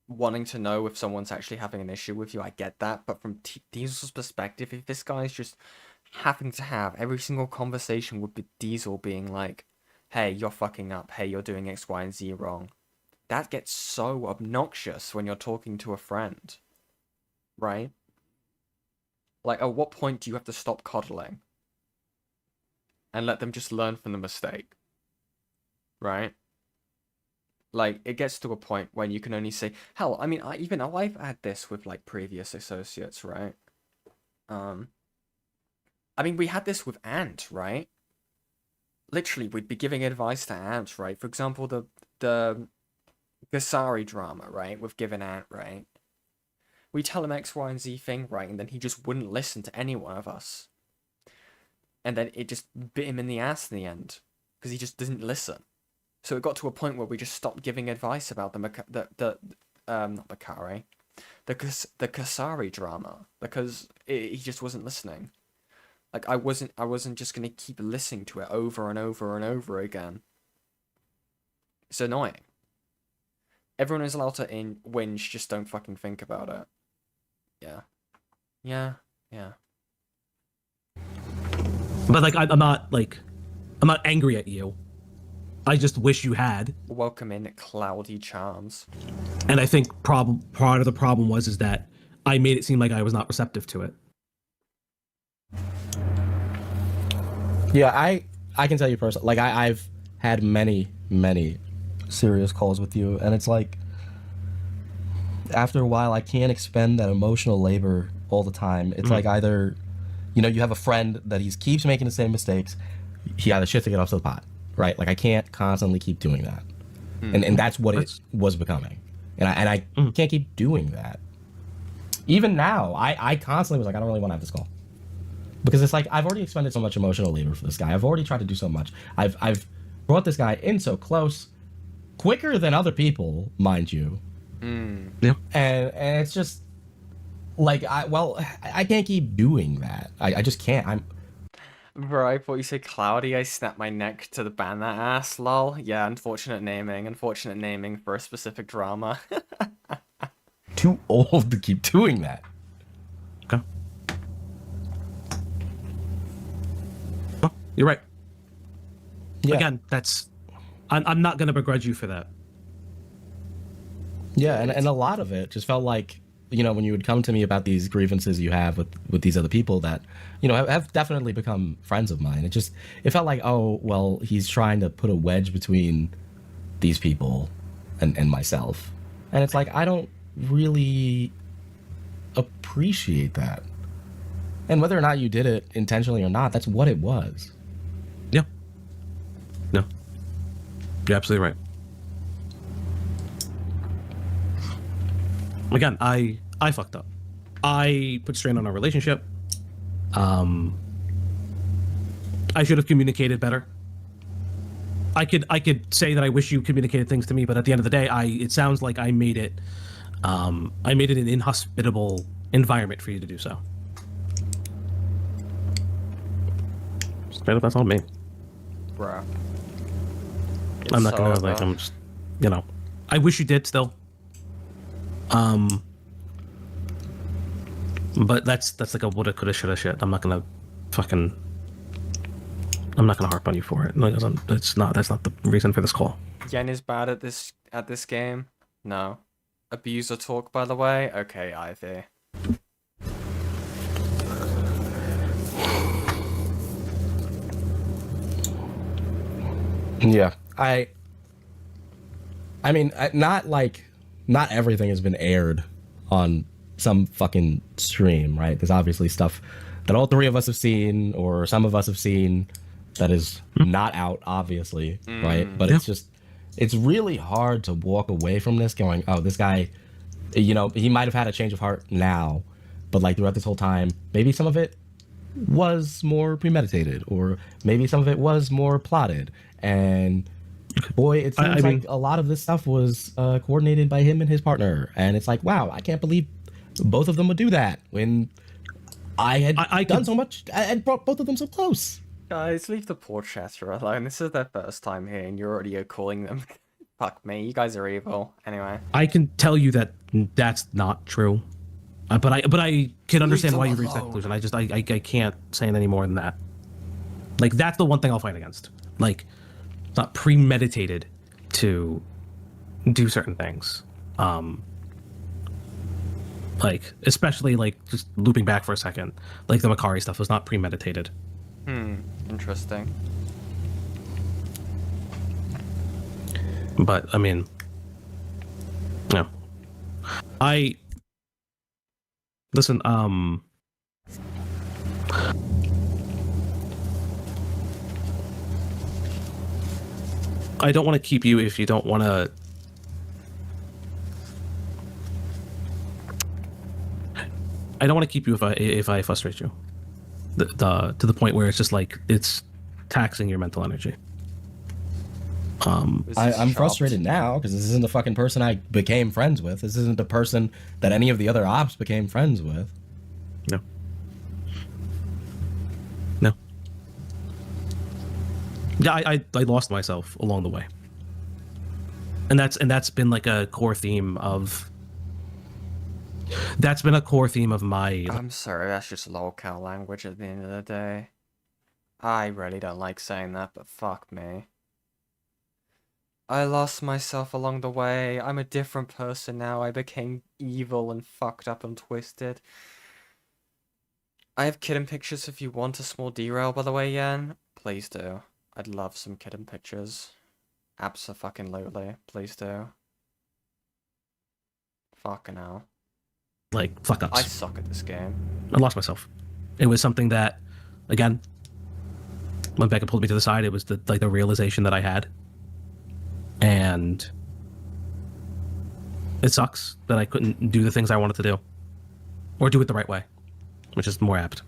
Wanting to know if someone's actually having an issue with you, I get that. But from Diesel's perspective, if this guy's just having to have every single conversation with Diesel being like, hey, you're fucking up. Hey, you're doing X, Y, and Z wrong. That gets so obnoxious when you're talking to a friend. Right? Like, at what point do you have to stop coddling? And let them just learn from the mistake? Right? Like, it gets to a point when you can only say... Hell, I mean, I've had this with, like, previous associates, right? I mean, we had this with Ant, right? Literally, we'd be giving advice to Ant, right? For example, the Gasari drama, right? With Given Ant, right? We tell him X, Y, and Z thing, right? And then he just wouldn't listen to any one of us. And then it just bit him in the ass in the end. Because he just didn't listen. So it got to a point where we just stopped giving advice about not Bakari, the Kasari drama, because he just wasn't listening. Like, I wasn't just gonna keep listening to it over and over and over again. It's annoying. Everyone is allowed to whinge, just don't fucking think about it. Yeah. But like, I'm not angry at you. I just wish you had. Welcome in, Cloudy Charms. And I think part of the problem is that I made it seem like I was not receptive to it. Yeah, I can tell you personally, like I've had many serious calls with you, and it's like after a while I can't expend that emotional labor all the time. It's like either, you know, you have a friend that he keeps making the same mistakes, he either shits to get off to the pot, right? Like I can't constantly keep doing that, and that's what it was becoming, and I can't keep doing that. Even now, I constantly was like, I don't really want to have this call. Because it's like, I've already expended so much emotional labor for this guy. I've already tried to do so much. I've brought this guy in so close, quicker than other people, mind you. Yeah. And it's just, like, I can't keep doing that. I just can't. Bro, I thought you said Cloudy, I snapped my neck to the ban that ass, lol. Yeah, unfortunate naming for a specific drama. Too old to keep doing that. Okay. You're right. Yeah. Again, I'm not gonna begrudge you for that. Yeah, and a lot of it just felt like, you know, when you would come to me about these grievances you have with these other people that, you know, have definitely become friends of mine. It felt like, oh, well, he's trying to put a wedge between these people and myself. And it's like, I don't really appreciate that. And whether or not you did it intentionally or not, that's what it was. Yeah. No. You're absolutely right. Again, I fucked up. I put strain on our relationship. I should have communicated better. I could say that I wish you communicated things to me, but at the end of the day, it sounds like I made it an inhospitable environment for you to do so. Straight up, that's on me. Bruh. I'm not so gonna like. I'm just, you know. I wish you did still. But that's like a woulda, coulda, shoulda shit. I'm not gonna harp on you for it. Like, that's not the reason for this call. Yen is bad at this game. No. Abuser talk, by the way. Okay, Ivy. Yeah, I mean, not everything has been aired on some fucking stream, right? There's obviously stuff that all three of us have seen, or some of us have seen, that is not out, obviously, right? But it's really hard to walk away from this going, oh, this guy, you know, he might have had a change of heart now, but like throughout this whole time, maybe some of it was more premeditated, or maybe some of it was more plotted. And boy, it seems like a lot of this stuff was coordinated by him and his partner. And it's like, wow, I can't believe both of them would do that when I had done so much and brought both of them so close. Guys, leave the poor chatter alone. This is their first time here, and you're already calling them. Fuck me, you guys are evil. Anyway. I can tell you that that's not true. But I can understand why you reached that conclusion. I can't say any more than that. Like, that's the one thing I'll fight against. Like, it's not premeditated to do certain things. Like, especially, like, just looping back for a second, like the Makari stuff was not premeditated. Interesting. But I mean, no. Listen, I don't want to keep you if you don't want to. I don't want to keep you if I frustrate you, to the point where it's just like it's taxing your mental energy. I'm frustrated now because this isn't the fucking person I became friends with. This isn't the person that any of the other ops became friends with. No. No. Yeah, I lost myself along the way, and that's been like a core theme of. That's been a core theme of my. I'm sorry, that's just lolcow language at the end of the day. I really don't like saying that, but fuck me. I lost myself along the way. I'm a different person now. I became evil and fucked up and twisted. I have kitten pictures if you want a small derail, by the way, Yen. Please do. I'd love some kitten pictures. Abso-fucking-lutely. Please do. Fucking hell. Like, fuck ups. I suck at this game. I lost myself. It was something that, again, when Becca pulled me to the side, it was the realization that I had. And it sucks that I couldn't do the things I wanted to do. Or do it the right way, which is more apt.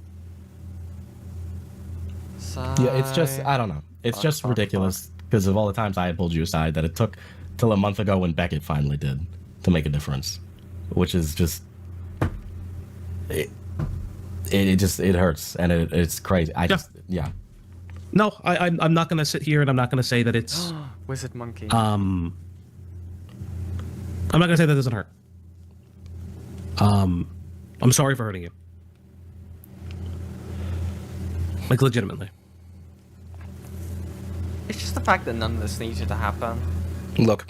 Yeah, it's just, I don't know. It's just ridiculous because of all the times I had pulled you aside that it took till a month ago when Beckett finally did to make a difference, which is just, it hurts and it's crazy. Yeah. No, I'm not gonna sit here and I'm not gonna say that it's Wizard Monkey. I'm not gonna say that doesn't hurt. I'm sorry for hurting you. Like, legitimately. It's just the fact that none of this needed to happen. Look,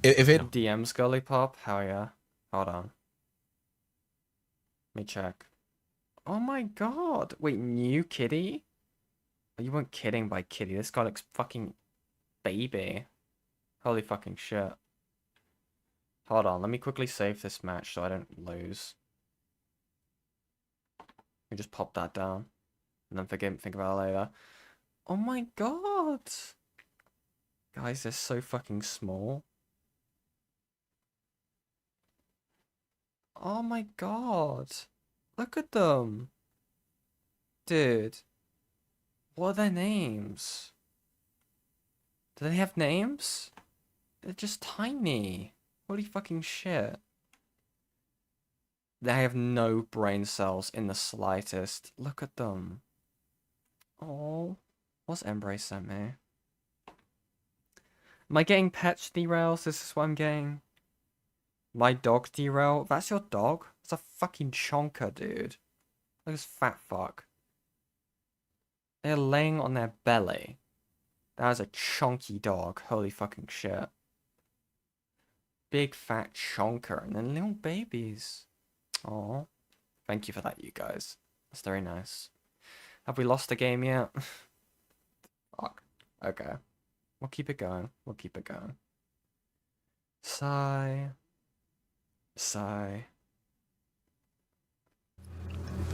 if it DMs Gully Pop, hell yeah. Hold on. Let me check. Oh my god. Wait, new kitty? Oh, you weren't kidding by kitty. This guy looks fucking baby. Holy fucking shit. Hold on, let me quickly save this match so I don't lose. We just pop that down. And then think about it later. Oh my god! Guys, they're so fucking small. Oh my god. Look at them. Dude. What are their names? Do they have names? They're just tiny. Holy fucking shit. They have no brain cells in the slightest. Look at them. Oh. What's Embrace sent me? Am I getting pets derails? This is what I'm getting. My dog derail? That's your dog? It's a fucking chonker, dude. Look at this fat fuck. They're laying on their belly. That is a chonky dog. Holy fucking shit. Big fat chonker. And then little babies. Oh, thank you for that, you guys. That's very nice. Have we lost the game yet? Fuck. Okay. We'll keep it going. We'll keep it going. Sigh. Sigh.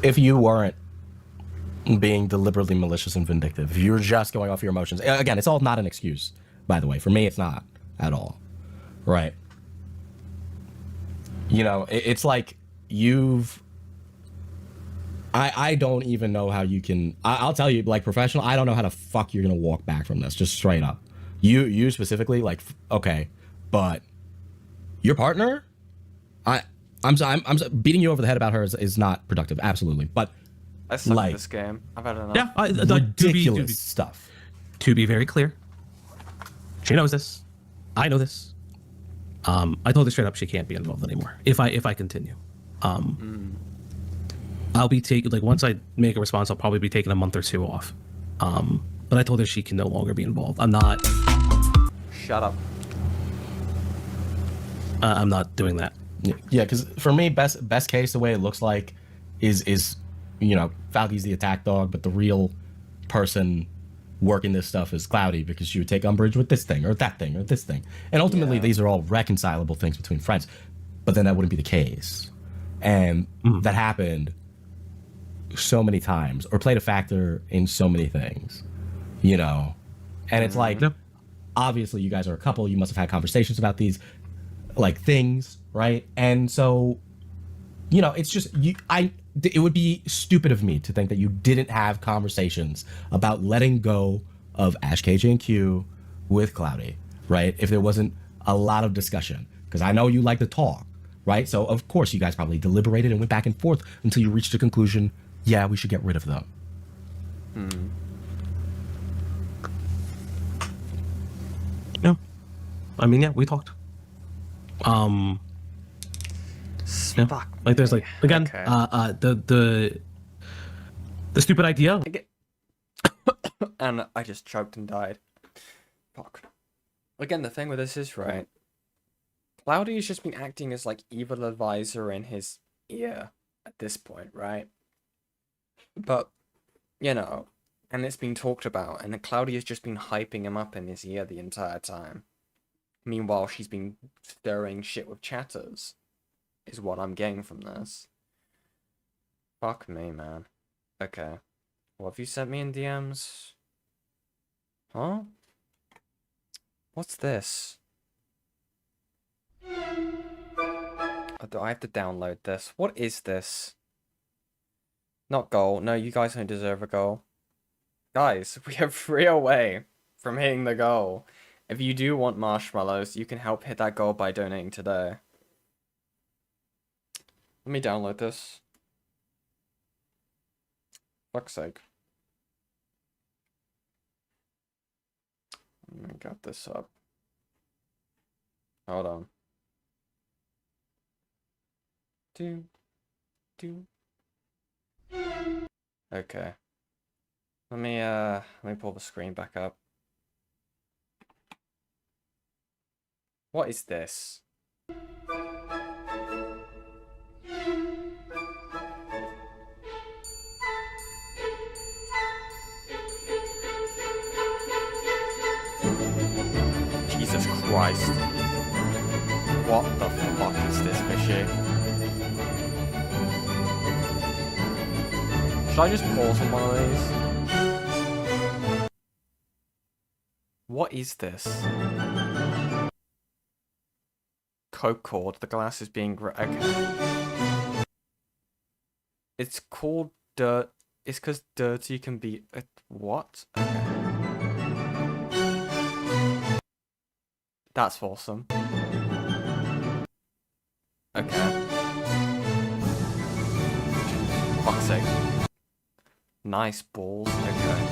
If you weren't being deliberately malicious and vindictive, if you were just going off your emotions, again, it's all not an excuse, by the way. For me, it's not at all. Right? You know, it's like I don't even know how you can. I'll tell you, like, professional, I don't know how the fuck you're gonna walk back from this. Just straight up. You specifically, like, okay, but your partner, I'm beating you over the head about her is not productive, absolutely. But I suck like, at this game. I've had enough. Yeah, ridiculous stuff. To be very clear, she knows this. I know this. I told her straight up she can't be involved anymore if I continue. I'll be taking, like, once I make a response, I'll probably be taking a month or two off. But I told her she can no longer be involved. I'm not. Shut up. I'm not doing that. Yeah, because for me, best case, the way it looks like is you know, Falky's the attack dog, but the real person working this stuff is Cloudy, because she would take umbrage with this thing or that thing or this thing, and ultimately these are all reconcilable things between friends. But then that wouldn't be the case, and that happened so many times, or played a factor in so many things, you know. And it's like, obviously you guys are a couple, you must have had conversations about these, like, things, right? And so, you know, it's just it would be stupid of me to think that you didn't have conversations about letting go of Ash, KJ, and Q with Cloudy, right? If there wasn't a lot of discussion, because I know you like to talk, right? So of course you guys probably deliberated and went back and forth until you reached a conclusion. Yeah, we should get rid of them. No, I mean, yeah, we talked. Yeah. Like, there's, like, again, Okay. the stupid idea. And I just choked and died. Fuck. Again, the thing with this is, right, Cloudy has just been acting as, like, evil advisor in his ear at this point, right? But, you know, and it's been talked about, and Cloudy has just been hyping him up in his ear the entire time. Meanwhile, she's been stirring shit with chatters, is what I'm getting from this. Fuck me, man. Okay. What have you sent me in DMs? Huh? What's this? Oh, do I have to download this? What is this? Not goal. No, you guys don't deserve a goal. Guys, we are 3 away from hitting the goal. If you do want marshmallows, you can help hit that goal by donating today. Let me download this. Fuck's sake. I got this up. Hold on. Okay. Let me pull the screen back up. What is this? Jesus Christ. What the fuck is this, Fishy? Should I just pause on one of these? What is this? Coke cord. The glass is being... Okay. It's called dirt. It's because dirty can be... what? Okay. That's awesome. Okay. Fuck's sake. Nice balls. Okay.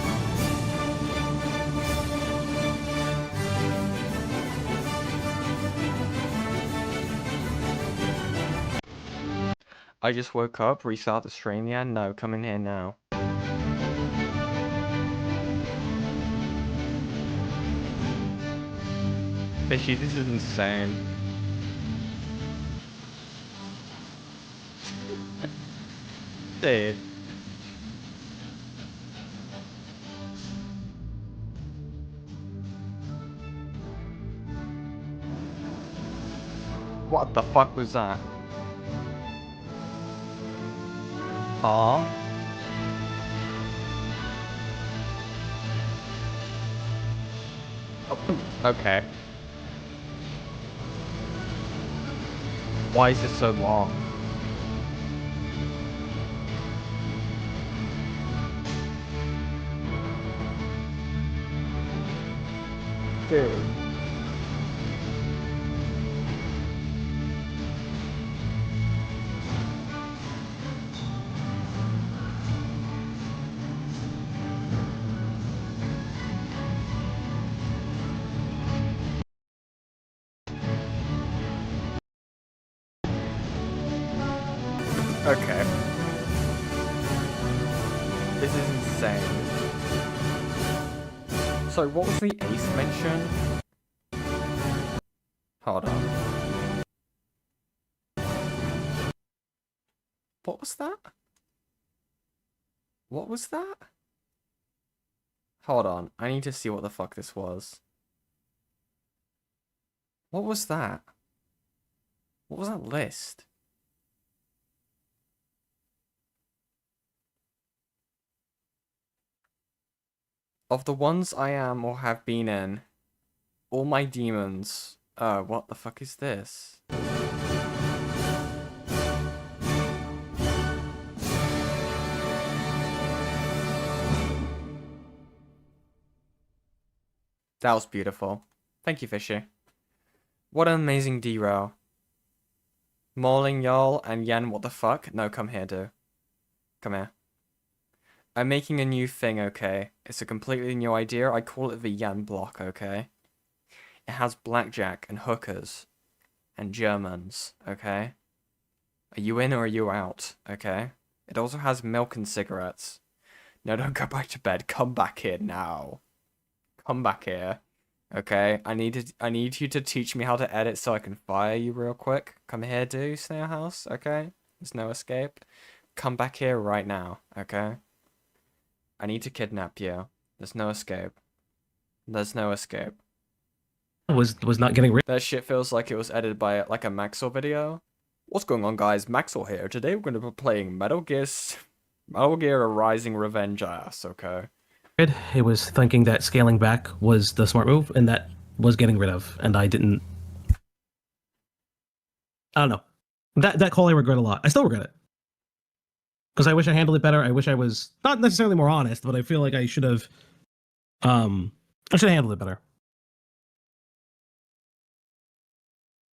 I just woke up, restart the stream. Yeah, no, come in here now. Fishy, this is insane. Dude. What the fuck was that? Huh? Okay. Why is it so long? Dude. Okay. This is insane. So what was the ace mention? Hold on. What was that? What was that? Hold on. I need to see what the fuck this was. What was that? What was that list? Of the ones I am or have been in, all my demons... what the fuck is this? That was beautiful. Thank you, Fishy. What an amazing derail. Mauling y'all and Yen, what the fuck? No, come here, dude. Come here. I'm making a new thing, okay? It's a completely new idea. I call it the Yen Block, okay? It has blackjack and hookers and Germans, okay? Are you in or are you out, okay? It also has milk and cigarettes. No, don't go back to bed. Come back here now. Come back here. Okay, I need you to teach me how to edit so I can fire you real quick. Come here, dude, Snail House, okay? There's no escape. Come back here right now, okay? I need to kidnap you. There's no escape. There's no escape. Was not getting rid. That shit feels like it was edited by like a Maxwell video. What's going on, guys? Maxwell here. Today we're going to be playing Metal Gear Rising Revenge ass, okay? It was thinking that scaling back was the smart move, and that was getting rid of, and I didn't. I don't know. That call I regret a lot. I still regret it. Because I wish I handled it better. I wish I was not necessarily more honest, but I feel like I should have handled it better.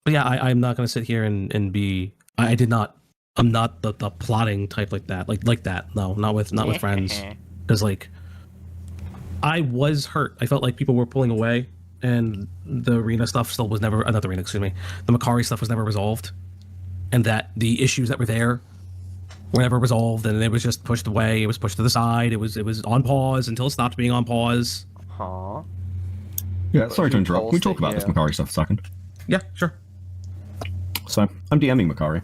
But yeah, I'm not gonna sit here and be I did not I'm not the plotting type like that. Like that. No, not with friends. Because like I was hurt. I felt like people were pulling away and the arena stuff still was never not the arena, excuse me. The Makari stuff was never resolved. And that the issues that were there were never resolved, and it was just pushed away. It was pushed to the side. It was on pause until it stopped being on pause. Huh? Yeah, sorry to interrupt. Can we talk about this Makari stuff a second? Yeah, sure. So I'm DMing Makari,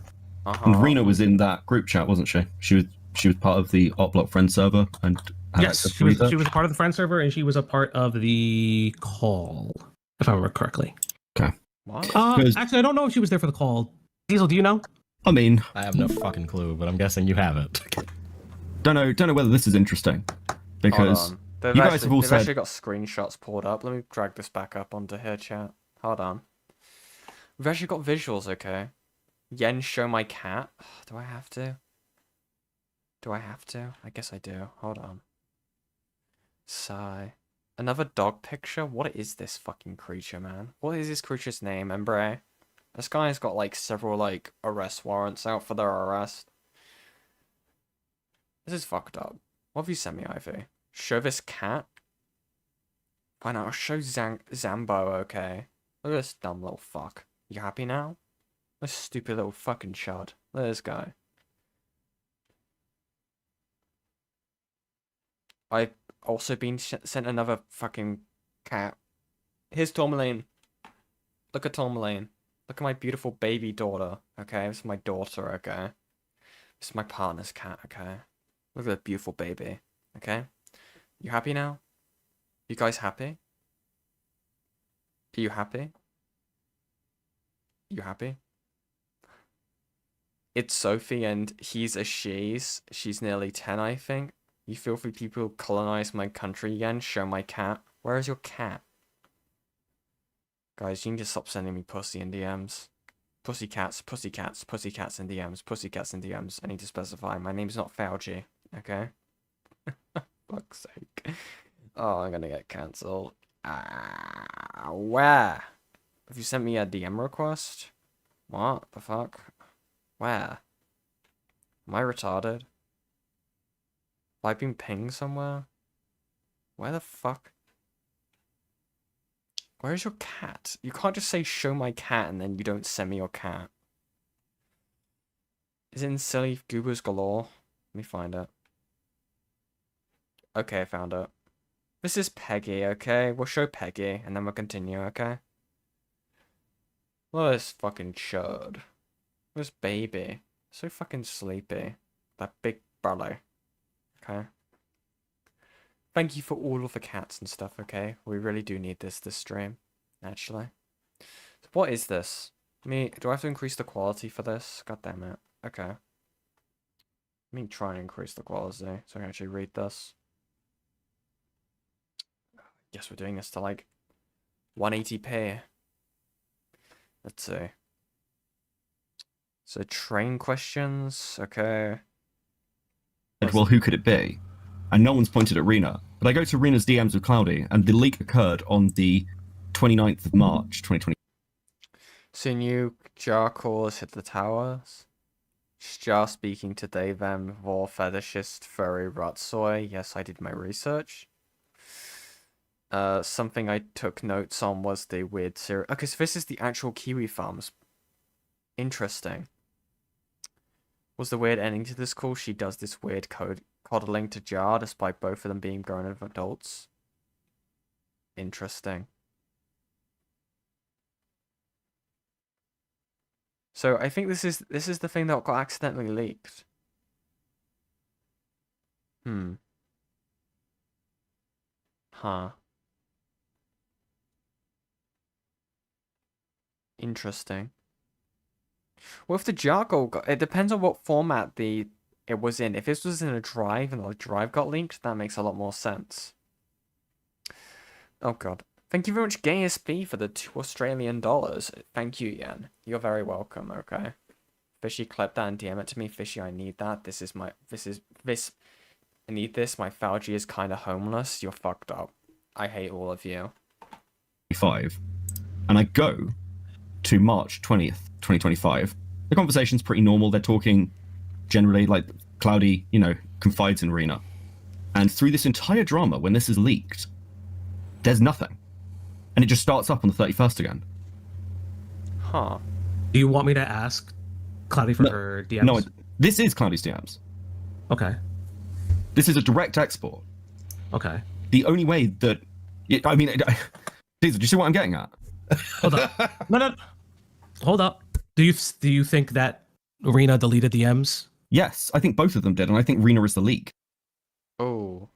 and Rena was in that group chat, wasn't she? She was part of the Opp Block friend server, and yes, she was a part of the friend server, and she was a part of the call, if I remember correctly. Okay. What? Actually, I don't know if she was there for the call. Diesel, do you know? I mean, I have no fucking clue, but I'm guessing you have it. Don't know whether this is interesting because Hold on. you guys have all They've said actually got screenshots pulled up. Let me drag this back up onto here, chat. Hold on. We've actually got visuals, okay? Yen, show my cat. Do I have to? Do I have to? I guess I do. Hold on. Sigh. Another dog picture? What is this fucking creature, man? What is this creature's name, Embre? This guy's got like several like arrest warrants out for their arrest. This is fucked up. What have you sent me, Ivy? Show this cat? Fine, I'll show Zambo, okay? Look at this dumb little fuck. You happy now? This stupid little fucking chud. Look at this guy. I've also been sent another fucking cat. Here's Tourmaline. Look at Tourmaline. Look at my beautiful baby daughter, okay? This is my daughter, okay? This is my partner's cat, okay? Look at that beautiful baby, okay? You happy now? You guys happy? Are you happy? You happy? It's Sophie and he's a she's. She's nearly 10, I think. You filthy people colonize my country again. Show my cat. Where is your cat? Guys, you need to stop sending me pussy in DMs. Pussycats, pussycats, pussycats in DMs, pussycats in DMs. I need to specify. My name's not Fouchy, okay? Fuck's sake. Oh, I'm gonna get cancelled. Where? Have you sent me a DM request? What the fuck? Where? Am I retarded? Have I been pinged somewhere? Where the fuck? Where's your cat? You can't just say show my cat and then you don't send me your cat. Is it in silly goobers galore? Let me find it. Okay, I found it. This is Peggy, okay? We'll show Peggy and then we'll continue, okay? Look at this fucking chud. This baby. So fucking sleepy. That big brother. Okay. Thank you for all of the cats and stuff, okay? We really do need this stream, actually. So what is this? Do I have to increase the quality for this? God damn it. Okay. Let me try and increase the quality so I can actually read this. Guess we're doing this to like 180p. Let's see. So train questions, okay. well, who could it be? And no one's pointed at Rena. But I go to Rena's DMs with Cloudy, and the leak occurred on the 29th of March, 2020. So new jar callers hit the towers. Jar speaking to Dave M. War fetishist furry rotsoy. Yes, I did my research. Something I took notes on was the weird series. Okay, so this is the actual Kiwi Farms. Interesting. Was the weird ending to this call? She does this weird coddling to Jar despite both of them being grown-up adults. Interesting. So I think this is the thing that got accidentally leaked. Huh. Interesting. Well, if the jar got, it depends on what format it was in. If this was in a drive and the drive got leaked, that makes a lot more sense. Oh god. Thank you very much, GaySP, for the $2 Thank you, Yen. You're very welcome, okay? Fishy, clip that and DM it to me. Fishy, I need that. I need this. My Fauci is kind of homeless. You're fucked up. I hate all of you. 5. And I go to March 20th, 2025. The conversation's pretty normal. They're talking generally like Cloudy, confides in Rena. And through this entire drama, when this is leaked, there's nothing. And it just starts up on the 31st again. Huh. Do you want me to ask Cloudy for her DMs? No, this is Cloudy's DMs. Okay. This is a direct export. Okay. The only way that... Caesar, do you see what I'm getting at? Hold up. No. Hold up. Do you think that Rena deleted DMs? Yes, I think both of them did, and I think Rena is the leak. Oh.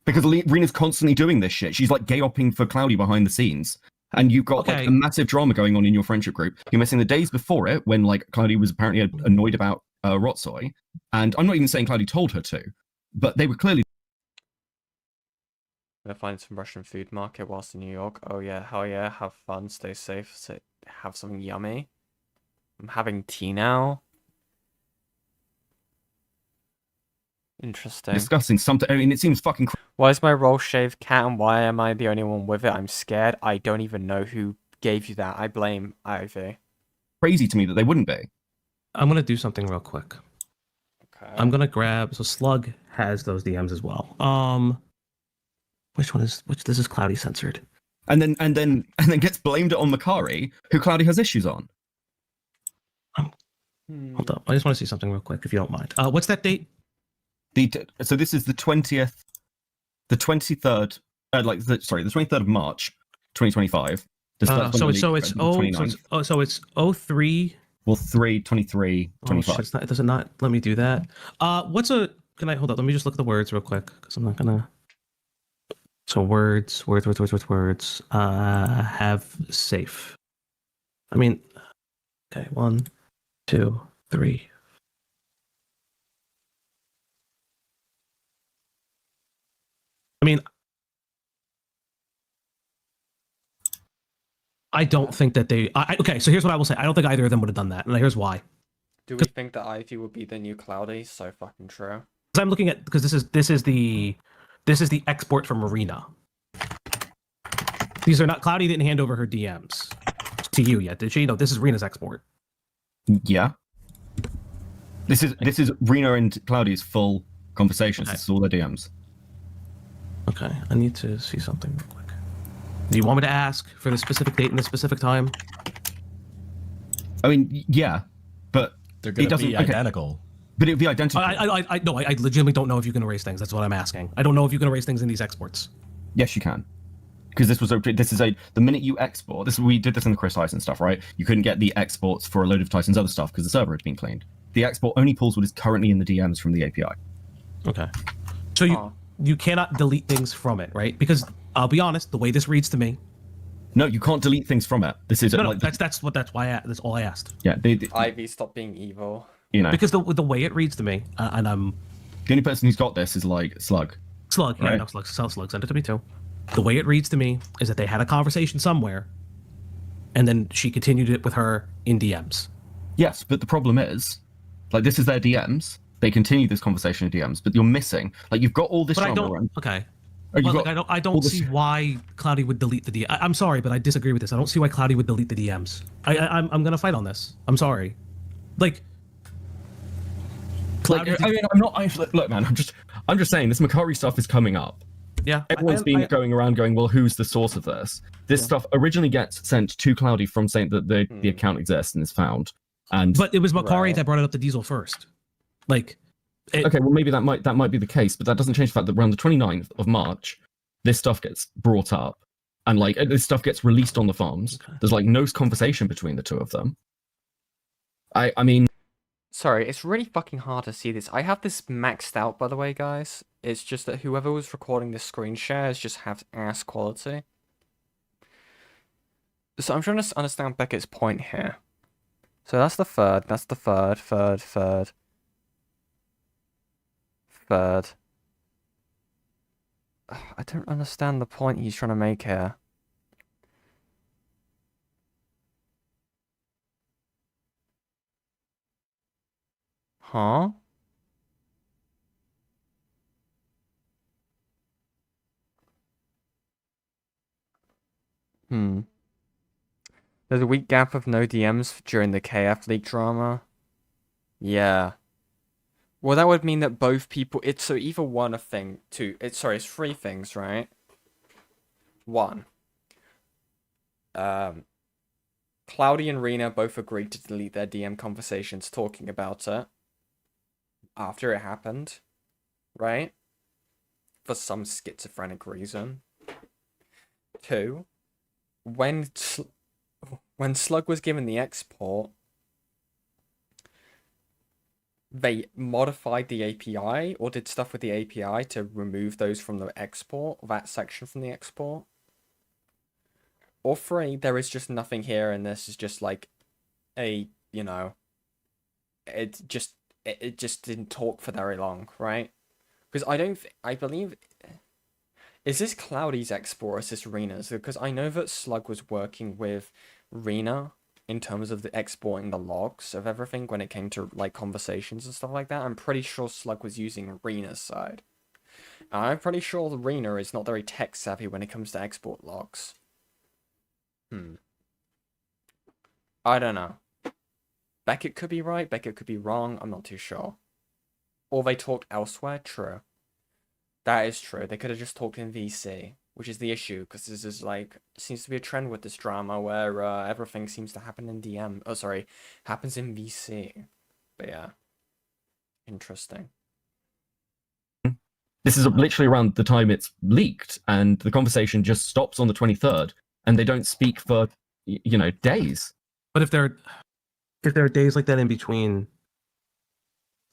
Because Rena's constantly doing this shit. She's like gay-opping for Cloudy behind the scenes. And you've got like a massive drama going on in your friendship group. You're missing the days before it when like Cloudy was apparently annoyed about Rotsoy. And I'm not even saying Cloudy told her to. but they were clearly Gonna find some Russian food market whilst in New York. Oh yeah, hell yeah, have fun, stay safe, have something yummy. I'm having tea now. Interesting. discussing something. I mean, it seems fucking Why is my roll shaved cat and why am I the only one with it? I'm scared. I don't even know who gave you that. I blame Ivy. crazy to me that they wouldn't be. I'm gonna do something real quick. Okay. I'm gonna grab. So Slug has those DMs as well. Which one is which? This is Cloudy censored. And then gets blamed on Makari, who Cloudy has issues on. Hold up. I just want to see something real quick, if you don't mind. What's that date? So this is the 20th, the 23rd, the 23rd of March, 2025. So it's 03. Well, 3, 23, 25. Oh, shit, it does not let me do that. Can I hold up? Let me just look at the words real quick, because I'm not gonna. So words. Have safe. I mean, okay, 1, 2, 3. I mean, I don't think that they. Okay, so here's what I will say. I don't think either of them would have done that, and here's why. Do we think that Ivy would be the new Cloudy? So fucking true. Because I'm looking at because this is the export from Marina. These are not Cloudy didn't hand over her DMs to you yet, did she? No, this is Rena's export. Yeah. This is Rena and Cloudy's full conversations. Okay. This is all their DMs. Okay, I need to see something real quick. Do you want me to ask for the specific date and the specific time? I mean, yeah, but They're going to be okay. identical. But it would be identical. I legitimately don't know if you can erase things. That's what I'm asking. I don't know if you can erase things in these exports. Yes, you can. Because the minute you export, we did this in the Chris Tyson stuff, right? You couldn't get the exports for a load of Tyson's other stuff because the server had been cleaned. The export only pulls what is currently in the DMs from the API. Okay. So you cannot delete things from it, right? Because I'll be honest, the way this reads to me. No, you can't delete things from it. This is that's all I asked. Yeah, Ivy, stop being evil. You know, because the way it reads to me, and I'm the only person who's got this is like Slug. Slug, yeah, right? no, Slug, send it to me too. The way it reads to me is that they had a conversation somewhere, and then she continued it with her in DMs. Yes, but the problem is, like, this is their DMs. They continue this conversation in DMs, but you're missing. Like, you've got all this But drama around. Okay. Well, I don't see why Cloudy would delete the DM. I'm sorry, but I disagree with this. I don't see why Cloudy would delete the DMs. I'm gonna fight on this. I'm sorry. Look, man. I'm just saying this Makari stuff is coming up. Yeah. Everyone's been going around going, well, who's the source of this? This stuff originally gets sent to Cloudy from saying that the account exists and is found. But it was Makari that brought it up to Diesel first. Okay, well, maybe that might be the case, but that doesn't change the fact that around the 29th of March, this stuff gets brought up, and this stuff gets released on the farms. Okay. There's no conversation between the two of them. I mean, sorry, it's really fucking hard to see this. I have this maxed out, by the way, guys. It's just that whoever was recording this screen share is just have ass quality. So I'm trying to understand Beckett's point here. So that's the third. I don't understand the point he's trying to make here. Huh? There's a week gap of no DMs during the KF leak drama. Yeah. Well, that would mean that both people... It's so either one of thing... Two... It's three things, right? One. Cloudy and Rena both agreed to delete their DM conversations talking about it. After it happened. Right? For some schizophrenic reason. Two. When Slug was given the export... They modified the API or did stuff with the API to remove those from the export, that section from the export. Or three, there is just nothing here and this is just it just didn't talk for very long, right? Because I believe, is this Cloudy's export or is this Rena's? Because I know that Slug was working with Rena in terms of the exporting the logs of everything when it came to like conversations and stuff like that. I'm pretty sure Slug was using Rena's side. I'm pretty sure Rena is not very tech savvy when it comes to export logs. I don't know. Beckett could be right, Beckett could be wrong, I'm not too sure. Or they talked elsewhere, true. That is true, they could have just talked in VC, which is the issue, because this is like, seems to be a trend with this drama where everything seems to happen in DM, oh sorry, happens in VC. But yeah, interesting. This is literally around the time it's leaked, and the conversation just stops on the 23rd, and they don't speak for, you know, days. But if there are days like that in between,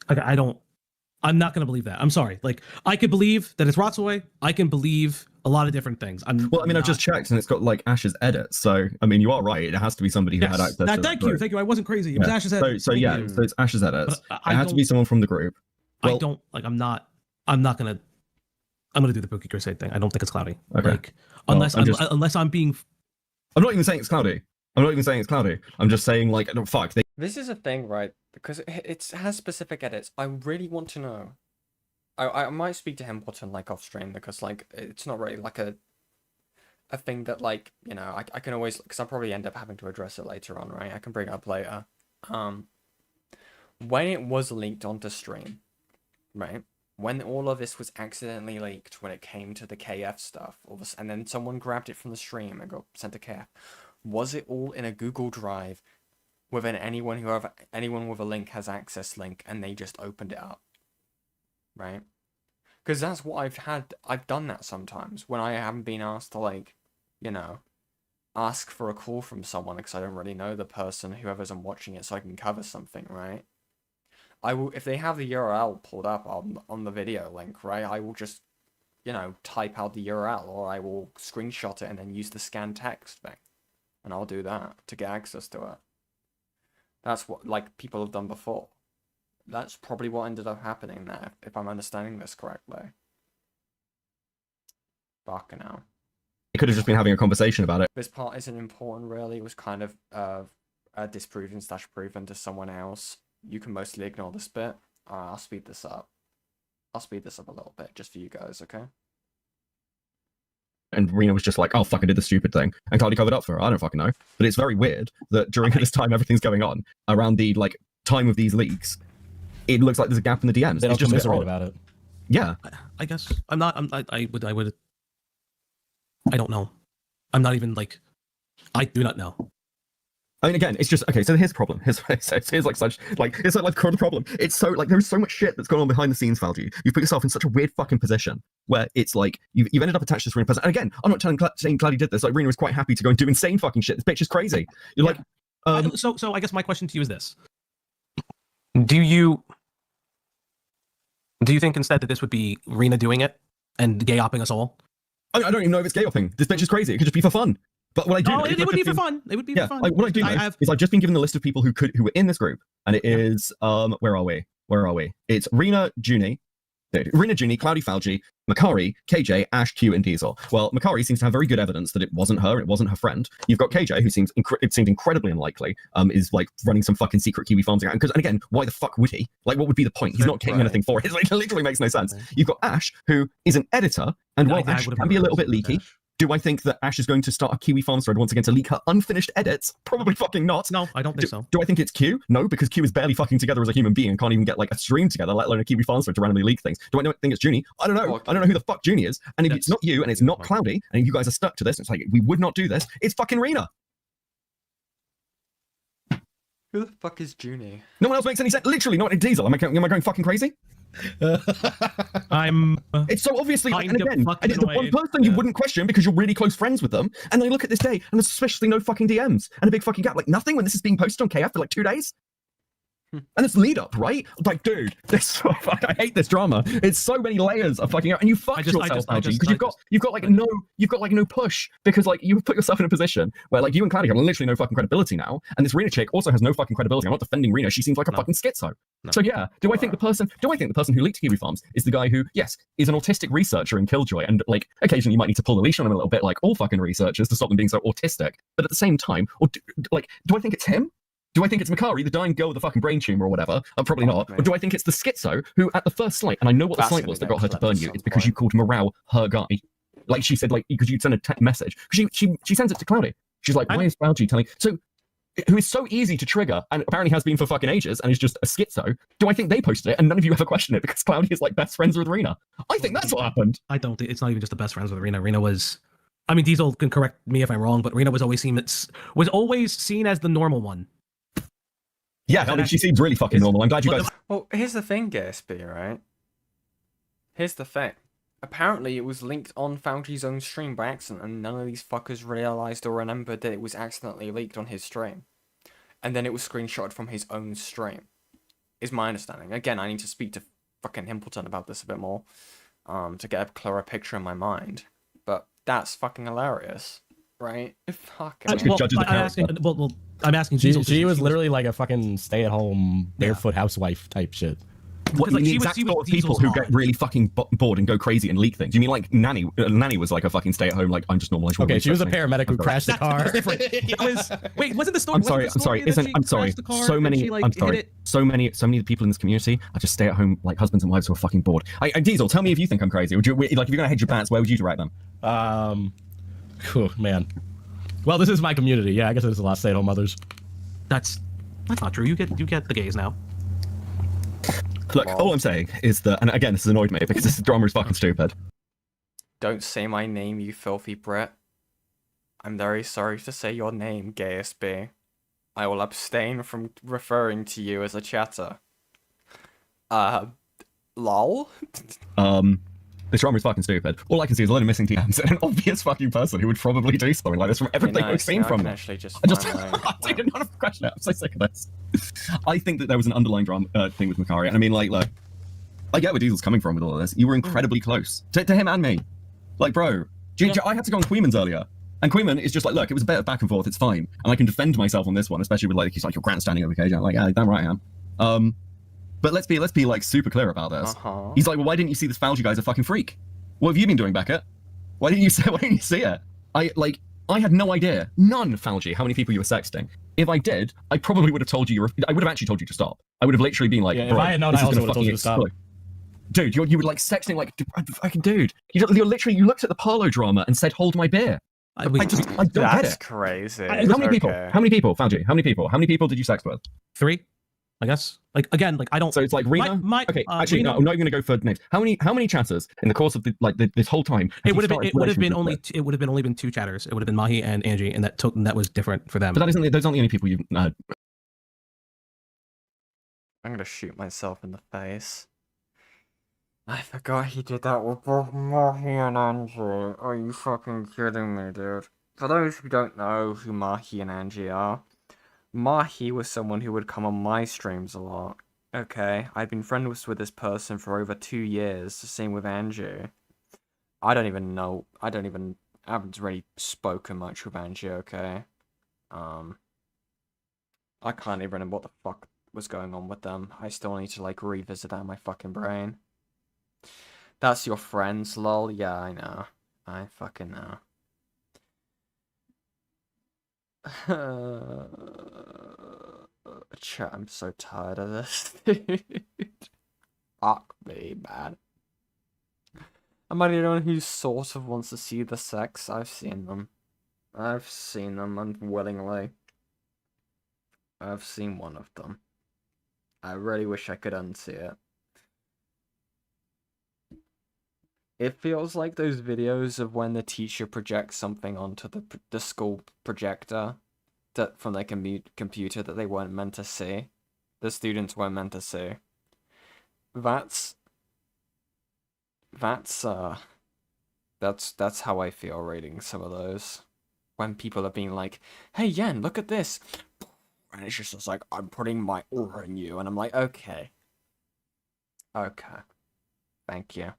I'm not going to believe that. I'm sorry. Like, I could believe that it's Rotsoy. I can believe a lot of different things. I've just checked and it's got like Ash's edit. So, I mean, you are right. It has to be somebody who had access to that. Thank you. I wasn't crazy. It was Ash's edit. So it's Ash's edits. It had to be someone from the group. Well, I'm going to do the Pookie Crusade thing. I don't think it's Cloudy. Okay. Like, unless I'm being... I'm not even saying it's Cloudy. I'm just saying, like, fuck. This is a thing, right? Because it has specific edits. I really want to know. I might speak to him like off stream because like it's not really like a thing that like, you know, I can always, because I'll probably end up having to address it later on, right? I can bring it up later. When it was leaked onto stream, right? When all of this was accidentally leaked, when it came to the KF stuff, and then someone grabbed it from the stream and got sent to KF, was it all in a Google Drive within anyone with a link has access link and they just opened it up, right? Because that's what I've done that sometimes when I haven't been asked to, like, you know, ask for a call from someone because I don't really know the person, whoever's I'm watching it, so I can cover something, right? I will, if they have the URL pulled up on the video link, right, I will just, you know, type out the URL, or I will screenshot it and then use the scan text thing. And I'll do that to get access to it. That's what, like, people have done before. That's probably what ended up happening there, if I'm understanding this correctly. Fucking hell. It could have just been having a conversation about it. This part isn't important, really. It was kind of disproven / proven to someone else. You can mostly ignore this bit. I'll speed this up. I'll speed this up a little bit, just for you guys, okay? And Rena was just like, oh, fuck, I did the stupid thing. And Cardi covered up for her. I don't fucking know. But it's very weird that during this time everything's going on, around the, like, time of these leaks, it looks like there's a gap in the DMs. They it's just commiserate about it. Yeah. I guess. I don't know. I'm not even, like, I do not know. I mean, again, it's just, okay, so here's the problem. Here's like such, like, it's like the problem. It's so, like, there's so much shit that's going on behind the scenes, Fouchy. You've put yourself in such a weird fucking position where it's like, you've ended up attached to this Rena person. And again, I'm not saying Claddy did this. Like, Rena was quite happy to go and do insane fucking shit. This bitch is crazy. You're like, So I guess my question to you is this. Do you think instead that this would be Rena doing it and gay-opping us all? I don't even know if it's gay-opping. This bitch is crazy. It could just be for fun. But what I do, it would be for fun. It would be for fun. Like, what I do know is I've just been given the list of people who were in this group, and it is where are we? It's Rena, Junie, Cloudy, Fouchy, Makari, KJ, Ash, Q, and Diesel. Well, Makari seems to have very good evidence that it wasn't her, it wasn't her friend. You've got KJ, who seemed incredibly unlikely, is like running some fucking secret Kiwi Farms account. And again, why the fuck would he? Like, what would be the point? He's not getting anything for it. It literally makes no sense. You've got Ash, who is an editor, and while Ash can be a little bit leaky, do I think that Ash is going to start a Kiwi Farms thread once again to leak her unfinished edits? Probably fucking not. No, I don't think so. Do I think it's Q? No, because Q is barely fucking together as a human being and can't even get like a stream together, let alone a Kiwi Farms thread to randomly leak things. Do I think it's Junie? I don't know. I don't know who the fuck Junie is. And if it's not you and it's not Cloudy, and if you guys are stuck to this, it's like, we would not do this, it's fucking Rena. Who the fuck is Junie? No one else makes any sense. Literally, not in Diesel. Am I going fucking crazy? It's so obviously, and again, and it's the one person you wouldn't question because you're really close friends with them, and they look at this day and there's especially no fucking DMs and a big fucking gap, like nothing when this is being posted on KF for like 2 days. And it's lead up, right? Like, dude, this I hate this drama. It's so many layers of fucking out, and you fucked yourself, Algie, because you've got like no push because like you put yourself in a position where like you and Cloudy have literally no fucking credibility now, and this Rena chick also has no fucking credibility. I'm not defending Rena; she seems like a fucking schizo. No. So yeah, do I think the person who leaked Kiwi Farms is the guy who, yes, is an autistic researcher in Killjoy, and like occasionally you might need to pull the leash on him a little bit, like all fucking researchers, to stop them being so autistic. But at the same time, or do I think it's him? Do I think it's Makari, the dying girl with the fucking brain tumor or whatever? Probably not. Or do I think it's the schizo who, at the first slight, and I know what the slight was that got her to burn you, it's because you called Morale her guy. Like she said, like, because you'd send a message. She sends it to Cloudy. She's like, why is Fouchy telling? So, who is so easy to trigger and apparently has been for fucking ages and is just a schizo. Do I think they posted it and none of you ever question it because Cloudy is like best friends with Rena? I think that's what happened. I don't think it's not even just the best friends with Rena. Rena was, I mean, Diesel can correct me if I'm wrong, but Rena was always seen as the normal one. Yeah, I mean, she seems really fucking normal. I'm glad you guys. Well, here's the thing, GSB, right? Here's the thing. Apparently, it was linked on Fouchy's own stream by accident, and none of these fuckers realized or remembered that it was accidentally leaked on his stream. And then it was screenshotted from his own stream, is my understanding. Again, I need to speak to fucking Himpleton about this a bit more, to get a clearer picture in my mind. But that's fucking hilarious, right? Fucking. I'm asking. She was literally like a fucking stay-at-home barefoot housewife type shit. What, like, the she was- exact she was sort of people Diesel's who mom. get really fucking bored and go crazy and leak things. You mean like Nanny? Nanny was like a fucking stay-at-home, like, I'm just normal. I just want to Okay, she was a research things. paramedic who crashed the car. That's different. That was, wait, wasn't the story? I'm sorry. I'm sorry. So many. I'm sorry. So many people in this community are just stay-at-home, like husbands and wives who are fucking bored. Diesel, tell me if you think I'm crazy. Would you like if you're gonna hedge your bets? Where would you direct them? Oh, man. Well, this is my community. Yeah, I guess there's a lot of stay-at-home mothers. That's not true. You get the gays now. Look, all I'm saying is that, and again, this has annoyed me because this drama is fucking stupid. Don't say my name, you filthy Brit. I'm very sorry to say your name, GSB. I will abstain from referring to you as a chatter. Lol? This drama is fucking stupid. All I can see is a lot of missing DMs and an obvious fucking person who would probably do something like this from everything we've seen from them. Actually just I just, find I did not question it. I'm so sick of this. I think that there was an underlying drama thing with Makari, and I mean, like, look, I get where Diesel's coming from with all of this. You were incredibly close to him and me. Like, bro, I had to go on Queeman's earlier, and Queeman is just like, look, it was a bit of back and forth. It's fine, and I can defend myself on this one, especially with like he's like, you're grandstanding over KJ. I'm like, yeah, damn right I am. But let's be like super clear about this. He's like, well, why didn't you see this Fouchy guy's a fucking freak? What have you been doing, Beckett? Why didn't you see it? I had no idea, none, Fouchy, how many people you were sexting. If I did, I probably would have told you. I would have actually told you to stop. I would have literally been like, Yeah, if I had known, I also would have told you to stop. Dude, you were like sexting like fucking dude. You literally looked at the Parlo drama and said, "Hold my beer." I don't get it. That's crazy. How many people? How many people, Fouchy? How many people? How many people did you sex with? 3, I guess. Like again, like I don't. So it's like Rena. Okay, actually, Rena, no, I'm not even gonna go for names. How many chatters in the course of this whole time? It would have been only 2 chatters. It would have been Mahi and Angie, and that was different for them. But those aren't the only people you've. I'm gonna shoot myself in the face. I forgot he did that with both Mahi and Angie. Are you fucking kidding me, dude? For those who don't know who Mahi and Angie are, Mahi was someone who would come on my streams a lot. Okay, I'd been friends with this person for over 2 years, the same with Angie. I haven't really spoken much with Angie, okay? I can't even remember what the fuck was going on with them. I still need to, like, revisit that in my fucking brain. That's your friends, lol. Yeah, I know. I fucking know. Chat, I'm so tired of this, dude. Fuck me, man. Am I the only one who sort of wants to see the sex? I've seen them. I've seen them unwillingly. I've seen one of them. I really wish I could unsee it. It feels like those videos of when the teacher projects something onto the school projector from their computer that they weren't meant to see. The students weren't meant to see. That's how I feel reading some of those. When people are being like, hey Yen, look at this. And it's just like, I'm putting my aura in you. And I'm like, okay. Okay. Thank you.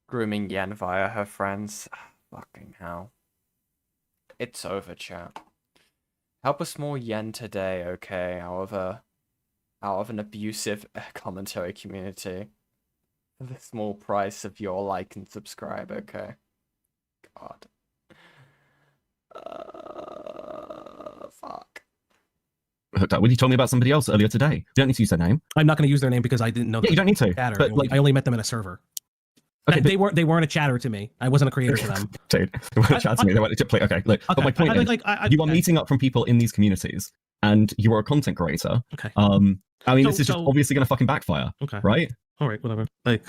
Grooming Yen via her friends. Fucking hell. It's over, chat. Help a small Yen today, okay? Out of an abusive commentary community. For the small price of your like and subscribe, okay? God. Fuck. Hooked up with you told me about somebody else earlier today. You don't need to use their name. I'm not going to use their name because I didn't know. Yeah, you don't need to. Chatter. But like, I only met them in a server. okay, They weren't a chatter to me. I wasn't a creator to them. dude, they weren't chatting to me. They wanted to play. Okay, look. But my point is, you are meeting up from people in these communities, and you are a content creator. Okay. I mean, this is just obviously going to fucking backfire. Okay. Right. All right, whatever. Like,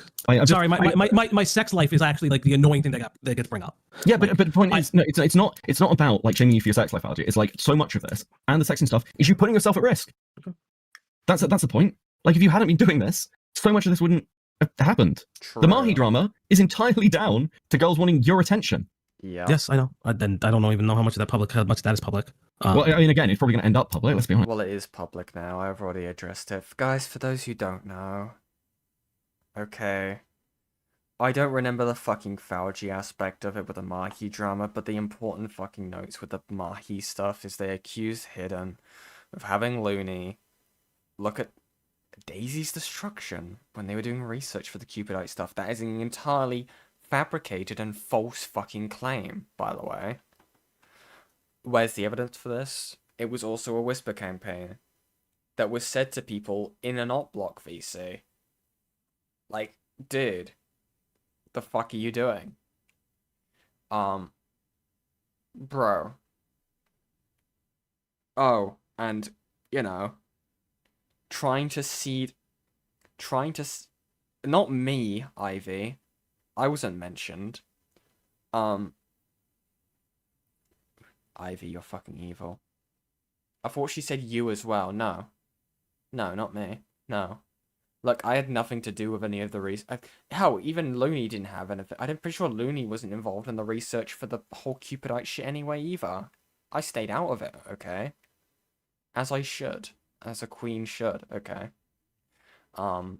sorry, my sex life is actually like the annoying thing that gets bring up. Yeah, but the point is, no, it's not about like shaming you for your sex life, RG. It's like so much of this and the sex and stuff is you putting yourself at risk. Okay. That's the point. Like if you hadn't been doing this, so much of this wouldn't have happened. True. The Mahi drama is entirely down to girls wanting your attention. Yeah. Yes, I know. I don't even know how much of that is public. Well, I mean, again, it's probably going to end up public. Let's be honest. Well, it is public now. I've already addressed it. Guys, for those who don't know, okay, I don't remember the fucking Fouchy aspect of it with the Mahi drama, but the important fucking notes with the Mahi stuff is they accused Hidden of having Looney look at Daisy's destruction when they were doing research for the Cupidite stuff. That is an entirely fabricated and false fucking claim, by the way. Where's the evidence for this? It was also a whisper campaign that was said to people in an Opp Block VC. Like, dude, the fuck are you doing? Bro. Oh, and, you know, not me, Ivy. I wasn't mentioned. Ivy, you're fucking evil. I thought she said you as well. No. No, not me. No. Look, I had nothing to do with any of the research. Hell, even Looney didn't have anything. I'm pretty sure Looney wasn't involved in the research for the whole Cupidite shit anyway either. I stayed out of it, okay? As I should. As a queen should, okay? But...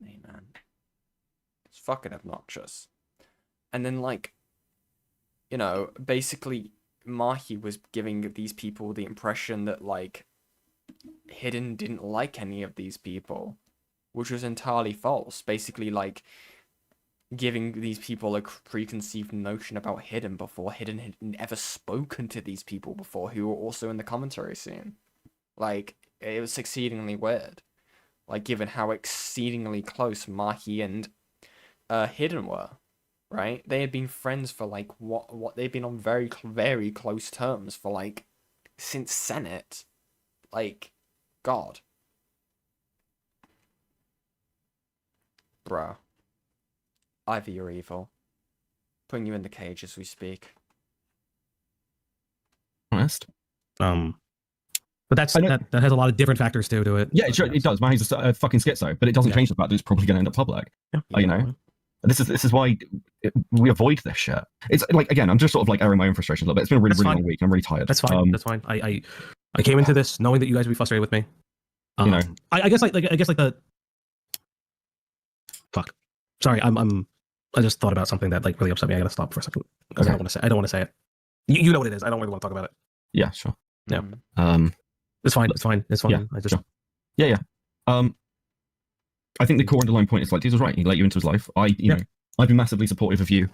Hey, man. It's fucking obnoxious. And then, like... You know, basically, Mahi was giving these people the impression that, like, Hidden didn't like any of these people, which was entirely false. Basically, like, giving these people a preconceived notion about Hidden before Hidden had ever spoken to these people before, who were also in the commentary scene. Like, it was exceedingly weird. Like, given how exceedingly close Mahi and Hidden were. Right? They had been friends for, like, what they've been on very, very close terms for, like, since Senate. Like, God. Bruh. Ivy, you're evil. Putting you in the cage as we speak. Honest. But that has a lot of different factors to it. Yeah, sure, it does. Mahi's a fucking schizo, but it doesn't change the fact that it's probably going to end up public. Yeah. You know? This is why we avoid this shit. It's like, again, I'm just sort of like airing my own frustration a little bit. It's been a really long week. I'm really tired. That's fine. That's fine. I came into this knowing that you guys would be frustrated with me. You know, I guess like the fuck. Sorry, I just thought about something that like really upset me. I gotta stop for a second because okay. I don't want to say it. You know what it is. I don't really want to talk about it. Yeah, sure. Yeah. It's fine. It's fine. It's fine. Yeah, I just. Sure. Yeah. I think the core underlying point is like, Diesel's right. He let you into his life. I've been massively supportive of you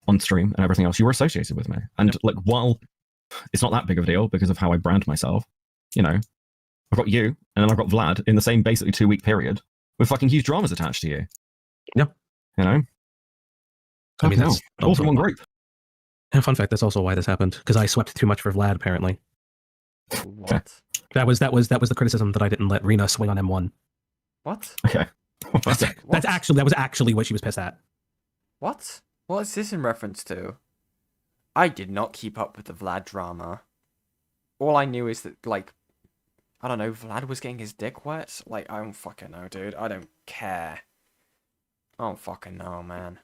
on stream and everything else. You were associated with me. And like, while it's not that big of a deal because of how I brand myself, you know, I've got you and then I've got Vlad in the same basically 2-week period with fucking huge dramas attached to you. Yeah. You know? I mean, that's also one group. Yeah, fun fact, that's also why this happened. Because I swept too much for Vlad, apparently. What? That was the criticism that I didn't let Rena swing on M1. What? Okay. That was actually what she was pissed at. What? What is this in reference to? I did not keep up with the Vlad drama. All I knew is that, like, I don't know, Vlad was getting his dick wet? Like, I don't fucking know, dude. I don't care. I don't fucking know, man.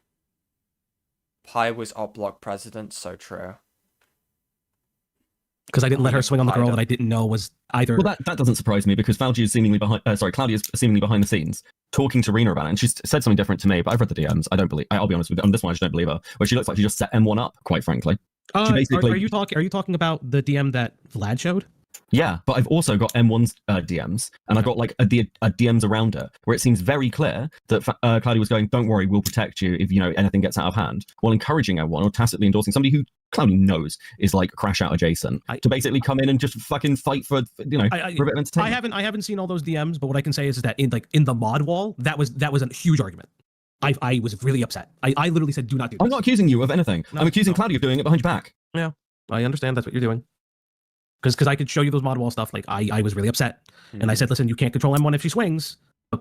Pi was Opp Block president, so true. because I didn't let her swing on the girl that I didn't know was either. Well, that doesn't surprise me because Fouchy is seemingly behind. Claudia is seemingly behind the scenes talking to Rena about it, and she's said something different to me. But I've read the DMs. I don't believe. I'll be honest with you. On this one, I just don't believe her. Where she looks like she just set M1 up. Quite frankly, she basically. Are you talking about the DM that Vlad showed? Yeah, but I've also got M1's DMs, and I've got like a DMs around it, where it seems very clear that Claudia was going, "Don't worry, we'll protect you if anything gets out of hand," while encouraging M1 or tacitly endorsing somebody who Claudia knows is like crash out adjacent to basically come in and just fucking fight for for a bit of entertainment. I haven't seen all those DMs, but what I can say is that in the mod wall, that was a huge argument. I was really upset. I literally said, "Do not do this." I'm not accusing you of anything. I'm accusing Claudia of doing it behind your back. Yeah, I understand that's what you're doing. Because I could show you those mod wall stuff. Like I was really upset, and I said, "Listen, you can't control M1 if she swings."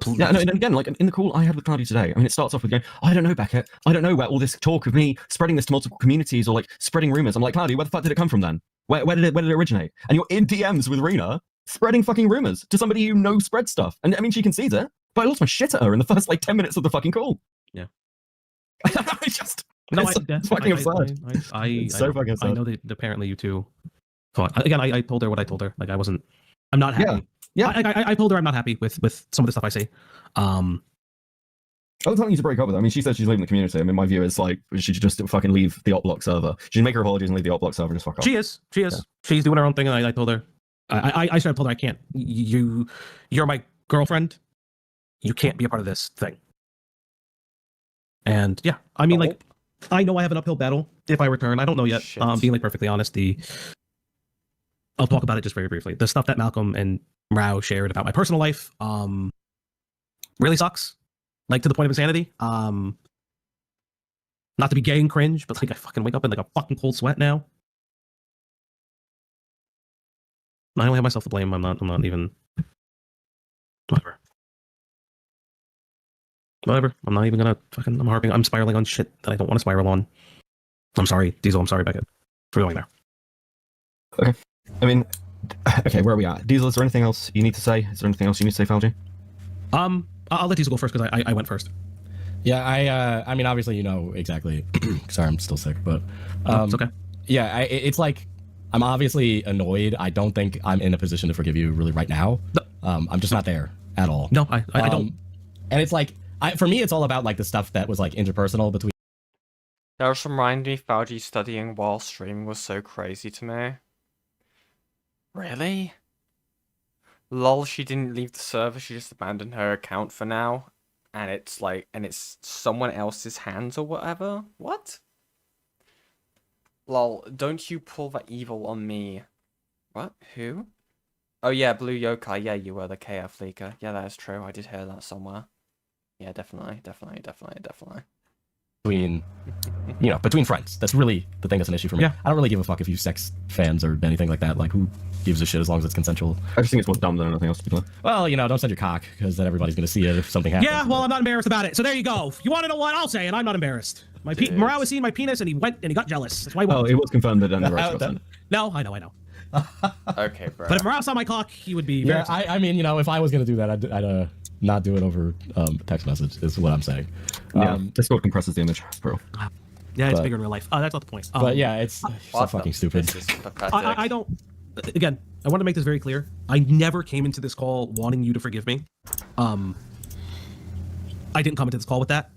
Yeah, no, and again, like in the call I had with Claudia today, I mean, it starts off with going, "I don't know, Beckett. I don't know where all this talk of me spreading this to multiple communities or like spreading rumors." I'm like, Claudia, where the fuck did it come from then? Where did it originate? And you're in DMs with Rena spreading fucking rumors to somebody you know spreads stuff. And I mean, she concedes it, but I lost my shit at her in the first like 10 minutes of the fucking call. Yeah. It's fucking absurd. It's so fucking absurd. I know that apparently you two thought. Again, I told her what I told her. Like I'm not happy. Yeah. I told her I'm not happy with some of the stuff I see. I was telling you to break up with her. I mean, she said she's leaving the community. I mean, my view is like, she should just fucking leave the Opp Block server. She should make her apologies and leave the Opp Block server and just fuck off. She is. Yeah. She's doing her own thing, and I told her. I should have told her I can't. You're my girlfriend. You can't be a part of this thing. And yeah, I mean, like, I know I have an uphill battle if I return. I don't know yet. Being like perfectly honest, I'll talk about it just very briefly. The stuff that Malcolm and Rao shared about my personal life, really sucks. Like to the point of insanity. Not to be gay and cringe, but like I fucking wake up in like a fucking cold sweat now. I only have myself to blame. I'm not even. Whatever. I'm not even gonna fucking. I'm spiraling on shit that I don't want to spiral on. I'm sorry, Diesel. I'm sorry, Beckett, for going there. Okay. I mean, okay, where are we at? Diesel, is there anything else you need to say? Is there anything else you need to say, Fouchy? I'll let Diesel go first because I went first. Yeah, I mean, obviously, you know exactly. Sorry, I'm still sick, but it's okay. Yeah, it's like I'm obviously annoyed. I don't think I'm in a position to forgive you really right now. No. I'm just not there at all. No, I don't. And it's like, for me, it's all about like the stuff that was like interpersonal between. That just reminded me, Fouchy studying while streaming was so crazy to me. Really? Lol, she didn't leave the server, she just abandoned her account for now. And it's like, and it's someone else's hands or whatever? What? Lol, don't you pull that evil on me. What? Who? Oh yeah, Blue Yokai, yeah, you were the KF leaker. Yeah, that is true, I did hear that somewhere. Yeah, definitely. Between friends. That's really the thing that's an issue for me. Yeah. I don't really give a fuck if you sex fans or anything like that. Like, who gives a shit as long as it's consensual? I just think it's more dumb than anything else, to be clear. Well, don't send your cock, because then everybody's going to see it if something happens. Yeah, well, I'm not embarrassed about it. So there you go. You want to know what? I'll say it. I'm not embarrassed. Morale was seeing my penis, and he went and he got jealous. That's why. Oh, it was confirmed that Danny Rice got sent. No, I know. Okay, bro. But if Morale saw my cock, he would be. Very upset. I mean, if I was going to do that, I'd not do it over text message. Is what I'm saying. Yeah, Discord compresses the image, bro. Yeah, it's bigger in real life. That's not the point. But yeah, it's so fucking stupid. This is pathetic. I don't. Again, I want to make this very clear. I never came into this call wanting you to forgive me. I didn't come into this call with that.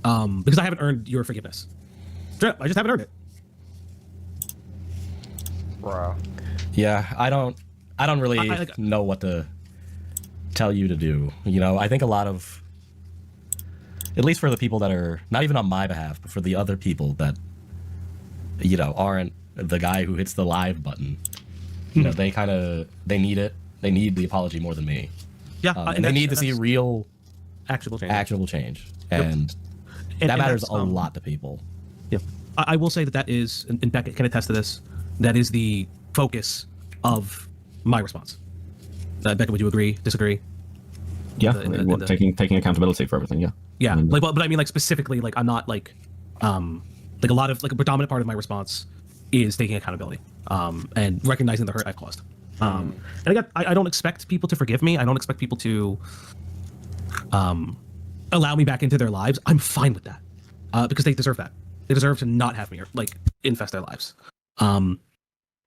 Because I haven't earned your forgiveness. I just haven't earned it. Bro. Yeah, I don't really know what to tell you to do. I think a lot of, at least for the people that are not even on my behalf, but for the other people that aren't the guy who hits the live button, they need it. They need the apology more than me. Yeah, and they need to see real actionable change. And that matters a lot to people. Yeah, I will say that is, and Beckett can attest to this, that is the focus of my response. Beckett, would you agree? Disagree? Yeah, taking accountability for everything. Yeah. Yeah, but I mean, like specifically, like I'm not like a lot of like a predominant part of my response is taking accountability, and recognizing the hurt I've caused. And again, I don't expect people to forgive me. I don't expect people to allow me back into their lives. I'm fine with that, because they deserve that. They deserve to not have me like infest their lives.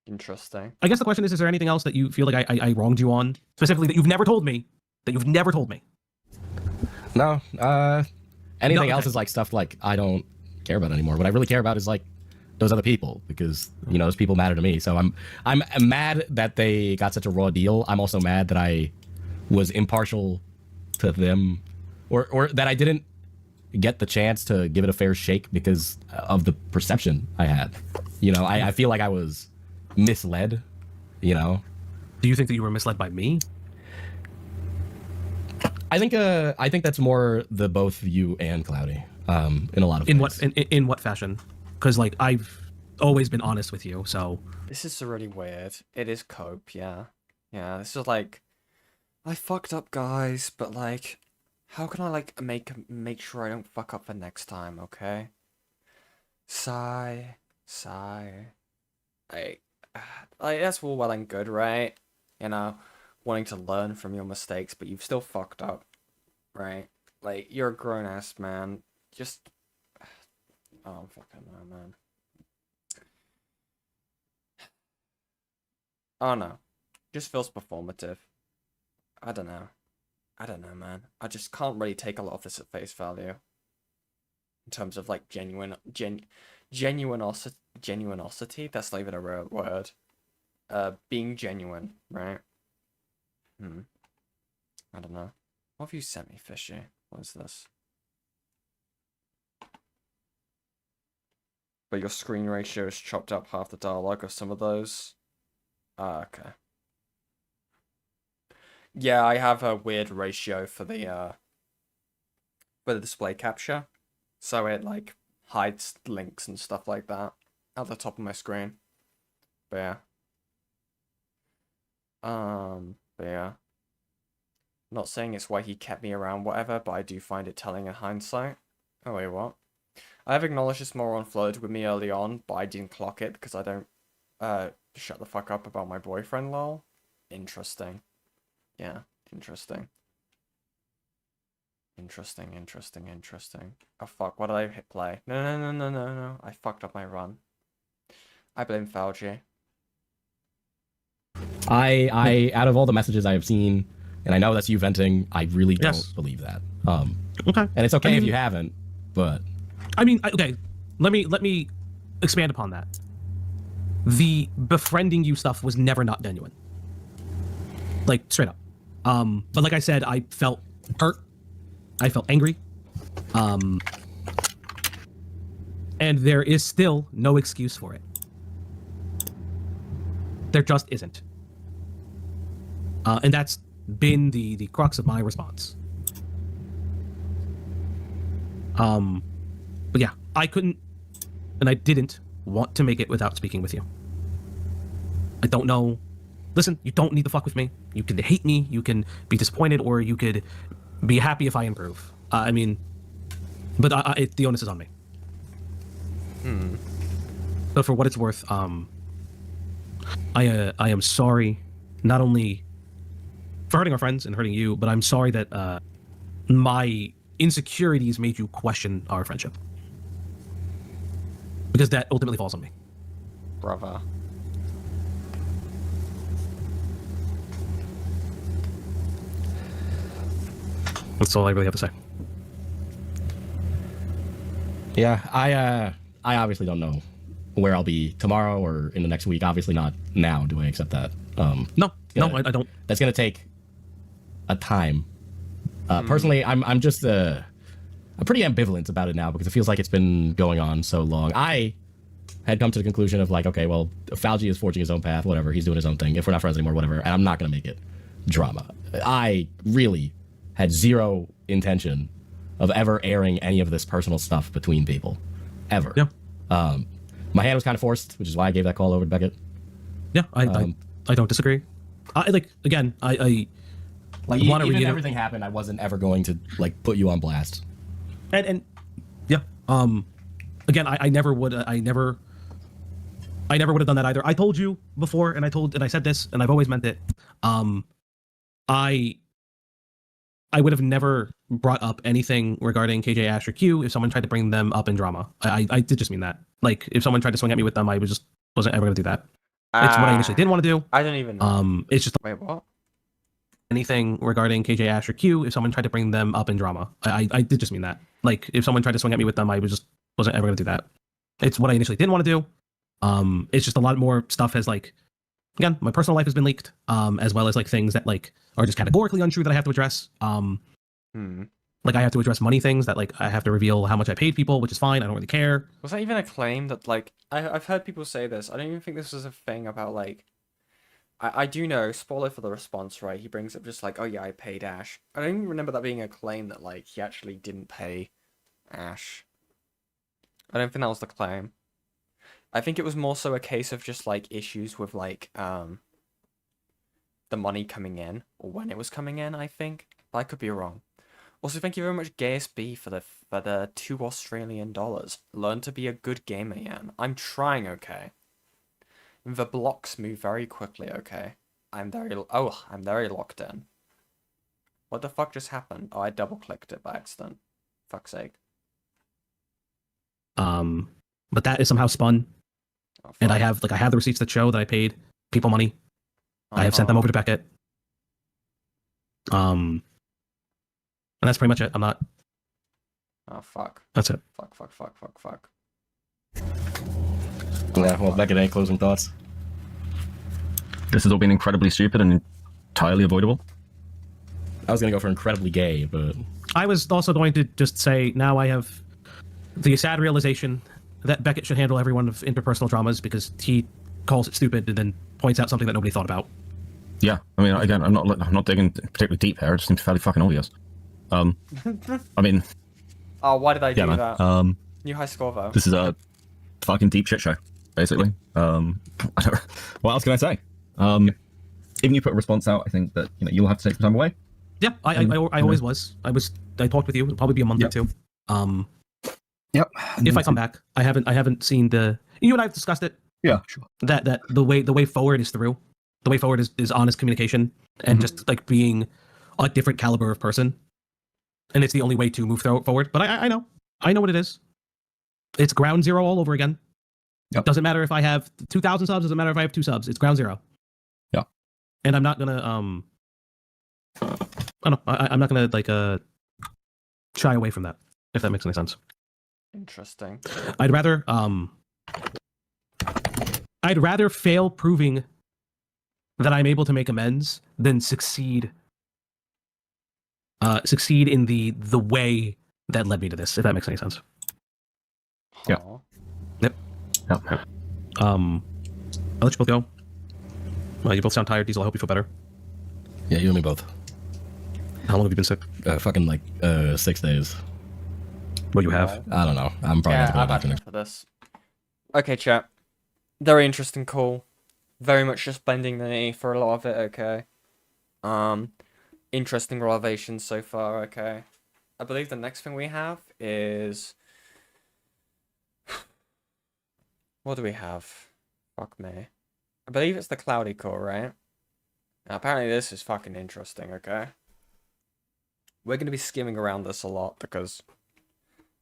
Interesting. I guess the question is there anything else that you feel like I wronged you on? Specifically that you've never told me? That you've never told me? No. Anything No, else okay. is like stuff like I don't care about anymore. What I really care about is like those other people, because you know those people matter to me. So I'm mad that they got such a raw deal. I'm also mad that I was impartial to them, or that I didn't get the chance to give it a fair shake because of the perception I had. You know, I feel like I was misled. You know. Do you think that you were misled by me? I think that's more the both you and Cloudy. In a lot of ways. In what fashion? Because like I've always been honest with you, so This is really weird. It is cope, yeah. Yeah, this is like, I fucked up, guys, but like, how can I like make sure I don't fuck up for next time, okay? Sigh. Like, that's all well and good, right? You know, wanting to learn from your mistakes, but you've still fucked up, right? Like, you're a grown-ass man. Just, oh, fucking no, man. Oh no, just feels performative. I don't know, man. I just can't really take a lot of this at face value. In terms of like genuinosity. That's not even a real word. Being genuine, right? I don't know. What have you sent me, Fishy? What is this? But your screen ratio has chopped up half the dialogue of some of those. Okay. Yeah, I have a weird ratio for the display capture. So it like hides links and stuff like that at the top of my screen. But yeah. But yeah. Not saying it's why he kept me around, whatever, but I do find it telling in hindsight. Oh wait, what? I have acknowledged this moron flirted with me early on, but I didn't clock it because I don't shut the fuck up about my boyfriend, lol. Interesting. Yeah, interesting. Interesting. Oh fuck, what did I hit play? No. I fucked up my run. I blame Fouchy. I out of all the messages I have seen, and I know that's you venting, I really don't believe that. Okay. And it's okay I if mean- you haven't, but I mean, okay. Let me expand upon that. The befriending you stuff was never not genuine. Like straight up. But like I said, I felt hurt. I felt angry. And there is still no excuse for it. There just isn't. And that's been the crux of my response. But yeah, I couldn't, and I didn't want to make it without speaking with you. I don't know. Listen, you don't need to fuck with me. You can hate me, you can be disappointed, or you could be happy if I improve. I mean, but the onus is on me. But for what it's worth, I am sorry, not only for hurting our friends and hurting you, but I'm sorry that my insecurities made you question our friendship. Because that ultimately falls on me. Brother. That's all I really have to say. yeah, I obviously don't know where I'll be tomorrow or in the next week. Obviously not now. Do I accept that? No, I don't. That's gonna take a time. Personally, I'm just I'm pretty ambivalent about it now because it feels like it's been going on so long. I had come to the conclusion of like, okay, well, Fouchy is forging his own path, whatever. He's doing his own thing. If we're not friends anymore, whatever. And I'm not gonna make it drama. I really had zero intention of ever airing any of this personal stuff between people, ever. Yeah. My hand was kind of forced, which is why I gave that call over to Beckett. Yeah, I don't disagree. I like again. I like want to even reiterate everything happened. I wasn't ever going to like put you on blast. and yeah. Again, I never would. I never would have done that either. I told you before, and I said this, and I've always meant it. I would have never brought up anything regarding KJ, Ash, or Q if someone tried to bring them up in drama. I did just mean that. Like, if someone tried to swing at me with them, I wasn't ever going to do that. It's what I initially didn't want to do. I don't even know. It's just Wait, what? anything regarding KJ, Ash, or Q. If someone tried to bring them up in drama, I did just mean that. Like, if someone tried to swing at me with them, I wasn't ever going to do that. It's what I initially didn't want to do. It's just a lot more stuff has like, again, my personal life has been leaked, as well as like things that like are just categorically untrue that I have to address. Like I have to address money things that like I have to reveal how much I paid people, which is fine. I don't really care. Was that even a claim that like I've heard people say this? I don't even think this was a thing about like. I do know, spoiler for the response, right? He brings up just like, oh yeah, I paid Ash. I don't even remember that being a claim that like he actually didn't pay Ash. I don't think that was the claim. I think it was more so a case of just like issues with like the money coming in or when it was coming in, I think. But I could be wrong. Also, thank you very much, GSB, for the $2 Australian. Learn to be a good gamer, Yan. I'm trying, okay? The blocks move very quickly, okay? I'm very locked in. What the fuck just happened? Oh, I double-clicked it by accident. Fuck's sake. But that is somehow spun. Oh, fuck. And I have the receipts that show that I paid people money. I have sent them over to Beckett. And that's pretty much it. I'm not. Oh, fuck. That's it. Fuck. Yeah, well, Beckett, any closing thoughts? This has all been incredibly stupid and entirely avoidable. I was gonna go for incredibly gay, but I was also going to just say now I have the sad realization that Beckett should handle every one of interpersonal dramas because he calls it stupid and then points out something that nobody thought about. Yeah, I mean, again, I'm not digging particularly deep here. It just seems fairly fucking obvious. I mean, Oh, why did I do yeah, man. that? New high score, though. This is a fucking deep shit show, basically. What else can I say? If you put a response out, I think that you'll have to take some time away. Yeah, I always was. I talked with you. It'll probably be a month or two. Yep. If I come back, I haven't seen the. You and I have discussed it. Yeah, sure. That the way forward is through. The way forward is honest communication and just like being a different caliber of person. And it's the only way to move forward. But I know what it is. It's ground zero all over again. Yep. Doesn't matter if I have 2,000 subs. Doesn't matter if I have 2 subs. It's ground zero. Yeah. And I'm not gonna I don't know. I'm not gonna like shy away from that. If that makes any sense. Interesting. I'd rather fail proving that I'm able to make amends than succeed in the way that led me to this, if that makes any sense. Yeah. Aw. Yep. I'll let you both go. Well, you both sound tired. Diesel, I hope you feel better. yeah, you and me both. How long have you been sick? Fucking like 6 days. What you have? I don't know. I'm probably Yeah, gonna go I've back had in enough of this. Okay, chat. Very interesting call. Very much just bending the knee for a lot of it, okay. Interesting revelations so far, okay. I believe the next thing we have is... What do we have? Fuck me. I believe it's the Cloudy Core, right? Now, apparently this is fucking interesting, okay? We're going to be skimming around this a lot because...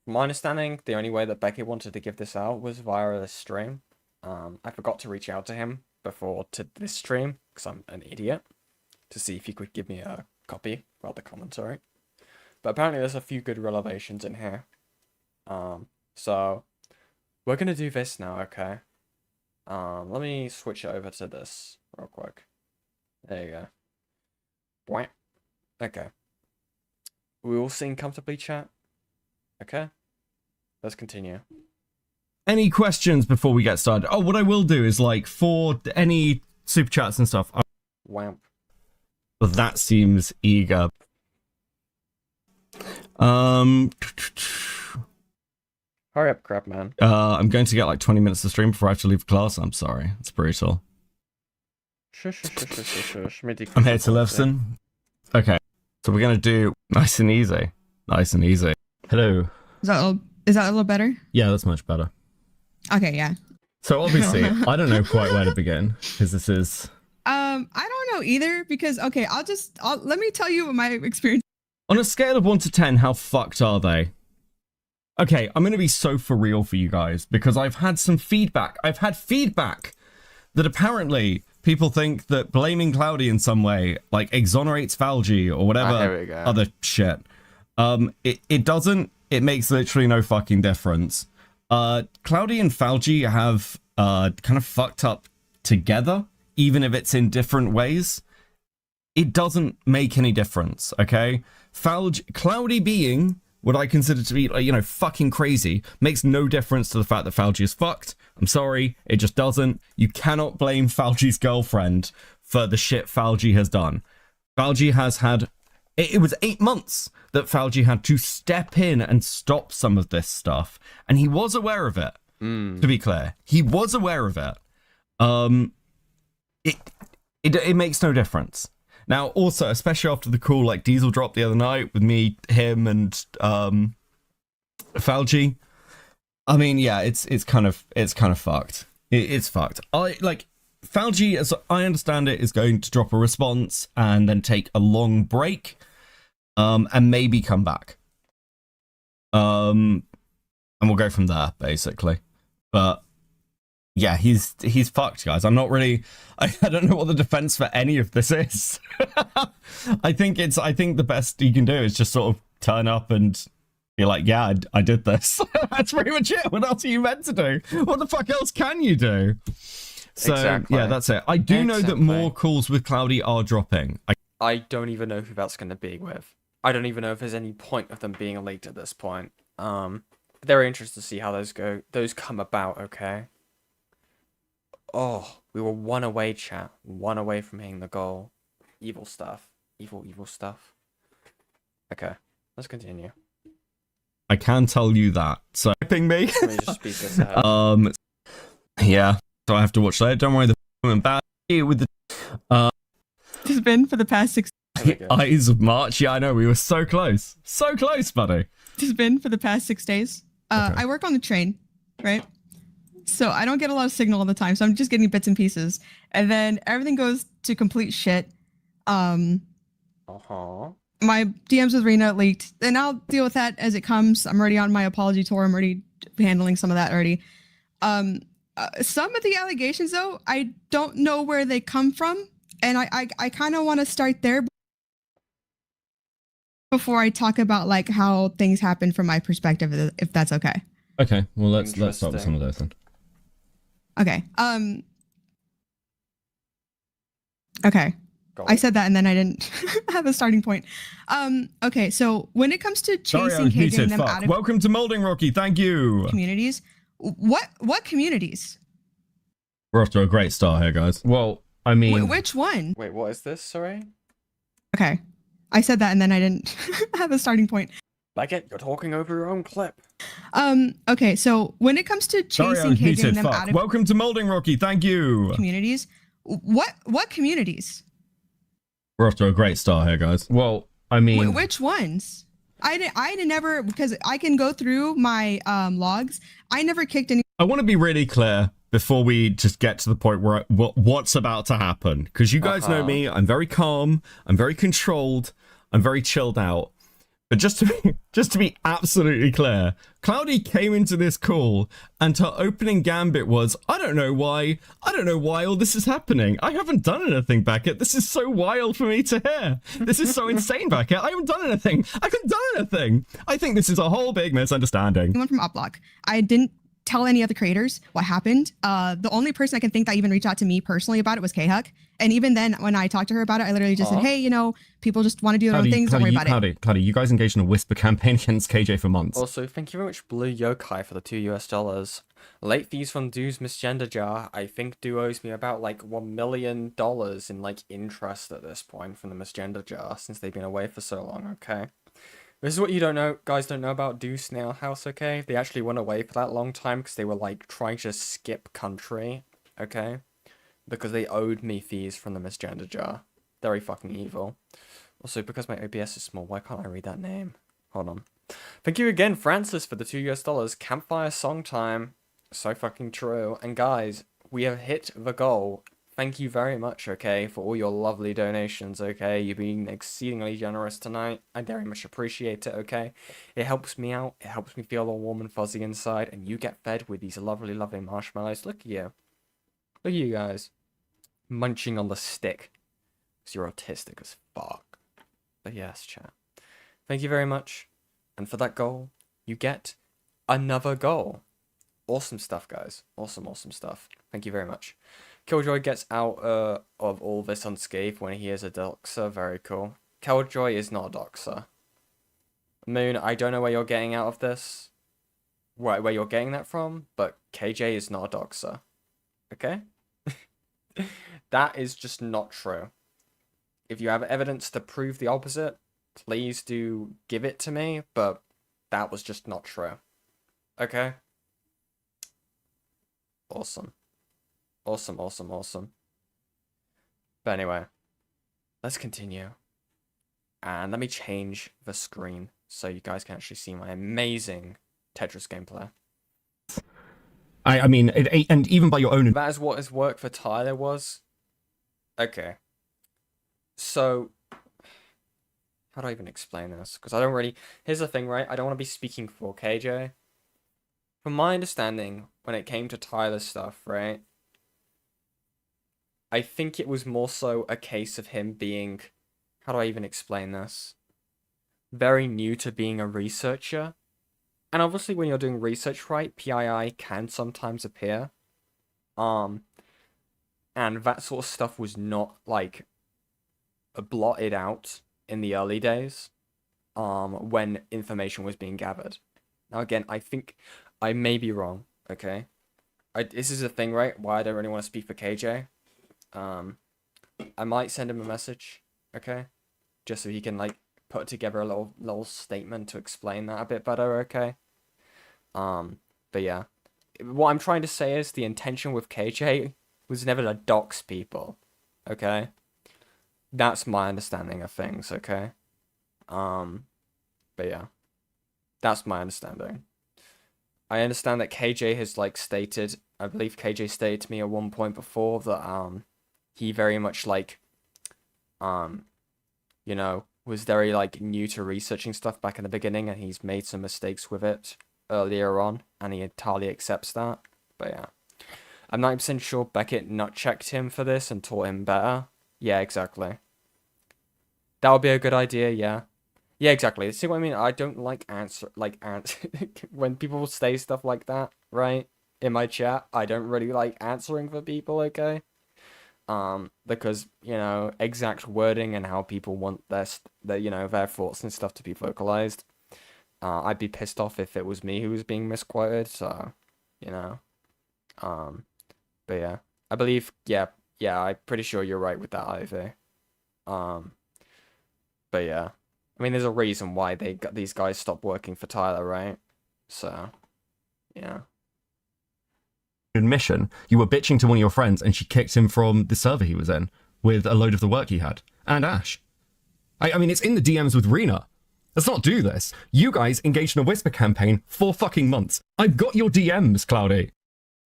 From my understanding, the only way that Becky wanted to give this out was via this stream. I forgot to reach out to him before to this stream, because I'm an idiot, to see if he could give me a copy, well, the commentary. But apparently there's a few good revelations in here. So, we're going to do this now, okay? Let me switch it over to this real quick. There you go. Boing. Okay. We all sing comfortably, chat? Okay. Let's continue. Any questions before we get started? Oh, what I will do is like for any super chats and stuff. Wamp. Well, that seems eager. Hurry up, crap man. I'm going to get like 20 minutes to stream before I have to leave class. I'm sorry. It's brutal. Shush. I'm here to listen. Okay. So we're going to do nice and easy. Nice and easy. Hello. Is that a little better? Yeah, that's much better. Okay, yeah. So obviously, I don't know quite where to begin because this is... I don't know either because, okay, let me tell you my experience. On a scale of 1 to 10, how fucked are they? Okay, I'm going to be so for real for you guys because I've had some feedback. I've had feedback that apparently people think that blaming Cloudy in some way like exonerates Fouchy or Here we whatever go. other shit. It doesn't. It makes literally no fucking difference. Cloudy and Fouchy have kind of fucked up together, even if it's in different ways. It doesn't make any difference, okay? Cloudy being what I consider to be, fucking crazy makes no difference to the fact that Fouchy is fucked. I'm sorry, it just doesn't. You cannot blame Fouchy's girlfriend for the shit Fouchy has done. Fouchy has had... It was 8 months that Fouchy had to step in and stop some of this stuff. And he was aware of it, to be clear. He was aware of it. It makes no difference. Now, also, especially after the cool like Diesel drop the other night with me, him, and Fouchy. I mean, yeah, it's kind of fucked. It's fucked. Fouchy, as I understand it, is going to drop a response and then take a long break, and maybe come back. And we'll go from there, basically. But yeah, he's fucked, guys. I'm not really. I don't know what the defense for any of this is. I think the best you can do is just sort of turn up and be like, yeah, I did this. That's pretty much it. What else are you meant to do? What the fuck else can you do? So Exactly. yeah, that's it. I do know that more calls with Cloudy are dropping. I don't even know who that's going to be with. I don't even know if there's any point of them being leaked at this point. Very interested to see how those come about. Okay. Oh, we were one away, chat. One away from hitting the goal. Evil stuff. Evil stuff. Okay, let's continue. I can tell you that. So ping me. Let me just speak this ahead. Yeah. So I have to watch that. Don't worry, the woman bad with the It's been for the past 6 Eyes of March. Yeah, I know. We were so close. So close, buddy. It's been for the past 6 days. I work on the train, right? So I don't get a lot of signal all the time. So I'm just getting bits and pieces. And then everything goes to complete shit. My DMs with Rena leaked. And I'll deal with that as it comes. I'm already on my apology tour. I'm already handling some of that already. Some of the allegations, though, I don't know where they come from. And I kind of want to start there before I talk about like how things happen from my perspective, if that's okay. Okay, well let's start with some of those then. Okay. Okay. I said that and then I didn't have a starting point. Okay, so when it comes to chasing KJ and them out of Welcome to Molding, Rocky. Thank you. Communities, what communities? We're off to a great start here, guys. Well, I mean, Which one? Wait, what is this? Sorry. Okay, I said that and then I didn't have a starting point. Like it, you're talking over your own clip. Okay, so when it comes to chasing KJ and them out of Welcome to Molding, Rocky. Thank you. Communities, what communities? We're off to a great start here, guys. Well, I mean, Which ones? I never, because I can go through my logs. I never kicked any. I want to be really clear before we just get to the point where what's about to happen, because you guys know me. I'm very calm. I'm very controlled. I'm very chilled out. But just to be absolutely clear, Cloudy came into this call and her opening gambit was, I don't know why all this is happening. I haven't done anything, Beckett. This is so wild for me to hear. This is so insane, Beckett. I haven't done anything. I haven't done anything. I think this is a whole big misunderstanding. Anyone from Opp Block. I didn't tell any other creators what happened. The only person I can think that even reached out to me personally about it was K-Huck. And even then, when I talked to her about it, I literally just said, hey, people just want to do their own things. Don't worry about it. Cloudy, you guys engaged in a whisper campaign against KJ for months. Also, thank you very much, Blue Yokai, for the $2. Late fees from Du's misgender jar. I think Du owes me about like $1 million in like interest at this point from the misgender jar since they've been away for so long, okay? This is what you guys don't know about Do Snail House, okay? They actually went away for that long time because they were like trying to skip country, okay? Because they owed me fees from the misgender jar. Very fucking evil. Also, because my OBS is small, why can't I read that name? Hold on. Thank you again, Francis, for the $2. Campfire song time. So fucking true. And guys, we have hit the goal. Thank you very much, okay, for all your lovely donations, okay? You've been exceedingly generous tonight. I very much appreciate it, okay? It helps me out. It helps me feel all warm and fuzzy inside. And you get fed with these lovely, lovely marshmallows. Look at you. Look at you guys. Munching on the stick. Because you're autistic as fuck. But yes, chat. Thank you very much. And for that goal, you get another goal. Awesome stuff, guys. Awesome, awesome stuff. Thank you very much. Killjoy gets out of all this unscathed when he is a doxer. Very cool. Killjoy is not a doxer. Moon, I don't know where you're getting out of this. Where you're getting that from, but KJ is not a doxer. Okay? That is just not true. If you have evidence to prove the opposite, please do give it to me, but that was just not true. Okay? Awesome. Awesome, awesome, awesome. But anyway, let's continue. And let me change the screen so you guys can actually see my amazing Tetris gameplay. I mean, and even by your own... That is what his work for Tyler was. Okay. So, how do I even explain this? Because I don't really... Here's the thing, right? I don't want to be speaking for KJ. From my understanding, when it came to Tyler's stuff, right? I think it was more so a case of him being... How do I even explain this? Very new to being a researcher. And obviously when you're doing research, right, PII can sometimes appear. And that sort of stuff was not, like, blotted out in the early days. When information was being gathered. Now again, I think I may be wrong, okay? This is the thing, right, why I don't really want to speak for KJ. I might send him a message, okay? Just so he can, like, put together a little statement to explain that a bit better, okay? But yeah. What I'm trying to say is the intention with KJ was never to dox people, okay? That's my understanding of things, okay? But yeah. That's my understanding. I understand that KJ has, like, stated, I believe KJ stated to me at one point before that, he very much, like, you know, was very, like, new to researching stuff back in the beginning, and he's made some mistakes with it earlier on, and he entirely accepts that. But yeah. I'm 90% sure Beckett nut-checked him for this and taught him better. Yeah, exactly. That would be a good idea, yeah. Yeah, exactly. See what I mean? I don't like when people say stuff like that, right? In my chat, I don't really like answering for people, okay? Because, you know, exact wording and how people want their thoughts and stuff to be vocalized. I'd be pissed off if it was me who was being misquoted, so, you know. But yeah. I believe, yeah, I'm pretty sure you're right with that, Ivy. But yeah. I mean, there's a reason why these guys stopped working for Tyler, right? So, yeah. Admission, you were bitching to one of your friends and she kicked him from the server he was in with a load of the work he had. And Ash. I mean, it's in the DMs with Rena. Let's not do this. You guys engaged in a whisper campaign for fucking months. I've got your DMs, Cloudy.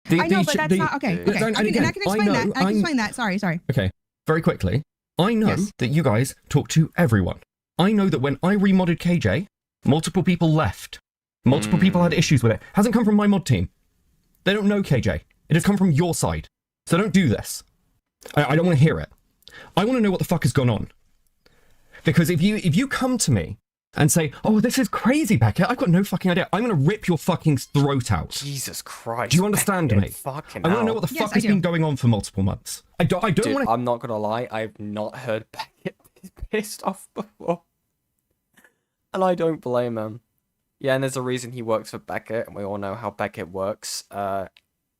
I know, but that's not... Okay, okay. I can explain that. I can explain that. Sorry. Okay, very quickly. I know that you guys talk to everyone. I know that when I remodded KJ, multiple people left. Multiple people had issues with it. Hasn't come from my mod team. They don't know KJ. It has come from your side. So don't do this. I don't want to hear it. I want to know what the fuck has gone on. Because if you come to me and say, oh, this is crazy, Beckett, I've got no fucking idea, I'm going to rip your fucking throat out. Jesus Christ. Do you understand me? Fucking I want to know what the fuck has been going on for multiple months. I don't want to... I'm not going to lie, I've not heard Beckett pissed off before. And I don't blame him. Yeah, and there's a reason he works for Beckett, and we all know how Beckett works.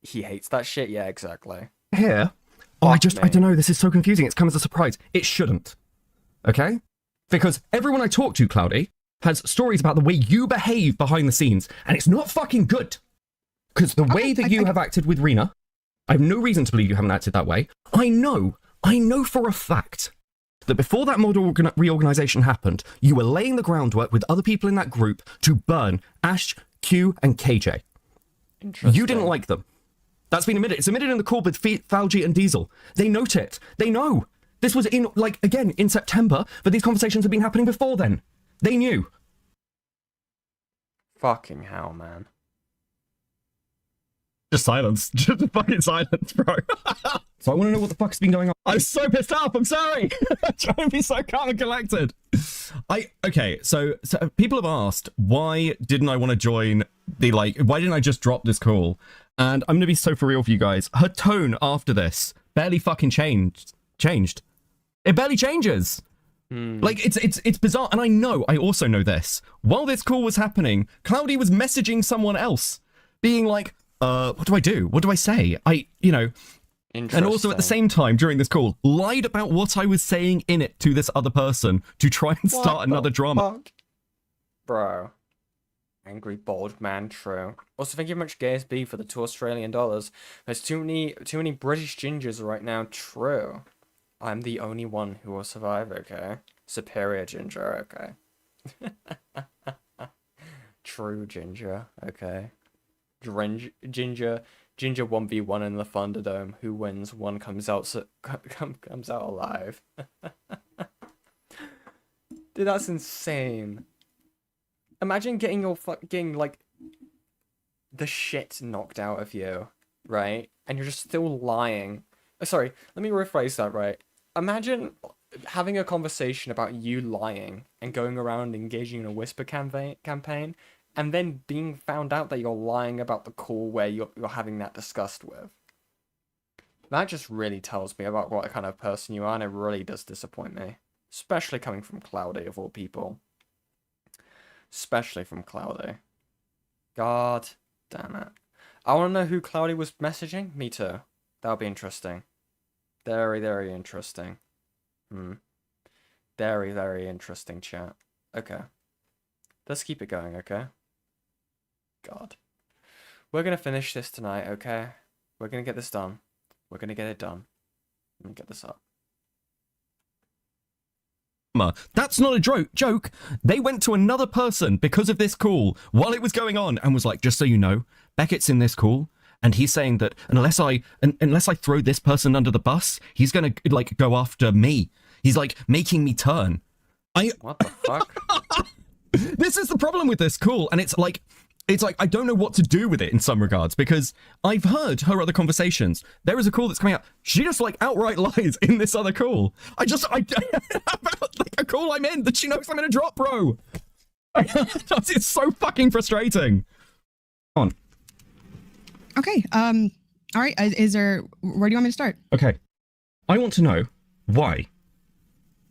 He hates that shit. Yeah, exactly. Here, I don't know, this is so confusing. It's come as a surprise. It shouldn't. Okay? Because everyone I talk to, Cloudy, has stories about the way you behave behind the scenes, and it's not fucking good. Because the way that you have acted with Rena, I have no reason to believe you haven't acted that way. I know for a fact that before that model reorganization happened, you were laying the groundwork with other people in that group to burn Ash, Q, and KJ. You didn't like them. That's been admitted. It's admitted in the call with Fouchy and Diesel. They note it. They know. This was in, like, again, in September, but these conversations have been happening before then. They knew. Fucking hell, man. Just silence. Just fucking silence, bro. So I want to know what the fuck's been going on. I'm so pissed off. I'm sorry. I'm trying to be so calm and collected. Okay, so people have asked, why didn't I want to join the, like, why didn't I just drop this call? And I'm going to be so for real for you guys. Her tone after this barely fucking changed. It barely changes. Like, it's bizarre. And I also know this. While this call was happening, Cloudy was messaging someone else, being like, what do I do? What do I say? And also at the same time during this call, lied about what I was saying in it to this other person to try and start another drama. Fuck? Bro. Angry bald man, true. Also, thank you very much, GSB, for the $2 Australian. There's too many British gingers right now, true. I'm the only one who will survive, okay? Superior ginger, okay? True ginger, okay? Ginger 1v1 in the Thunderdome. Who wins? One comes out comes out alive. Dude, that's insane. Imagine getting like the shit knocked out of you, right? And you're just still lying. Sorry, let me rephrase that, right? Imagine having a conversation about you lying and going around engaging in a whisper campaign, and then being found out that you're lying about the call where you're having that discussed with. That just really tells me about what kind of person you are, and it really does disappoint me. Especially coming from Cloudy, of all people. Especially from Cloudy. God damn it. I want to know who Cloudy was messaging. Me too. That'll be interesting. Very, very interesting. Very, very interesting, chat. Okay. Let's keep it going, okay? God. We're gonna finish this tonight, okay? We're gonna get this done. We're gonna get it done. Let me get this up. That's not a joke. They went to another person because of this call while it was going on and was like, just so you know, Beckett's in this call. And he's saying that unless I throw this person under the bus, he's gonna like go after me. He's like making me turn. What the fuck? This is the problem with this call, and it's like I don't know what to do with it in some regards, because I've heard her other conversations. There is a call that's coming out. She just like outright lies in this other call. About like a call I'm in that she knows I'm in a drop, bro. It's so fucking frustrating. Come on. Okay. All right. Where do you want me to start? Okay. I want to know why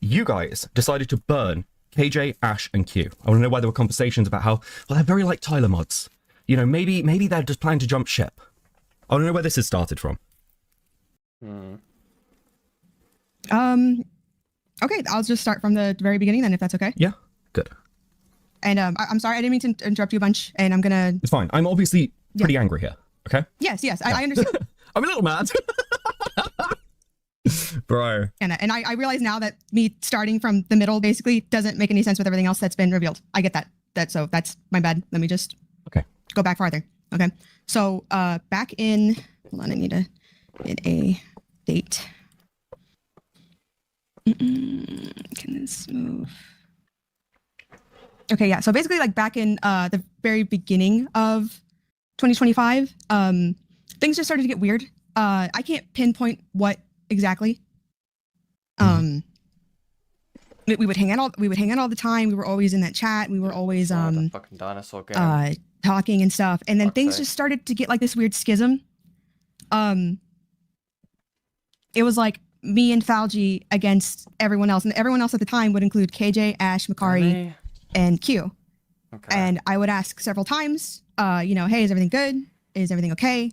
you guys decided to burn KJ, Ash, and Q. I want to know why there were conversations about how, well, they're very like Tyler mods. You know, maybe they're just planning to jump ship. I want to know where this has started from. Okay, I'll just start from the very beginning then, if that's okay. Yeah, good. And I'm sorry, I didn't mean to interrupt you a bunch, and I'm gonna... It's fine. I'm obviously pretty angry here, okay? Yes, I understand. I'm a little mad. Bro. And I realize now that me starting from the middle basically doesn't make any sense with everything else that's been revealed. I get that. So that's my bad. Let me just go back farther. Okay. So back in, hold on, I need to get a date. Can this move? Okay, yeah. So basically like back in the very beginning of 2025, things just started to get weird. I can't pinpoint what exactly. We would hang out all the time. We were always in that chat. We were always the fucking dinosaur game. Talking and stuff. And then things just started to get like this weird schism. It was like me and Fouchy against everyone else, and everyone else at the time would include KJ, Ash, Makari, and Q. Okay. And I would ask several times, hey, is everything good? Is everything okay?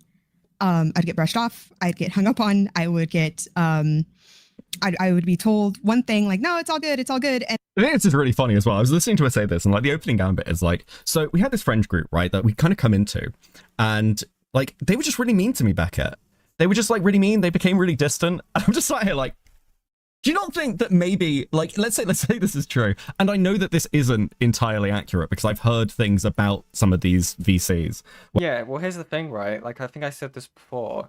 I'd get brushed off. I'd get hung up on. I would get, I would be told one thing like, no, it's all good. It's all good. And I think this is really funny as well. I was listening to her say this, and like the opening gambit is like, so we had this friend group, right, that we kind of come into, and like they were just really mean to me, Beckett. They were just like really mean. They became really distant. And I'm just sat here like, do you not think that maybe, like, let's say this is true, and I know that this isn't entirely accurate because I've heard things about some of these VCs. Yeah, well, here's the thing, right? Like, I think I said this before.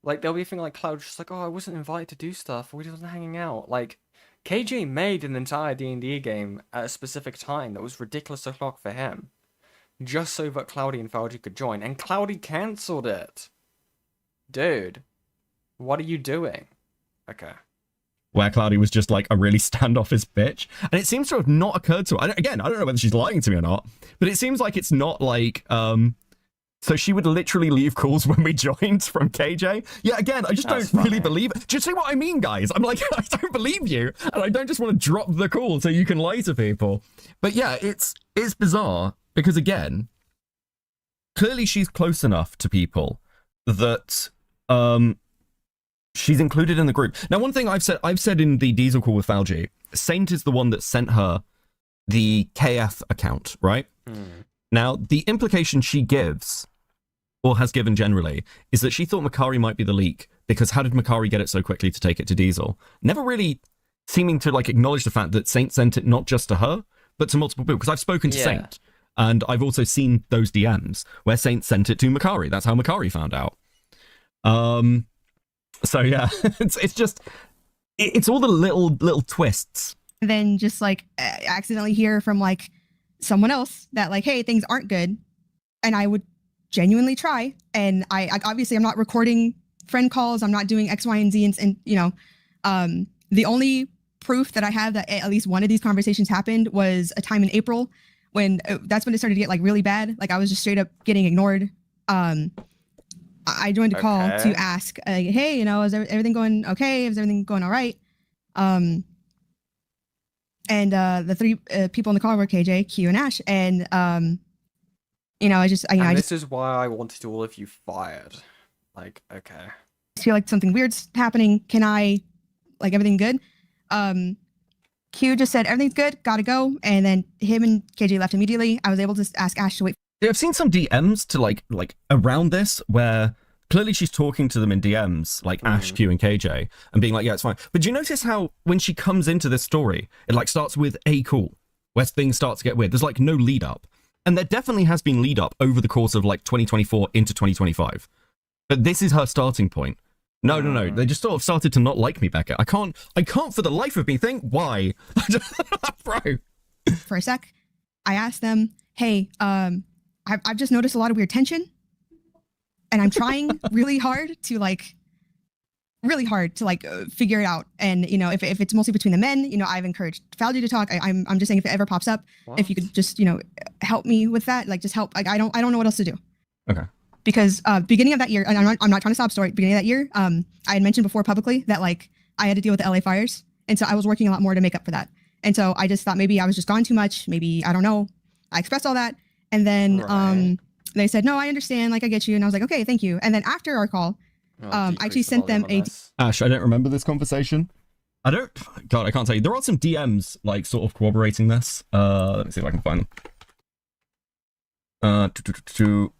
Like, there'll be a thing like Cloud just like, oh, I wasn't invited to do stuff. We wasn't hanging out. Like, KJ made an entire D&D game at a specific time that was ridiculous o'clock for him. just so that Cloudy and Fouchy could join, and Cloudy cancelled it. Dude, what are you doing? Okay. Where Cloudy was just like a really standoffish bitch. And it seems to have not occurred to her. Again, I don't know whether she's lying to me or not, but it seems like it's not like, so she would literally leave calls when we joined from KJ. Yeah, again, I just That's don't really funny. believe it. Do you see what I mean, guys? I'm like, I don't believe you. And I don't just want to drop the call so you can lie to people. But yeah, it's bizarre because again, clearly she's close enough to people that, she's included in the group. Now, one thing I've said in the Diesel call with Fouchy, Saint is the one that sent her the KF account, right? Now, the implication she gives, or has given generally, is that she thought Makari might be the leak, because how did Makari get it so quickly to take it to Diesel? Never really seeming to like acknowledge the fact that Saint sent it not just to her, but to multiple people, because I've spoken to Yeah. Saint, and I've also seen those DMs where Saint sent it to Makari. That's how Makari found out. So yeah, it's all the little twists. And then just like accidentally hear from like someone else that like, hey, things aren't good, and I would genuinely try. And I obviously I'm not recording friend calls. I'm not doing X, Y, and Z, and you know, the only proof that I have that at least one of these conversations happened was a time in April when that's when it started to get like really bad. Like I was just straight up getting ignored. I joined a call Okay. to ask, hey, you know, is everything going okay? Is everything going all right? And the three people in the call were KJ, Q, and Ash. And, you know, I just Is why I wanted all of you fired. Like, okay. feel like something weird's happening. Can I, like, everything good? Q just said, everything's good, gotta go. And then him and KJ left immediately. I was able to ask Ash to wait. Yeah, I've seen some DMs to like around this where clearly she's talking to them in DMs, like Ash, Q, and KJ, and being like, yeah, it's fine. But do you notice how when she comes into this story, it like starts with a call, where things start to get weird. There's like no lead up. And there definitely has been lead up over the course of like 2024 into 2025. But this is her starting point. No. They just sort of started to not like me, Becca. I can't for the life of me think why. Bro. For a sec. I asked them, hey, I've just noticed a lot of weird tension, and I'm trying really hard to figure it out. And you know, if it's mostly between the men, you know, I've encouraged Fouchy to talk. I'm just saying if it ever pops up, if you could just, you know, help me with that, like just help. Like I don't know what else to do. Okay. Because beginning of that year, and I'm not trying to stop story. Beginning of that year, I had mentioned before publicly that like I had to deal with the LA fires, and so I was working a lot more to make up for that. And so I just thought maybe I was just gone too much. Maybe I don't know. I expressed all that. And then they said, no, I understand. Like, I get you. And I was like, okay, thank you. And then after our call, I actually sent them a... Ash, I don't remember this conversation. God, I can't tell you. There are some DMs, like, sort of corroborating this. Let me see if I can find them.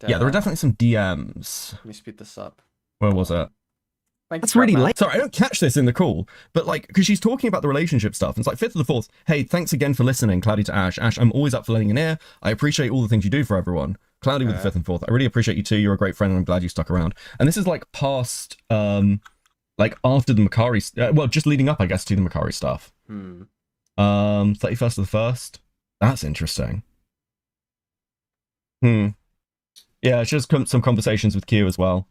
Yeah, there are definitely some DMs. Let me speed this up. Where was it? Thank That's you, really Fat Man. late. Sorry, I don't catch this in the call, but like, because she's talking about the relationship stuff, and it's like 5th of the 4th. Hey, thanks again for listening, Cloudy to Ash. Ash, I'm always up for lending an ear. I appreciate all the things you do for everyone. Cloudy with the 5th and 4th. I really appreciate you too. You're a great friend, and I'm glad you stuck around. And this is like past, like after the Makari, well, just leading up, I guess, to the Makari stuff. 31st of the 1st. That's interesting. Yeah, it's just some conversations with Q as well.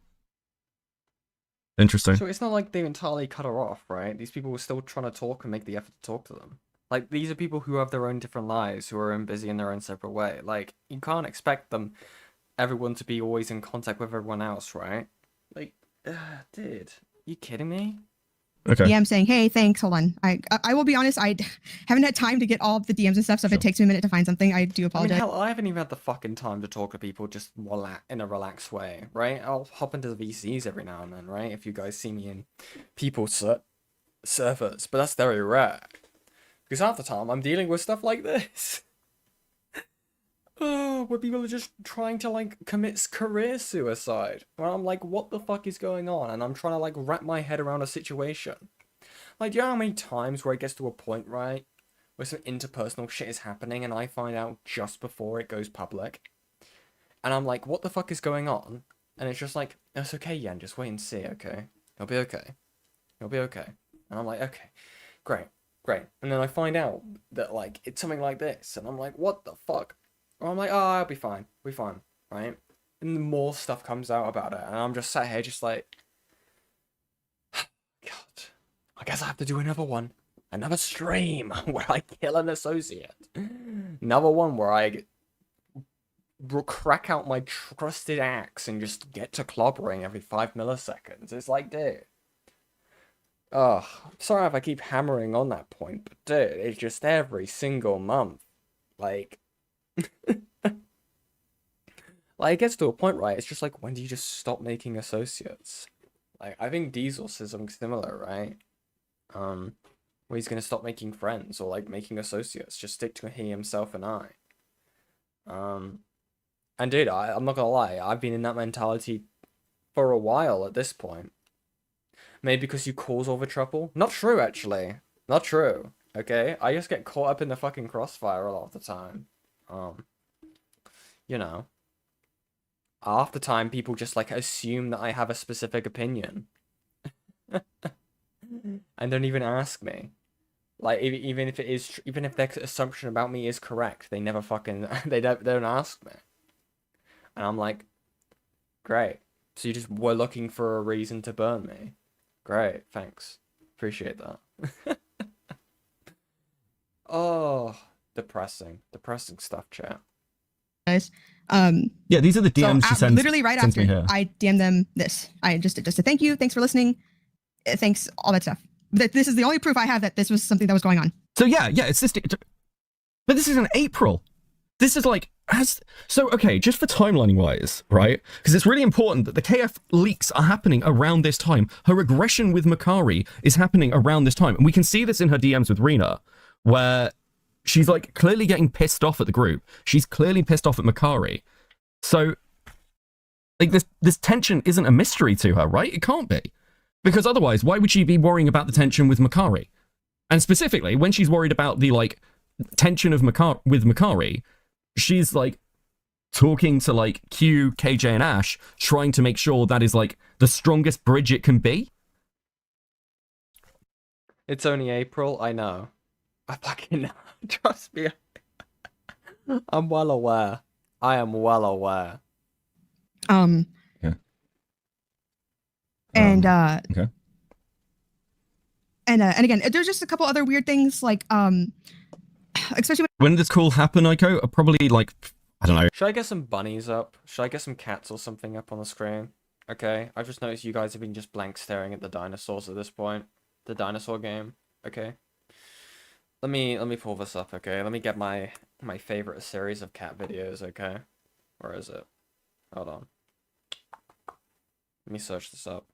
Interesting. So it's not like they entirely cut her off, right? These people were still trying to talk and make the effort to talk to them. Like, these are people who have their own different lives, who are busy in their own separate way. Like, you can't expect everyone to be always in contact with everyone else, right? Like, dude, you kidding me? Okay. DM saying, hey, thanks, hold on. I will be honest, I haven't had time to get all the DMs and stuff, so if it takes me a minute to find something, I do I apologize. mean, hell, I haven't even had the fucking time to talk to people just in a relaxed way, right? I'll hop into the VCs every now and then, right? If you guys see me in people's servers, but that's very rare. Because half the time, I'm dealing with stuff like this. Oh, where people are just trying to, like, commit career suicide. Where I'm like, what the fuck is going on? And I'm trying to, like, wrap my head around a situation. Like, do you know how many times where it gets to a point, right? Where some interpersonal shit is happening and I find out just before it goes public. And I'm like, what the fuck is going on? And it's just like, it's okay, Yan, just wait and see, okay? It'll be okay. It'll be okay. And I'm like, okay, great. And then I find out that, like, it's something like this. And I'm like, what the fuck? Or I'm like, oh, I'll be fine. We'll be fine, right? And more stuff comes out about it, and I'm just sat here just like, God, I guess I have to do another one. Another stream where I kill an associate. Another one where I crack out my trusted axe and just get to clobbering every 5 milliseconds. It's like, dude. Oh, sorry if I keep hammering on that point, but dude, it's just every single month. Like, like it gets to a point, right? It's just like, when do you just stop making associates? Like, I think Diesel says something similar, right? Where he's gonna stop making friends or like making associates. Just stick to he, himself, and I. And dude, I'm not gonna lie, I've been in that mentality for a while at this point. Maybe because you cause all the trouble? Not true, actually. Not true. Okay? I just get caught up in the fucking crossfire a lot of the time. You know. Half the time, people just like assume that I have a specific opinion. And don't even ask me. Like, even if it is, even if their assumption about me is correct, they never fucking, they don't ask me. And I'm like, great. So you just were looking for a reason to burn me. Great, thanks. Appreciate that. Oh, depressing stuff, chat. Guys, yeah, these are the DMs she sends. Literally right sends after me here. I DM them this. I just a thank you, thanks for listening, thanks, all that stuff. This is the only proof I have that this was something that was going on. So yeah, it's this. But this is in April. This is like so okay. Just for timelining wise, right? Because it's really important that the KF leaks are happening around this time. Her aggression with Makari is happening around this time, and we can see this in her DMs with Rena, where she's like clearly getting pissed off at the group. She's clearly pissed off at Makari. So, like this tension isn't a mystery to her, right? It can't be. Because otherwise, why would she be worrying about the tension with Makari? And specifically, when she's worried about the, like, tension of with Makari, she's, like, talking to, like, Q, KJ, and Ash, trying to make sure that is, like, the strongest bridge it can be. It's only April, I know. I fucking know. Trust me. I'm well aware. I am well aware. And okay. And again, there's just a couple other weird things, like especially when did this call happen, Aiko? Probably like, I don't know. Should I get some bunnies up? Should I get some cats or something up on the screen? Okay, I've just noticed you guys have been just blank staring at the dinosaurs at this point. The dinosaur game. Okay. Let me pull this up. Okay, let me get my favorite series of cat videos. Okay, where is it? Hold on. Let me search this up.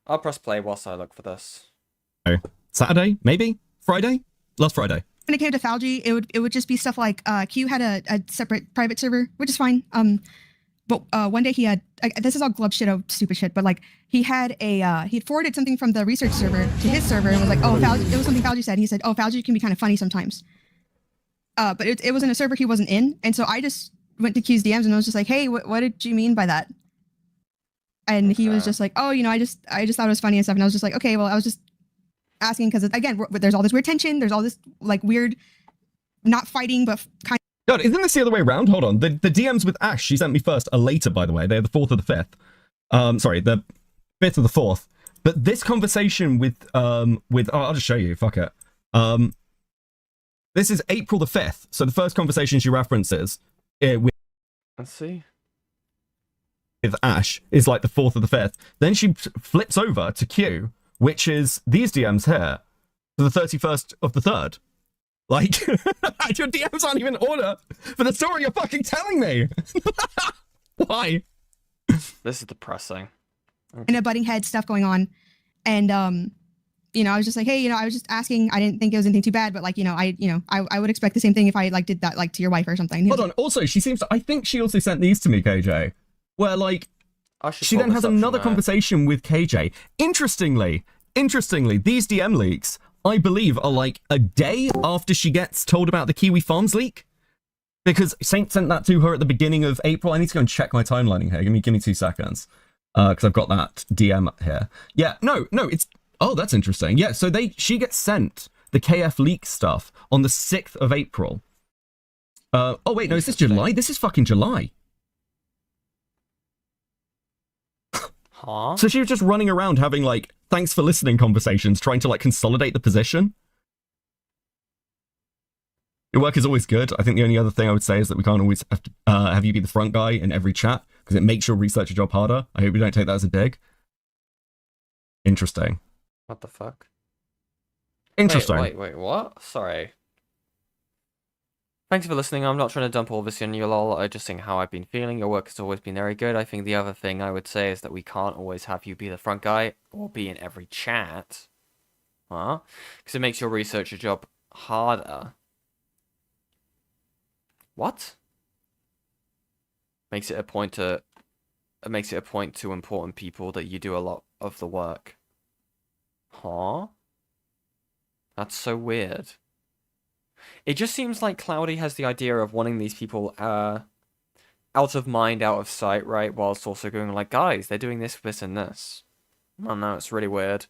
I'll press play whilst I look for this. Saturday, maybe Friday, last Friday. When it came to Fouchy, it would just be stuff like Q had a separate private server, which is fine. But one day he had, this is all glub shit, stupid shit, but like he had he'd forwarded something from the research server to his server and was like, oh, Fouchy, it was something Fouchy said. And he said, oh, Fouchy can be kind of funny sometimes. But it was in a server he wasn't in, and so I just went to Q's DMs and I was just like, hey, what did you mean by that? And he was just like, oh, you know, I just thought it was funny and stuff. And I was just like, okay, well, I was just asking because, again, there's all this weird tension. There's all this, like, weird, not fighting, but kind of. God, isn't this the other way around? Hold on. The DMs with Ash, she sent me first, are later, by the way. They're the 4th or the 5th. Sorry, the 5th or the 4th. But this conversation with oh, I'll just show you. Fuck it. This is April the 5th. So the first conversation she references with... Let's see. With Ash is like the 4th or the 5th. Then she flips over to Q, which is these DMs here, for the 31st of the 3rd. Like, your DMs aren't even in order for the story you're fucking telling me. Why? This is depressing. And a butting head stuff going on. And, you know, I was just like, hey, you know, I was just asking. I didn't think it was anything too bad, but like, I would expect the same thing if I like did that like to your wife or something. Hold on. Also, she seems to, I think she also sent these to me, KJ. Where, like, she then has another conversation with KJ. Interestingly, these DM leaks, I believe, are like a day after she gets told about the Kiwi Farms leak. Because Saint sent that to her at the beginning of April. I need to go and check my timelining here. Give me 2 seconds. Because I've got that DM here. Yeah, no, it's... Oh, that's interesting. Yeah, so she gets sent the KF leak stuff on the 6th of April. Oh wait, no, is this July? This is fucking July. Huh? So she was just running around having like thanks for listening conversations, trying to like consolidate the position. Your work is always good. I think the only other thing I would say is that we can't always have, to, have you be the front guy in every chat because it makes your researcher job harder. I hope you don't take that as a dig. Interesting. What the fuck? Interesting. Wait, what? Sorry. Thanks for listening. I'm not trying to dump all this on you, lol. I'm just saying how I've been feeling. Your work has always been very good. I think the other thing I would say is that we can't always have you be the front guy or be in every chat. Huh? Because it makes your researcher job harder. What? Makes it a point to important people that you do a lot of the work. Huh? That's so weird. It just seems like Cloudy has the idea of wanting these people out of mind, out of sight, right? Whilst also going like, guys, they're doing this, this, and this. I don't know, it's really weird.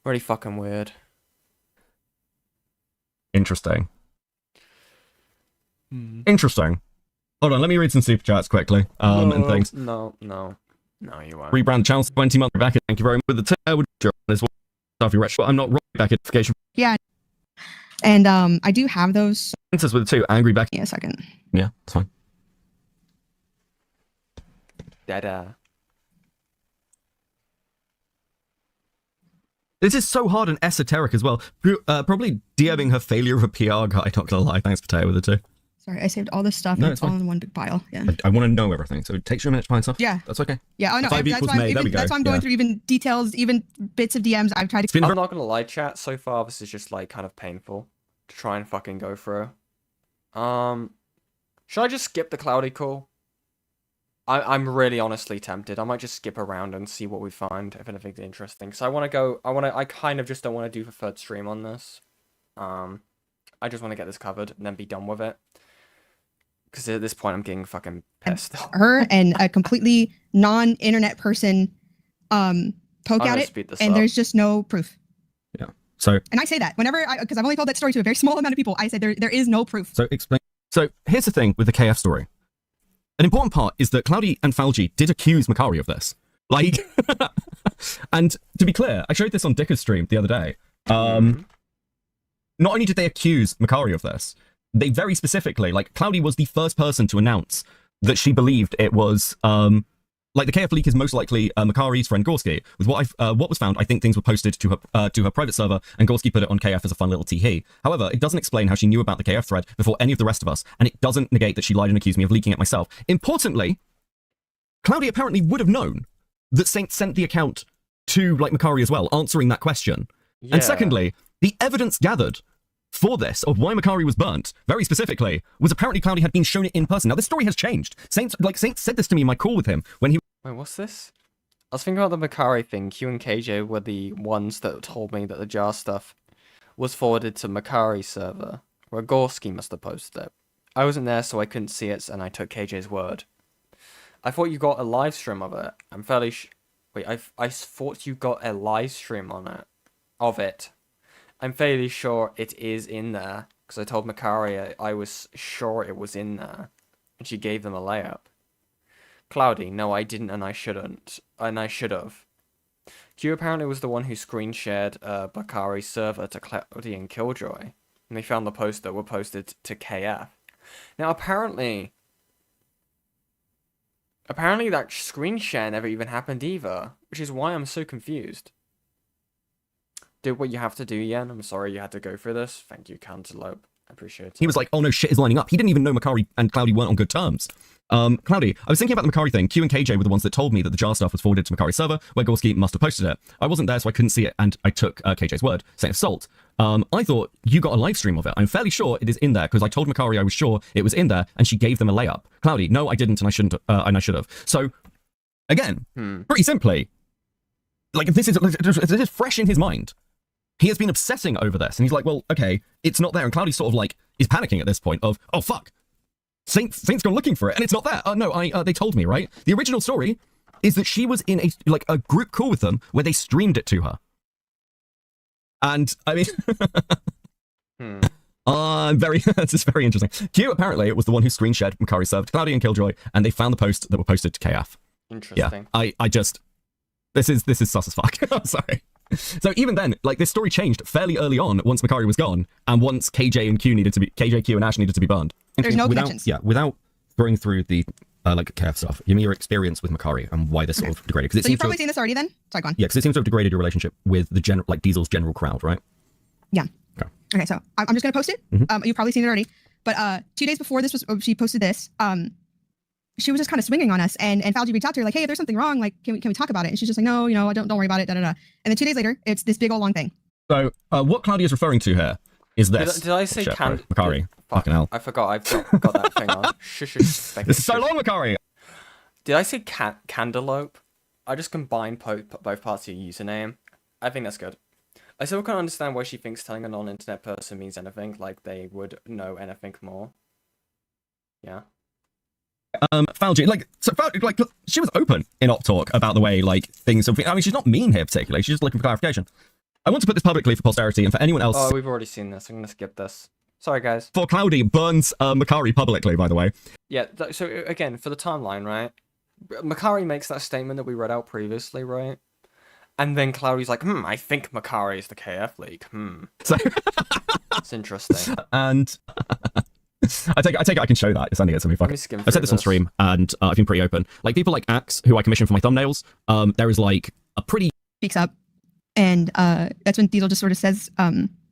Really fucking weird. Interesting. Interesting. Hold on, let me read some super chats quickly. And things. No, you won't. Rebrand channel 20 months back. Thank you very much for the I would as well. I'm not right back notification. Yeah. And I do have those. Answers with the 2. Angry back. Yeah, a second. Yeah, it's fine. Dada. This is so hard and esoteric as well. Probably DMing her failure of a PR guy, not gonna lie. Thanks, Potato, with the 2. Sorry, I saved all this stuff No, and it's it's all fine. in one big pile. Yeah. I want to know everything, so it takes you a minute to find stuff. Yeah. That's okay. Yeah, I know. 5 That's equals why, May, there we that's go. why I'm going Yeah. through even details, even bits of DMs. I've tried to. I'm not gonna lie, chat. So far, this is just like kind of painful to try and fucking go through. Should I just skip the Cloudy call? I'm really honestly tempted. I might just skip around and see what we find if anything's interesting. Because I kind of just don't want to do the third stream on this. I just want to get this covered and then be done with it. Because at this point, I'm getting fucking pissed. Her and a completely non-internet person poke I'm at gonna it, speed this and up. there's just no proof. Yeah. So. And I say that whenever, because I've only told that story to a very small amount of people, I said there is no proof. So explain. So here's the thing with the KF story. An important part is that Cloudy and Fouchy did accuse Makari of this. Like, and to be clear, I showed this on Dicker's stream the other day. Not only did they accuse Makari of this, they very specifically, like, Cloudy was the first person to announce that she believed it was, like, the KF leak is most likely Makari's friend Gorski. With what was found, I think things were posted to her private server, and Gorski put it on KF as a fun little tee-hee. However, it doesn't explain how she knew about the KF thread before any of the rest of us, and it doesn't negate that she lied and accused me of leaking it myself. Importantly, Cloudy apparently would have known that Saint sent the account to, like, Makari as well, answering that question. Yeah. And secondly, the evidence gathered for this, of why Makari was burnt, very specifically, was apparently Cloudy had been shown it in person. Now, this story has changed. Saint said this to me in my call with him when he... Wait, what's this? I was thinking about the Makari thing. Q and KJ were the ones that told me that the jar stuff was forwarded to Makari's server, where Gorski must have posted it. I wasn't there, so I couldn't see it, and I took KJ's word. I thought you got a live stream of it. I'm fairly Wait, I thought you got a live stream of it. I'm fairly sure it is in there, because I told Makari I was sure it was in there, and she gave them a layup. Cloudy, no, I didn't, and I shouldn't, and I should have. Q apparently was the one who screen shared Bakari's server to Cloudy and Killjoy, and they found the posts that were posted to KF. Now, apparently that screen share never even happened either, which is why I'm so confused. Do what you have to do, Yen. I'm sorry you had to go through this. Thank you, Cantaloupe. I appreciate it. He was like, oh no, shit is lining up. He didn't even know Makari and Cloudy weren't on good terms. Cloudy, I was thinking about the Makari thing. Q and KJ were the ones that told me that the jar stuff was forwarded to Makari's server, where Gorski must have posted it. I wasn't there, so I couldn't see it, and I took KJ's word, saying assault. I thought you got a live stream of it. I'm fairly sure it is in there, because I told Makari I was sure it was in there, and she gave them a layup. Cloudy, no, I didn't, and I shouldn't, and I should have. So, again, pretty simply, like, this is fresh in his mind. He has been obsessing over this, and he's like, well, okay, it's not there. And Cloudy sort of like is panicking at this point of, oh fuck, Saint's gone looking for it, and it's not there. No, they told me, right? The original story is that she was in a group call with them where they streamed it to her. And I mean, This is very interesting. Q apparently was the one who screen shared Makari served Cloudy and Killjoy, and they found the posts that were posted to KF. Interesting. Yeah, I just, this is sus as fuck. I'm sorry. So even then, like, this story changed fairly early on once Makari was gone, and once KJ, Q, and Ash needed to be burned. There's no without, connections. Yeah, without going through the like KF stuff, give me your experience with Makari and why this sort of degraded. So you've probably seen this already then? Sorry, go on. Yeah, because it seems to have degraded your relationship with the general, like Diesel's general crowd, right? Yeah. Okay, so I'm just gonna post it. You've probably seen it already. But 2 days before she posted this, she was just kind of swinging on us, and Fouchy reached out to her like, hey, if there's something wrong, like, can we talk about it? And she's just like, no, don't worry about it, da da da. And then 2 days later, it's this big old long thing. So what Claudia is referring to here is this. Did I say Makari? Fucking hell. I forgot. I've got that thing on. Shush. This is so long, Makari. Did I say cantaloupe? I just combined both parts of your username. I think that's good. I still can't understand why she thinks telling a non-internet person means anything, like they would know anything more. Yeah. Fouchy, she was open in Opp Talk about the way, like, things have been. I mean, she's not mean here particularly. She's just looking for clarification. I want to put this publicly for posterity and for anyone else. Oh, we've already seen this. I'm gonna skip this. Sorry, guys. For Cloudy burns Makari publicly, by the way. Yeah. So again, for the timeline, right? Makari makes that statement that we read out previously, right? And then Cloudy's like, I think Makari is the KF league. So it's interesting. And I take it I can show that. It's only something fucking. I've said this on stream, and I've been pretty open. Like, people like Axe, who I commission for my thumbnails, there is like a pretty Speaks up, and that's when Diesel just sort of says,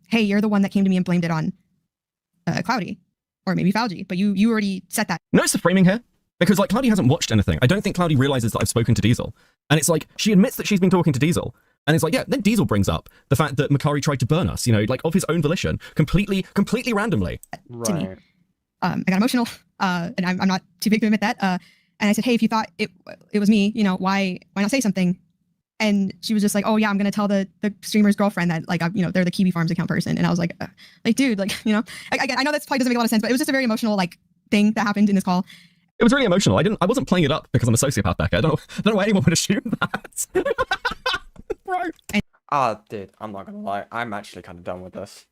hey, you're the one that came to me and blamed it on Cloudy, or maybe Fouchy, but you already said that. Notice the framing here? Because, like, Cloudy hasn't watched anything. I don't think Cloudy realizes that I've spoken to Diesel. And it's like, she admits that she's been talking to Diesel. And it's like, yeah, then Diesel brings up the fact that Makari tried to burn us, like, of his own volition, completely randomly. To me. I got emotional, and I'm not too big to admit that. And I said, hey, if you thought it was me, why not say something? And she was just like, oh yeah, I'm gonna tell the streamer's girlfriend that, like, they're the Kiwi Farms account person. And I was like, dude, like, again, I know that probably doesn't make a lot of sense, but it was just a very emotional, like, thing that happened in this call. It was really emotional. I wasn't playing it up because I'm a sociopath, Becca. I don't know why anyone would assume that. Right. Dude, I'm not gonna lie. I'm actually kind of done with this.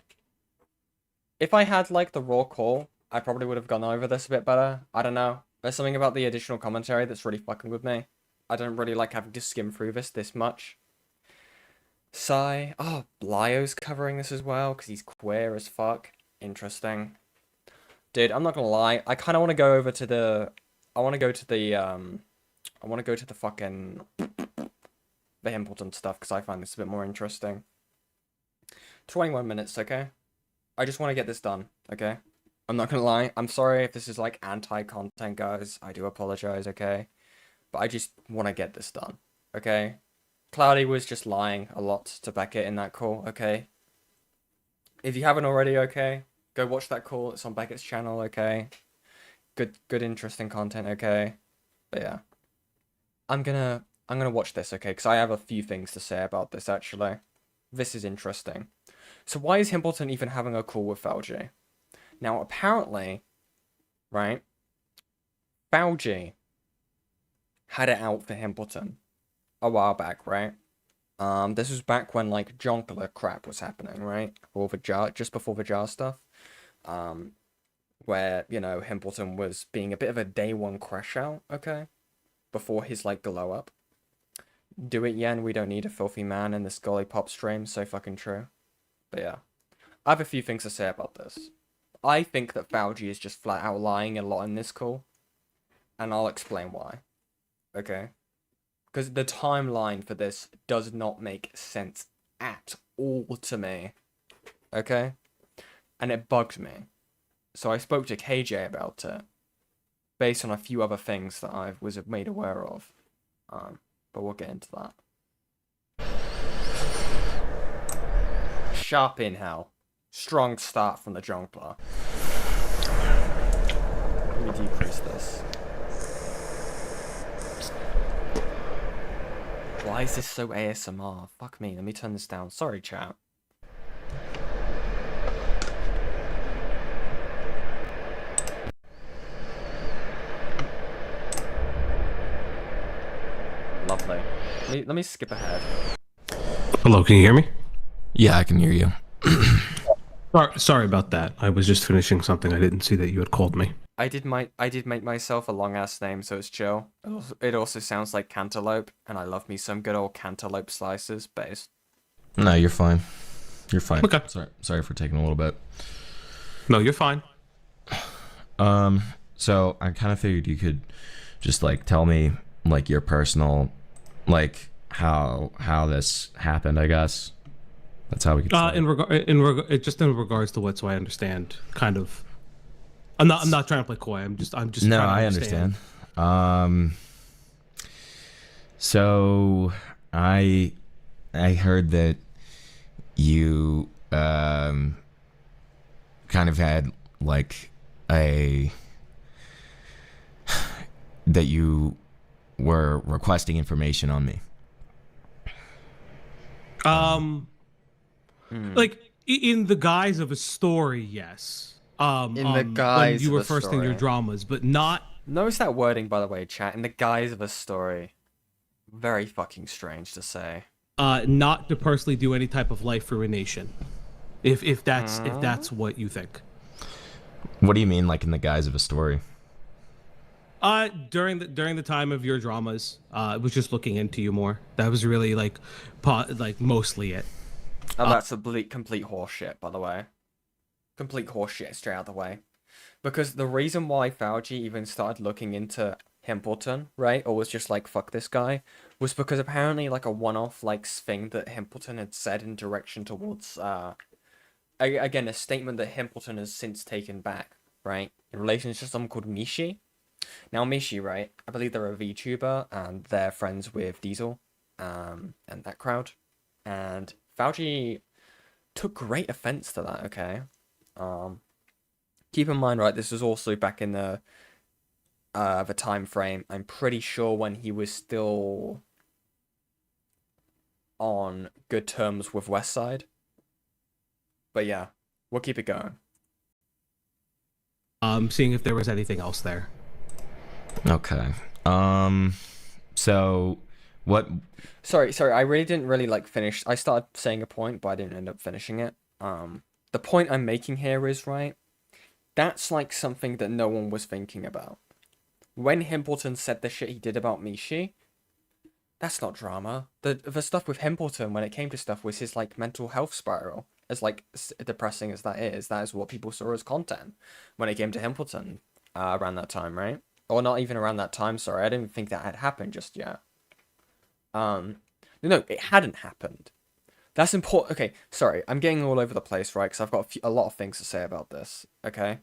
If I had, like, the raw call, I probably would have gone over this a bit better. I don't know. There's something about the additional commentary that's really fucking with me. I don't really like having to skim through this much. Sigh. Oh, Blyo's covering this as well, because he's queer as fuck. Interesting. Dude, I'm not gonna lie. I kind of want to go over to the... I want to go to the fucking... the Himpleton stuff, because I find this a bit more interesting. 21 minutes, okay? I just want to get this done, okay? I'm not gonna lie. I'm sorry if this is, like, anti-content, guys. I do apologize, okay? But I just want to get this done, okay? Cloudy was just lying a lot to Beckett in that call, okay? If you haven't already, okay? Go watch that call. It's on Beckett's channel, okay? Good, interesting content, okay? But yeah. I'm gonna watch this, okay? Because I have a few things to say about this, actually. This is interesting. So why is Himpleton even having a call with Fouchy? Now, apparently, right, Fouchy had it out for Himpleton a while back, right? This was back when, like, Jonker crap was happening, right? Or the jar, just before the jar stuff. Where, Himpleton was being a bit of a day one crash out, okay? Before his, like, glow up. Do it, Yen, we don't need a filthy man in this golly pop stream, so fucking true. But yeah. I have a few things to say about this. I think that Fouchy is just flat out lying a lot in this call. And I'll explain why. Okay? Because the timeline for this does not make sense at all to me. Okay? And it bugged me. So I spoke to KJ about it. Based on a few other things that I was made aware of. But we'll get into that. Sharp inhale. Strong start from the Jonkler. Let me decrease this. Why is this so ASMR? Fuck me, let me turn this down. Sorry, chat. Lovely. Let me skip ahead. Hello, can you hear me? Yeah, I can hear you. Sorry about that. I was just finishing something. I didn't see that you had called me. I did make myself a long ass name, so it's chill. It also sounds like cantaloupe, and I love me some good old cantaloupe slices, based. No, you're fine. You're fine. Okay. Sorry for taking a little bit. No, you're fine. So I kind of figured you could just like tell me like your personal, like how this happened. I guess that's how we could. In regards to what, so I understand, kind of. I'm not trying to play coy. I'm just. No, trying to I understand. So I heard that you kind of had like that you were requesting information on me. Like in the guise of a story, yes. In the guise when you were of a first in your story. dramas, but not. Notice that wording, by the way, chat. In the guise of a story. Very fucking strange to say. Not to personally do any type of life ruination, if that's what you think. What do you mean, like in the guise of a story? During the time of your dramas, it was just looking into you more. That was really like mostly it. And that's a complete horseshit, by the way. Complete horseshit straight out of the way. Because the reason why Fouchy even started looking into Himpleton, right, or was just like, fuck this guy, was because apparently like a one-off like thing that Himpleton had said in direction towards, again, a statement that Himpleton has since taken back, right, in relation to someone called Mishi. Now Mishi, right, I believe they're a VTuber, and they're friends with Diesel, and that crowd, and Fouchy took great offense to that, okay? Keep in mind, right, this was also back in the time frame. I'm pretty sure when he was still on good terms with Westside. But yeah, we'll keep it going. Seeing if there was anything else there. Okay. So what? Sorry, I really didn't like finish. I started saying a point, but I didn't end up finishing it. The point I'm making here is, right, that's like something that no one was thinking about. When Himpleton said the shit he did about Mishi, that's not drama. The stuff with Himpleton, when it came to stuff, was his like mental health spiral. As like depressing as that is what people saw as content when it came to Himpleton around that time, right? Or not even around that time. Sorry, I didn't think that had happened just yet. No, it hadn't happened. That's important. Okay, sorry, I'm getting all over the place, right? Because I've got a lot of things to say about this. Okay.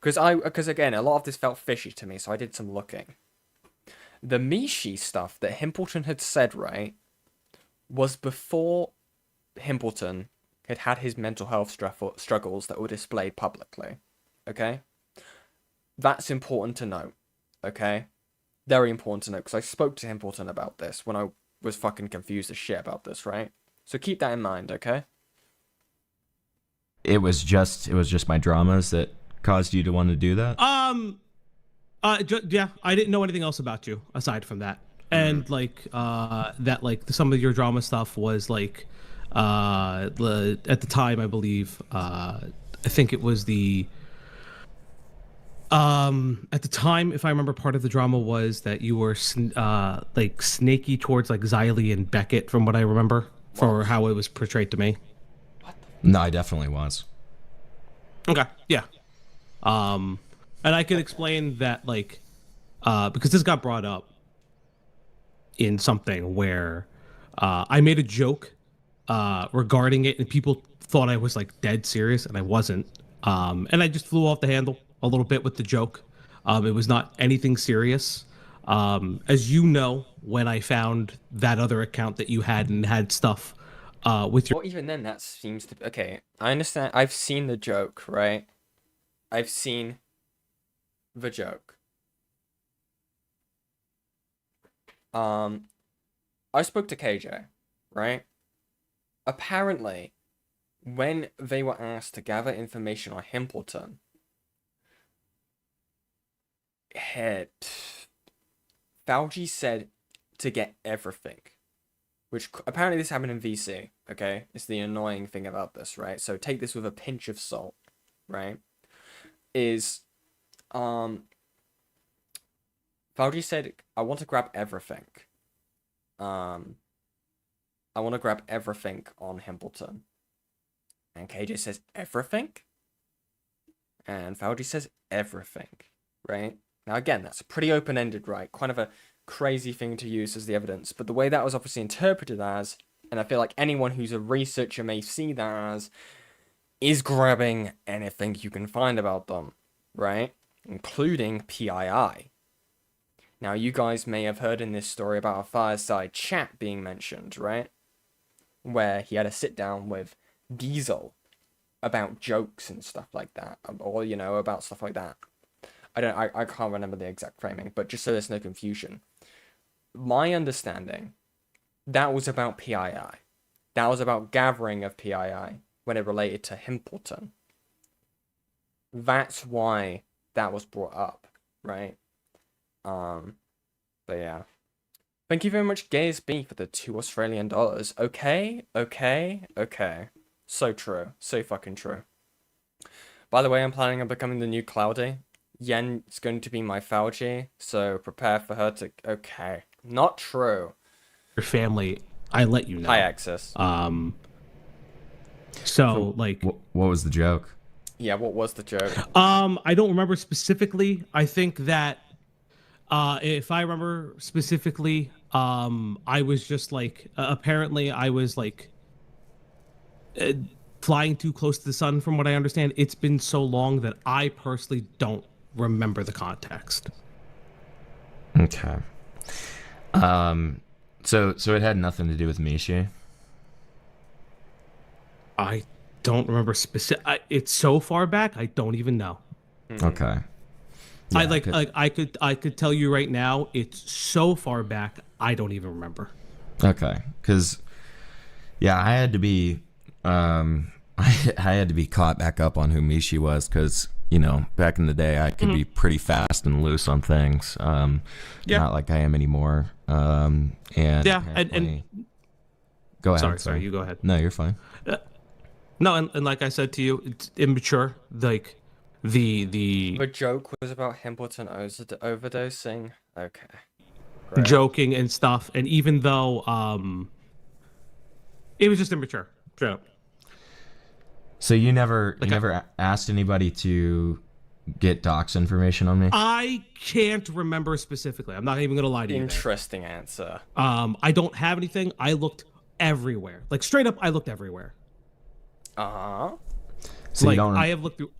Because again, a lot of this felt fishy to me, so I did some looking. The Mishi stuff that Himpleton had said, right, was before Himpleton had his mental health struggles that were displayed publicly. Okay? That's important to note. Okay? Very important to note, because I spoke to Himpleton about this when I was fucking confused as shit about this, right? So keep that in mind, okay? It was just my dramas that caused you to want to do that? Yeah, I didn't know anything else about you aside from that. And like that like some of your drama stuff was like at the time, I believe I think it was the at the time, if I remember, part of the drama was that you were like snaky towards like Xylee and Beckett, from what I remember, for how it was portrayed to me. No, I definitely was. Okay, yeah. And I can explain that, like, because this got brought up in something where I made a joke regarding it, and people thought I was like dead serious, and I wasn't. And I just flew off the handle a little bit with the joke. It was not anything serious. As you know, when I found that other account that you had and had stuff with your. Well, even then, that seems to be okay. I understand. I've seen the joke, right? I've seen the joke. I spoke to KJ, right? Apparently, when they were asked to gather information on Himpleton, Fouchy said to get everything, which apparently this happened in VC, okay? It's the annoying thing about this, right? So take this with a pinch of salt, right? Is, Fouchy said, I want to grab everything. I want to grab everything on Himpleton. And KJ says, everything? And Fouchy says, everything, right? Now, again, that's pretty open-ended, right? Kind of a crazy thing to use as the evidence. But the way that was obviously interpreted as, and I feel like anyone who's a researcher may see that as, is grabbing anything you can find about them, right? Including PII. Now, you guys may have heard in this story about a fireside chat being mentioned, right? Where he had a sit-down with Diesel about jokes and stuff like that, or, you know, about stuff like that. I can't remember the exact framing, but just so there's no confusion. My understanding, that was about PII. That was about gathering of PII when it related to Himpleton. That's why that was brought up, right? But yeah. Thank you very much, GaysB, for the $2 Australian. Okay. So true. So fucking true. By the way, I'm planning on becoming the new Cloudy. Yen's going to be my Fouchy, so prepare for her to... Okay. Not true. Your family, I let you know. Hi, Access. So like... What was the joke? Yeah, what was the joke? I don't remember specifically. I think that if I remember specifically, I was just like, apparently I was like flying too close to the sun from what I understand. It's been so long that I personally don't remember the context. Okay. So it had nothing to do with Mishi? I don't remember specific. It's so far back, I don't even know. Okay. Yeah, I could tell you right now, it's so far back, I don't even remember. Okay, because yeah, I had to be caught back up on who Mishi was, because you know, back in the day, I could be pretty fast and loose on things. Not like I am anymore. And yeah, and go ahead. Sorry, you go ahead. No, you're fine. No, and like I said to you, it's immature. Like the joke was about Himpleton overdosing. Okay. Great. Joking and stuff, and even though it was just immature. Straight up. So you never asked anybody to get docs information on me? I can't remember specifically. I'm not even gonna lie to you. Interesting answer. I don't have anything. I looked everywhere. Like straight up, I looked everywhere. Uh-huh. So like, you don't. I have looked through.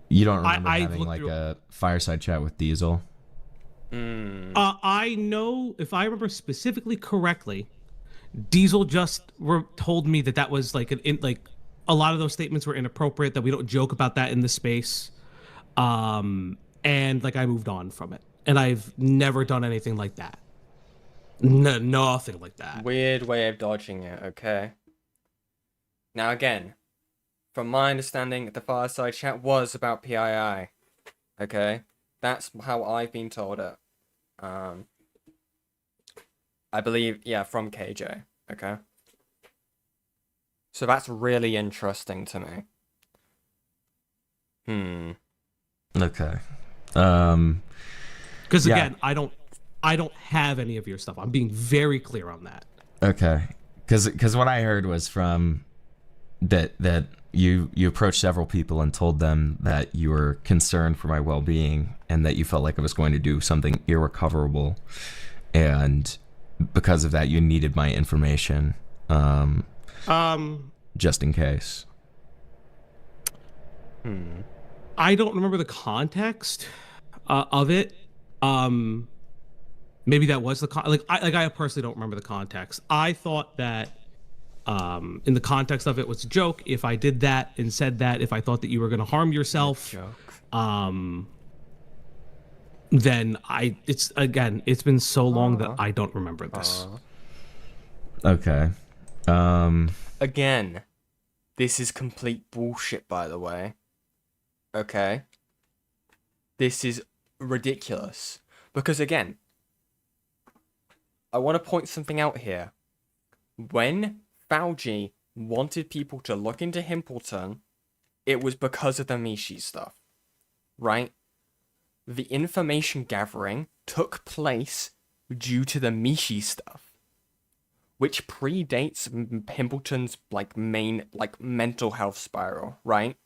You don't remember having like a fireside chat with Diesel? I know, if I remember specifically correctly, Diesel just told me that was like a lot of those statements were inappropriate, that we don't joke about that in the space. And like I moved on from it. And I've never done anything like that. Nothing like that. Weird way of dodging it, okay. Now again, from my understanding, the fireside chat was about PII. Okay? That's how I've been told it. I believe, yeah, from KJ. Okay? So that's really interesting to me. Okay. Because again, I don't have any of your stuff. I'm being very clear on that. Okay. Because what I heard was from that you approached several people and told them that you were concerned for my well-being and that you felt like I was going to do something irrecoverable, and because of that you needed my information just in case. I don't remember the context of it. Maybe that was the I personally don't remember the context. I thought that in the context of it was a joke. If I did that and said that, if I thought that you were going to harm yourself, then it's been so long that I don't remember this. Okay. Again, this is complete bullshit, by the way. Okay? This is ridiculous. Because again, I want to point something out here. When Fouchy wanted people to look into Himpleton, it was because of the Mishi stuff, right? The information gathering took place due to the Mishi stuff, which predates Himpleton's main mental health spiral, right?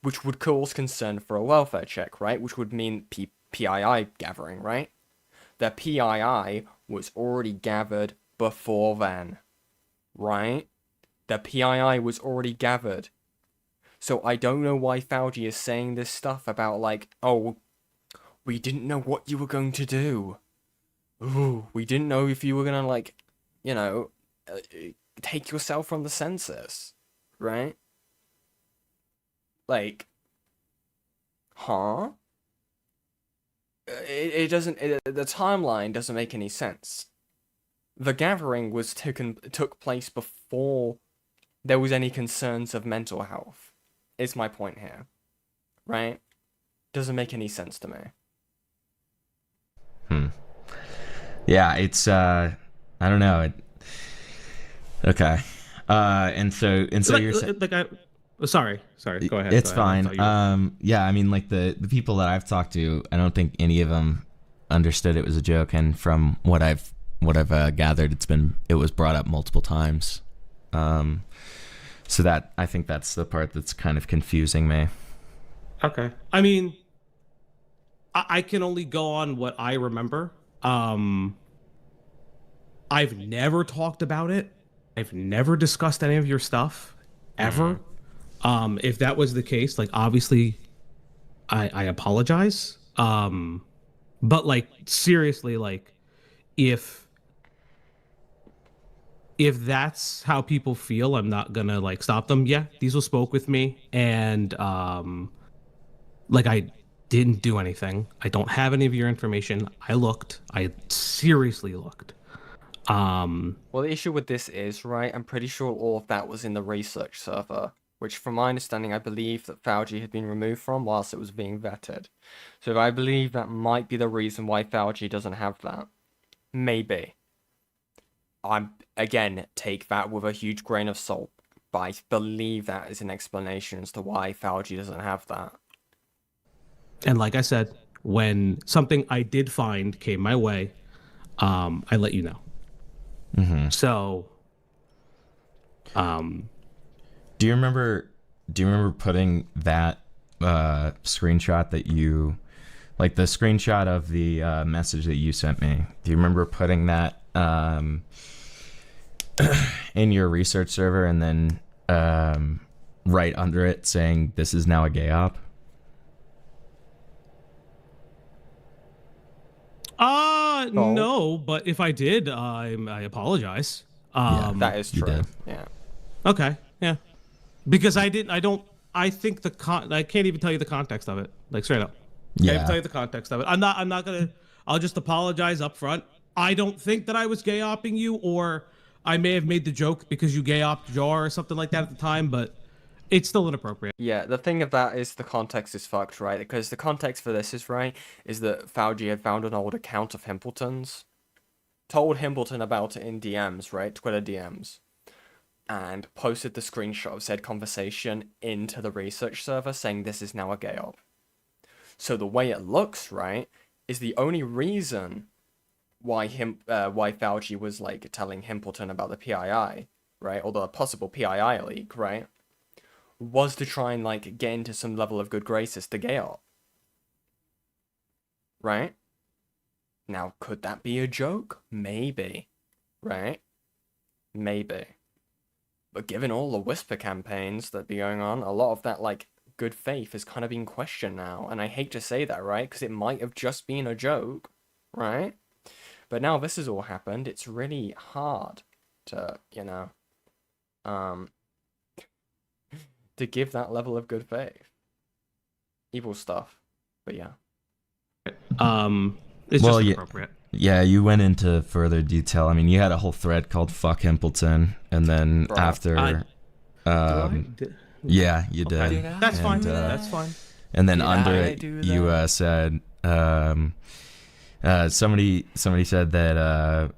Which would cause concern for a welfare check, right? Which would mean PII gathering, right? The PII was already gathered before then, right? The PII was already gathered. So I don't know why Fouchy is saying this stuff about oh, we didn't know what you were going to do. Ooh, we didn't know if you were gonna take yourself from the census, right? Huh? It doesn't. The timeline doesn't make any sense. The gathering took place before there was any concerns of mental health. Is my point here, right? Doesn't make any sense to me. Yeah, it's I don't know. Okay. And so you're saying, sorry, go ahead. It's go ahead. fine. Yeah, I mean, the people that I've talked to, I don't think any of them understood it was a joke, and from what I've gathered, it was brought up multiple times. So that, I think that's the part that's kind of confusing me. Okay. I mean, I can only go on what I remember. I've never talked about it. I've never discussed any of your stuff ever. If that was the case, obviously I apologize. But seriously, if that's how people feel, I'm not gonna stop them. Yeah, Diesel spoke with me, and I didn't do anything. I don't have any of your information. I looked. I seriously looked. Well, the issue with this is, right, I'm pretty sure all of that was in the research server, which from my understanding, I believe that Fouchy had been removed from whilst it was being vetted. So I believe that might be the reason why Fouchy doesn't have that. Maybe. Again, take that with a huge grain of salt, but I believe that is an explanation as to why Fouchy doesn't have that. And like I said, when something I did find came my way, I let you know. So, do you remember putting that screenshot that you, the screenshot of the message that you sent me? Do you remember putting that in your research server and then right under it saying this is now a gay op? No, but if I did, I apologize. Yeah, that is true. Yeah. Okay. Yeah. Because I think I can't even tell you the context of it. Straight up. Yeah. Can't even tell you the context of it. I'm not gonna, I'll just apologize up front. I don't think that I was gay opping you, or I may have made the joke because you gay opped Jar or something like that at the time, but it's still inappropriate. Yeah, the thing of that is the context is fucked, right? Because the context for this is that Fouchy had found an old account of Himpleton's, told Himpleton about it in DMs, right? Twitter DMs. And posted the screenshot of said conversation into the research server saying this is now a gay op. So the way it looks, right, is the only reason why Fouchy was telling Himpleton about the PII, right? Or the possible PII leak, right? Was to try and get into some level of good graces to gay op. Right? Now, could that be a joke? Maybe. Right? Maybe. But given all the whisper campaigns that be going on, a lot of that good faith is kind of being questioned now. And I hate to say that, right? Because it might have just been a joke, right? But now this has all happened, it's really hard to, to give that level of good faith. Evil stuff. But yeah. It's just inappropriate. Yeah, you went into further detail. I mean, you had a whole thread called "Fuck Himpleton," and then after, yeah, you did. That's fine. That's fine. And then under it, you said, somebody said that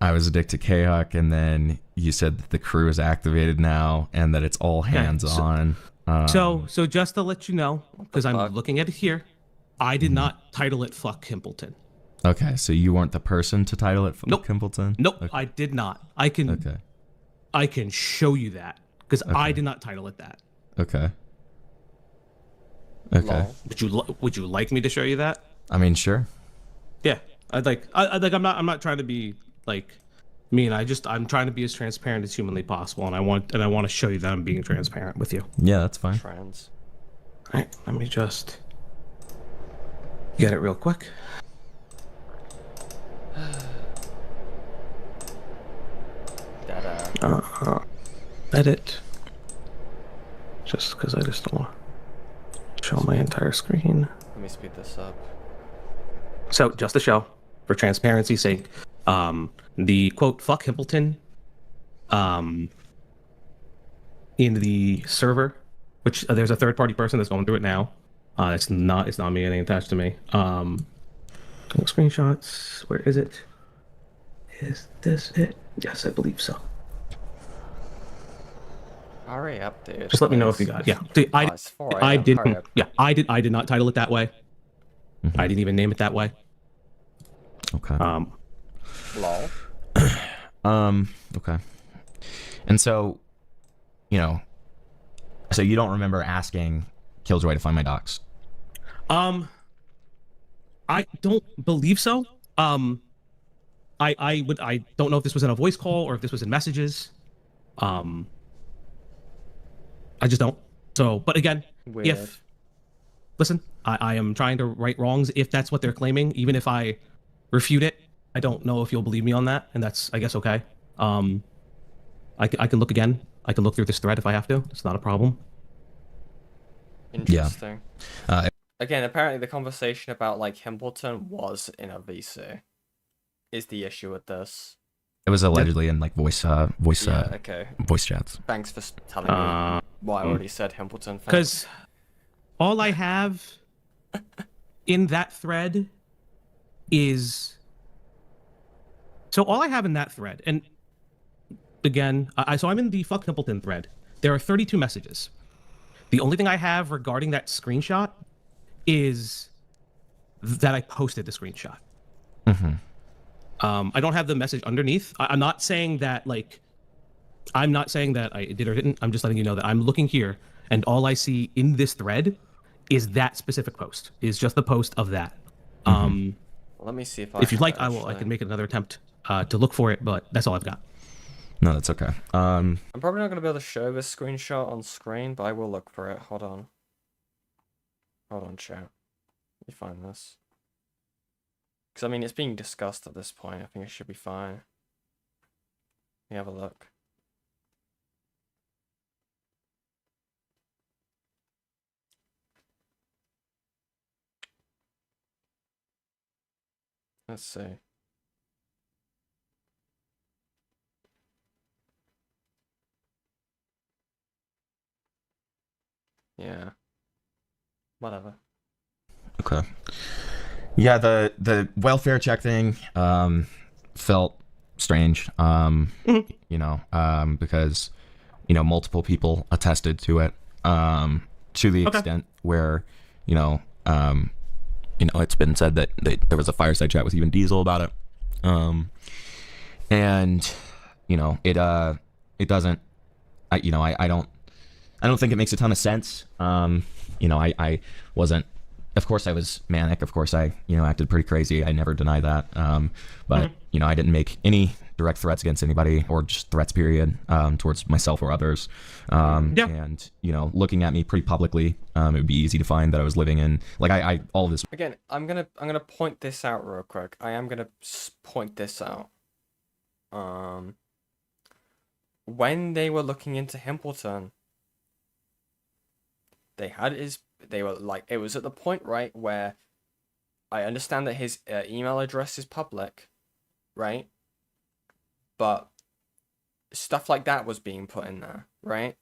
I was addicted to K-Hawk, and then you said that the crew is activated now, and that it's all hands on. So just to let you know, because I'm fuck? looking at it here, I did not title it "Fuck Himpleton." Okay, so you weren't the person to title it Nope. Kimpleton? Nope, Okay. I did not. I can show you that because I did not title it that. Okay. Okay. Lol. Would you like me to show you that? I mean, sure. Yeah, I'm not trying to be like mean. I'm trying to be as transparent as humanly possible, and I want to show you that I'm being transparent with you. Yeah, that's fine. Trans. All right, let me just get it real quick. Edit. Just because I just don't want to show my entire screen. Let me speed this up. So, just to show, for transparency's sake, the quote "fuck Himpleton" in the server, which there's a third-party person that's going through it now. It's not me. It ain't attached to me. Screenshots. Where is it? Is this it? Yes, I believe so. Hurry up, dude. Just let me know if you got it. Yeah. See, it's 4 I a.m. did. Hurry up. Yeah, I did not title it that way. I didn't even name it that way. Okay. Lol. Okay. And so, so you don't remember asking Killjoy to find my docs? I don't believe so. I don't know if this was in a voice call or if this was in messages. I just don't. So, but again, Weird. listen, I am trying to right wrongs if that's what they're claiming. Even if I refute it, I don't know if you'll believe me on that, and that's, I guess, okay. I can look again. I can look through this thread if I have to. It's not a problem. Interesting. Yeah. Again, apparently the conversation about like Himpleton was in a VC. Is the issue with this? It was allegedly in like voice Okay. voice chats. Thanks for telling me what I already said, Himpleton. Because all I have in that thread is... So all I have in that thread, and again, so I'm in the fuck Himpleton thread. There are 32 messages. The only thing I have regarding that screenshot is that I posted the screenshot. Mm-hmm. I don't have the message underneath. I'm not saying that I did or didn't. I'm just letting you know that I'm looking here, and all I see in this thread is that specific post. Is just the post of that. Let me see if you'd like, I can make another attempt to look for it, but that's all I've got. No, that's okay. I'm probably not gonna be able to show this screenshot on screen, but I will look for it. Hold on, chat. Let me find this. Because, I mean, it's being discussed at this point. I think it should be fine. Let me have a look. Let's see. Yeah. Whatever. Okay. Yeah, the welfare check thing felt strange. Because multiple people attested to it. To the extent where, it's been said that there was a fireside chat with even Diesel about it. It doesn't. I don't think it makes a ton of sense. I wasn't. Of course, I was manic. Of course, I acted pretty crazy. I never deny that. But I didn't make any direct threats against anybody, or just threats, period, towards myself or others. And looking at me pretty publicly, it would be easy to find that I was living in all of this. Again, I'm gonna point this out real quick. I am gonna point this out. When they were looking into Himpleton, they were like, it was at the point, right, where I understand that his email address is public, right? But stuff like that was being put in there, right?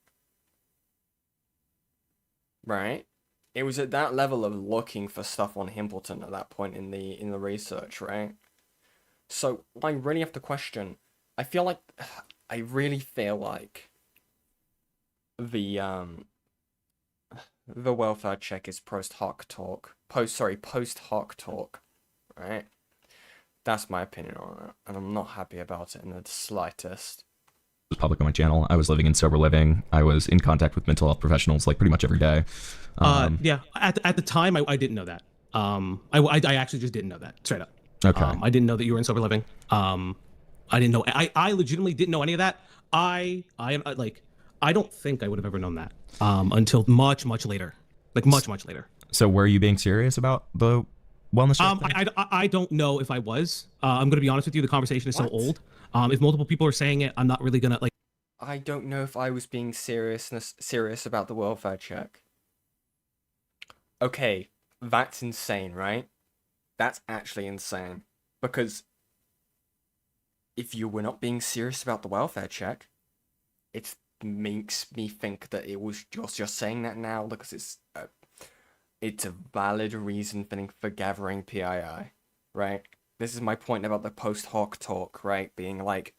Right? It was at that level of looking for stuff on Himpleton at that point in the research, right? So I really have to question. I feel like I really feel like the welfare check is post hoc talk. Post hoc talk, right? That's my opinion on it, and I'm not happy about it in the slightest. Was public on my channel. I was living in sober living. I was in contact with mental health professionals like pretty much every day. Yeah, at the time, I didn't know that. I actually just didn't know that, straight up. Okay. I didn't know that you were in sober living. I didn't know. I legitimately didn't know any of that. I don't think I would have ever known that until much later, like much later. So were you being serious about the wellness check thing? I don't know if I was. I'm gonna be honest with you. The conversation is so old. If multiple people are saying it, I'm not really gonna like. I don't know if I was being serious about the welfare check. Okay, that's insane, right? That's actually insane. Because if you were not being serious about the welfare check, it makes me think that it was just saying that now because it's a valid reason for gathering PII, right? This is my point about the post hoc talk, right? Being like,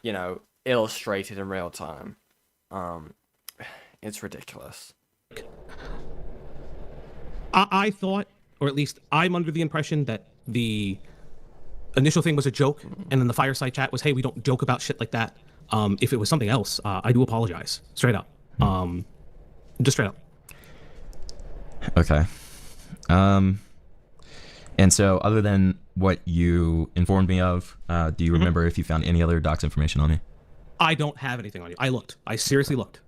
you know, illustrated in real time. It's ridiculous. I thought, or at least I'm under the impression that the initial thing was a joke, and then the fireside chat was, "Hey, we don't joke about shit like that." If it was something else, I do apologize, straight up. Just straight up. Okay. And so other than what you informed me of, do you remember if you found any other docs information on me? I don't have anything on you. I looked. I seriously looked.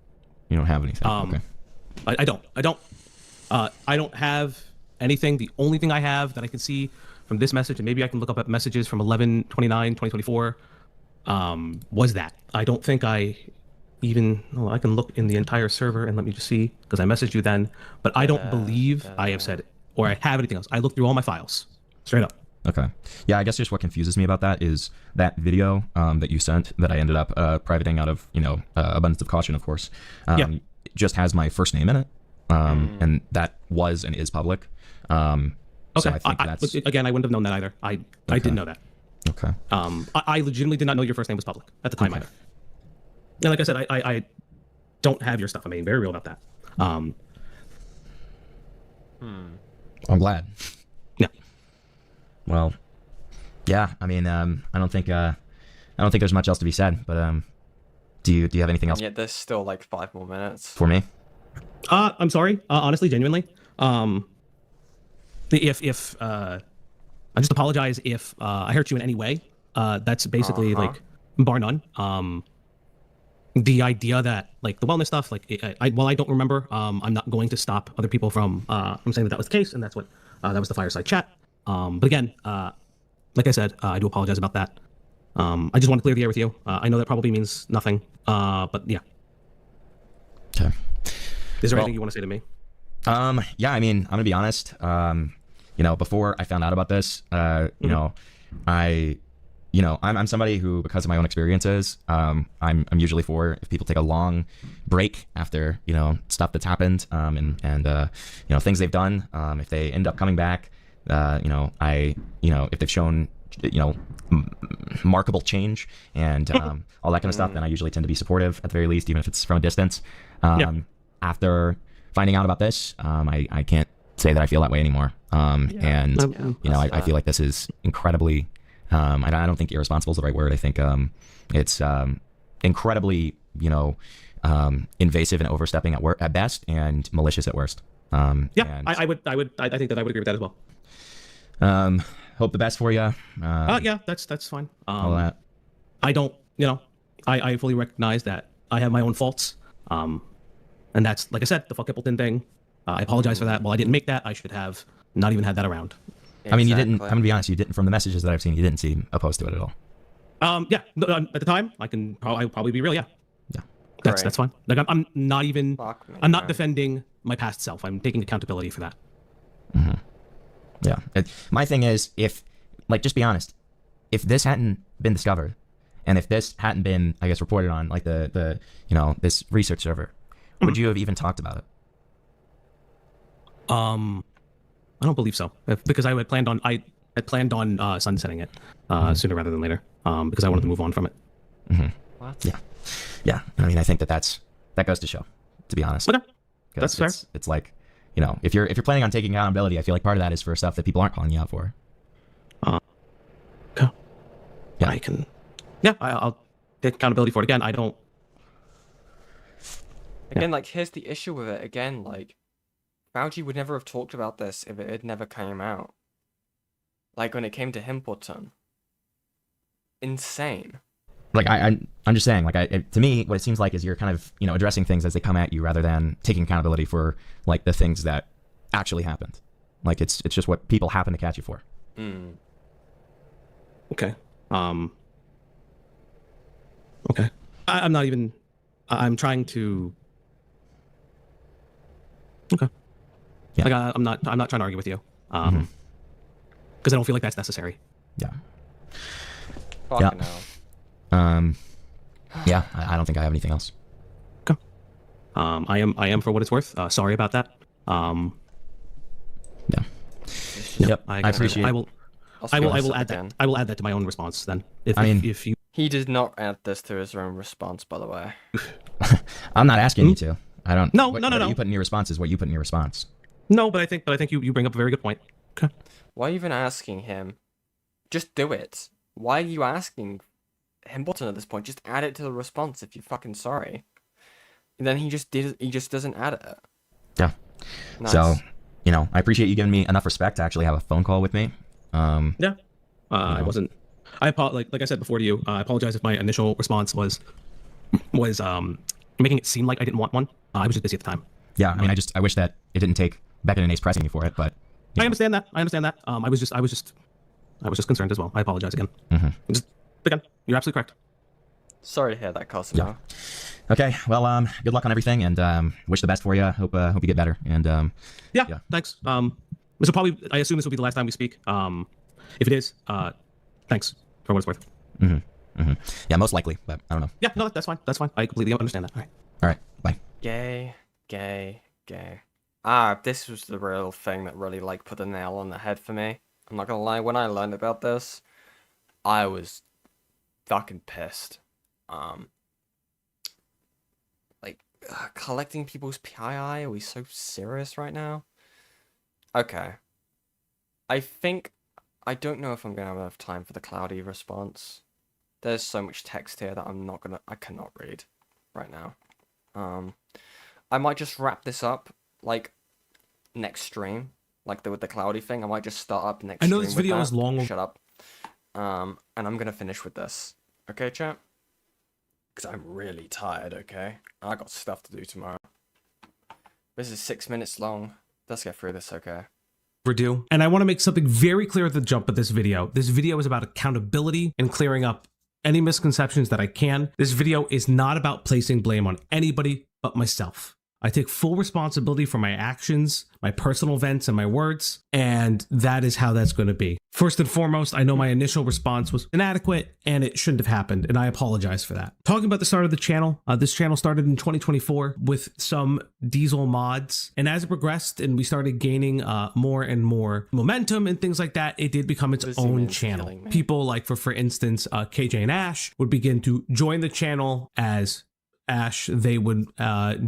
You don't have anything. Okay. I don't. I don't have anything. The only thing I have that I can see from this message, and maybe I can look up messages from 11/29/2024, was that. I don't think I even. Well, I can look in the entire server and let me just see because I messaged you then. But I don't believe I have said it or I have anything else. I looked through all my files, straight up. Okay. Yeah, I guess just what confuses me about that is that video that you sent that I ended up privating out of, abundance of caution, of course. Just has my first name in it. And that was and is public. Okay. So I think that's... Again, I wouldn't have known that either. I didn't know that. Okay. I legitimately did not know your first name was public at the time either. And like I said, I don't have your stuff. I'm being very real about that. I'm glad. Yeah. Well, yeah. I mean, I don't think there's much else to be said. But do you have anything else? Yeah, there's still like 5 more minutes for me. I'm sorry. Honestly, genuinely. If I just apologize if I hurt you in any way. That's basically like bar none. The idea that like the wellness stuff, like while I don't remember, I'm not going to stop other people from saying that was the case, and that's what that was the fireside chat. But again, like I said, I do apologize about that. I just want to clear the air with you. I know that probably means nothing, but yeah. Okay. Is there anything you want to say to me? Yeah, I mean, I'm gonna be honest. Before I found out about this, I'm somebody who, because of my own experiences, I'm usually for if people take a long break after stuff that's happened, and things they've done, if they end up coming back, if they've shown remarkable change and all that kind of stuff, then I usually tend to be supportive at the very least, even if it's from a distance. After finding out about this, I can't say that I feel that way anymore. I feel like this is incredibly. I don't think irresponsible is the right word. I think it's incredibly, invasive and overstepping at best, and malicious at worst. I think that I would agree with that as well. Hope the best for you. Yeah, that's fine. All that. I don't, I fully recognize that I have my own faults. And that's, like I said, the fuck Appleton thing. I apologize for that. Well, I didn't make that. I should have not even had that around. Exactly. I mean, you didn't. I'm gonna be honest. You didn't. From the messages that I've seen, you didn't seem opposed to it at all. Yeah. At the time, I'll probably be real. Yeah. Yeah. That's fine. Like I'm not even. I'm not defending my past self. I'm taking accountability for that. Mm-hmm. Yeah. My thing is, just be honest. If this hadn't been discovered, and if this hadn't been, I guess, reported on, like the this research server, would you have even talked about it? I don't believe so. Because I had planned on had planned on sunsetting it sooner rather than later because I wanted to move on from it. What? Yeah. I mean, I think that goes to show, to be honest. Okay, that's fair. It's like, you know, if you're planning on taking accountability, I feel like part of that is for stuff that people aren't calling you out for. Okay. Yeah. I can. Yeah, I'll take accountability for it. Again, I don't. Again, like, here's the issue with it. Again, like, Fouchy would never have talked about this if it had never came out. Like, when it came to Himpleton. Insane. Like, I'm just saying, like, to me, what it seems like is you're kind of, you know, addressing things as they come at you rather than taking accountability for, like, the things that actually happened. Like, it's just what people happen to catch you for. Okay. Okay. I'm not even. I'm trying to. Okay. Yeah. Like I'm not trying to argue with you. Because I don't feel like that's necessary. Yeah. Fucking hell. Yeah. I don't think I have anything else. Okay. I am for what it's worth. Sorry about that. Yeah. Yep. I appreciate. I will add that. I will add that to my own response then. If you. He did not add this to his own response, by the way. I'm not asking you to. I don't. No. What you put in your response is what you put in your response. No, but I think you bring up a very good point. Okay. Why are you even asking him? Just do it. Why are you asking Himpleton at this point? Just add it to the response if you're fucking sorry. And then he just doesn't add it. Yeah. Nice. So, you know, I appreciate you giving me enough respect to actually have a phone call with me. Yeah. I wasn't. Like I said before to you. I apologize if my initial response was making it seem like I didn't want one. I was just busy at the time. Yeah. I mean, I wish that it didn't take Beckett and Ace pressing you for it, but. I understand that. I was just concerned as well. I apologize again. Again, you're absolutely correct. Sorry to hear that, Cosimo. Yeah. Okay. Well, good luck on everything, and wish the best for you. Hope you get better. And yeah. Thanks. This will probably. I assume this will be the last time we speak. If it is, thanks for what it's worth. Yeah, most likely, but I don't know. Yeah. No, that's fine. That's fine. I completely understand that. All right. All right. Bye. Gay. This was the real thing that really, like, put the nail on the head for me. I'm not gonna lie, when I learned about this, I was fucking pissed. Collecting people's PII? Are we so serious right now? Okay. I don't know if I'm gonna have enough time for the cloudy response. There's so much text here that I cannot read right now. I might just wrap this up, like, next stream, like with the cloudy thing. I might just start up next. I know stream this with video that. is long. Shut up. And I'm gonna finish with this. Okay, chat? Because I'm really tired. Okay, I got stuff to do tomorrow. This is 6 minutes long. Let's get through this. Okay. Overdue. And I want to make something very clear at the jump of this video. This video is about accountability and clearing up any misconceptions that I can. This video is not about placing blame on anybody but myself. I take full responsibility for my actions, my personal events, and my words, and that is how that's going to be. First and foremost, I know my initial response was inadequate, and it shouldn't have happened, and I apologize for that. Talking about the start of the channel, this channel started in 2024 with some diesel mods, and as it progressed and we started gaining more and more momentum and things like that, it did become its own channel. People like, for instance, KJ and Ash would begin to join the channel as Ash. They would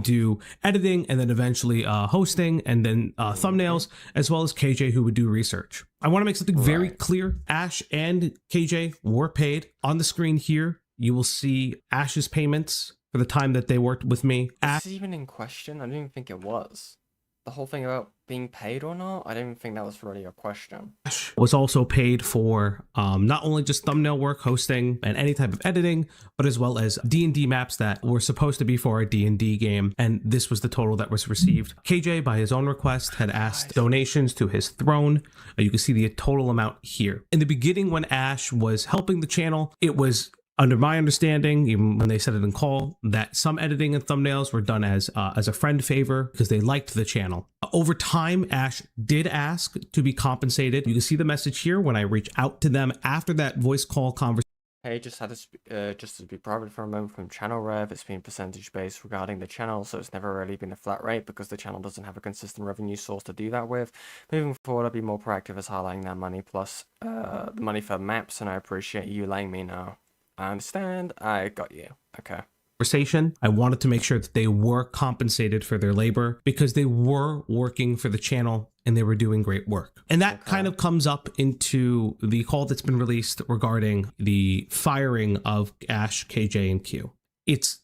do editing and then eventually hosting and then thumbnails, as well as KJ, who would do research. I want to make something very clear. Ash and KJ were paid. On the screen here, you will see Ash's payments for the time that they worked with me. Is this even in question? I don't even think it was. The whole thing about being paid or not, I don't even think that was really a question. Ash was also paid for not only just thumbnail work, hosting, and any type of editing, but as well as D&D maps that were supposed to be for a D&D game, and this was the total that was received. KJ, by his own request, had asked donations to his throne. You can see the total amount here. In the beginning, when Ash was helping the channel, it was under my understanding, even when they said it in call, that some editing and thumbnails were done as a friend favor because they liked the channel. Over time, Ash did ask to be compensated. You can see the message here when I reach out to them after that voice call conversation. Hey, just had to just to be private for a moment from channel rev. It's been percentage based regarding the channel, so it's never really been a flat rate because the channel doesn't have a consistent revenue source to do that with. Moving forward, I'll be more proactive as highlighting that money plus the money for maps, and I appreciate you letting me know. I understand. I got you. Okay. Conversation. I wanted to make sure that they were compensated for their labor because they were working for the channel and they were doing great work. And that kind of comes up into the call that's been released regarding the firing of Ash, KJ, and Q. It's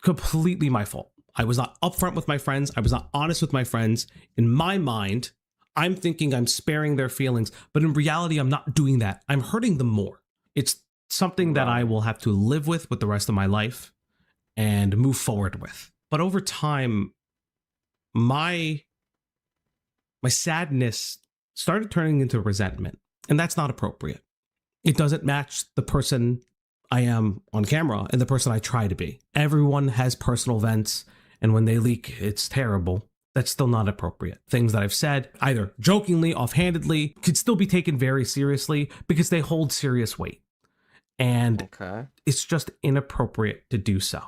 completely my fault. I was not upfront with my friends. I was not honest with my friends. In my mind, I'm thinking I'm sparing their feelings, but in reality, I'm not doing that. I'm hurting them more. It's something that I will have to live with the rest of my life and move forward with. But over time, my sadness started turning into resentment, and that's not appropriate. It doesn't match the person I am on camera and the person I try to be. Everyone has personal vents, and when they leak, it's terrible. That's still not appropriate. Things that I've said, either jokingly, offhandedly, could still be taken very seriously because they hold serious weight. And it's just inappropriate to do so.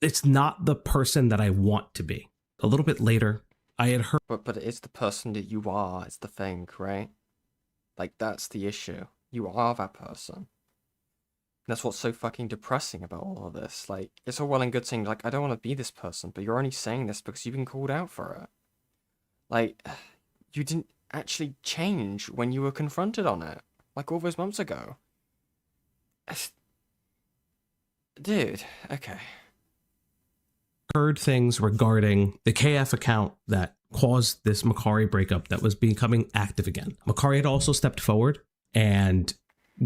It's not the person that I want to be. A little bit later, I had heard... But it's the person that you are, it's the thing, right? Like, that's the issue. You are that person. That's what's so fucking depressing about all of this. Like, it's all well and good saying, like, I don't want to be this person, but you're only saying this because you've been called out for it. Like, you didn't actually change when you were confronted on it. Like, all those months ago. Dude, okay. Heard things regarding the KF account that caused this Makari breakup that was becoming active again. Makari had also stepped forward and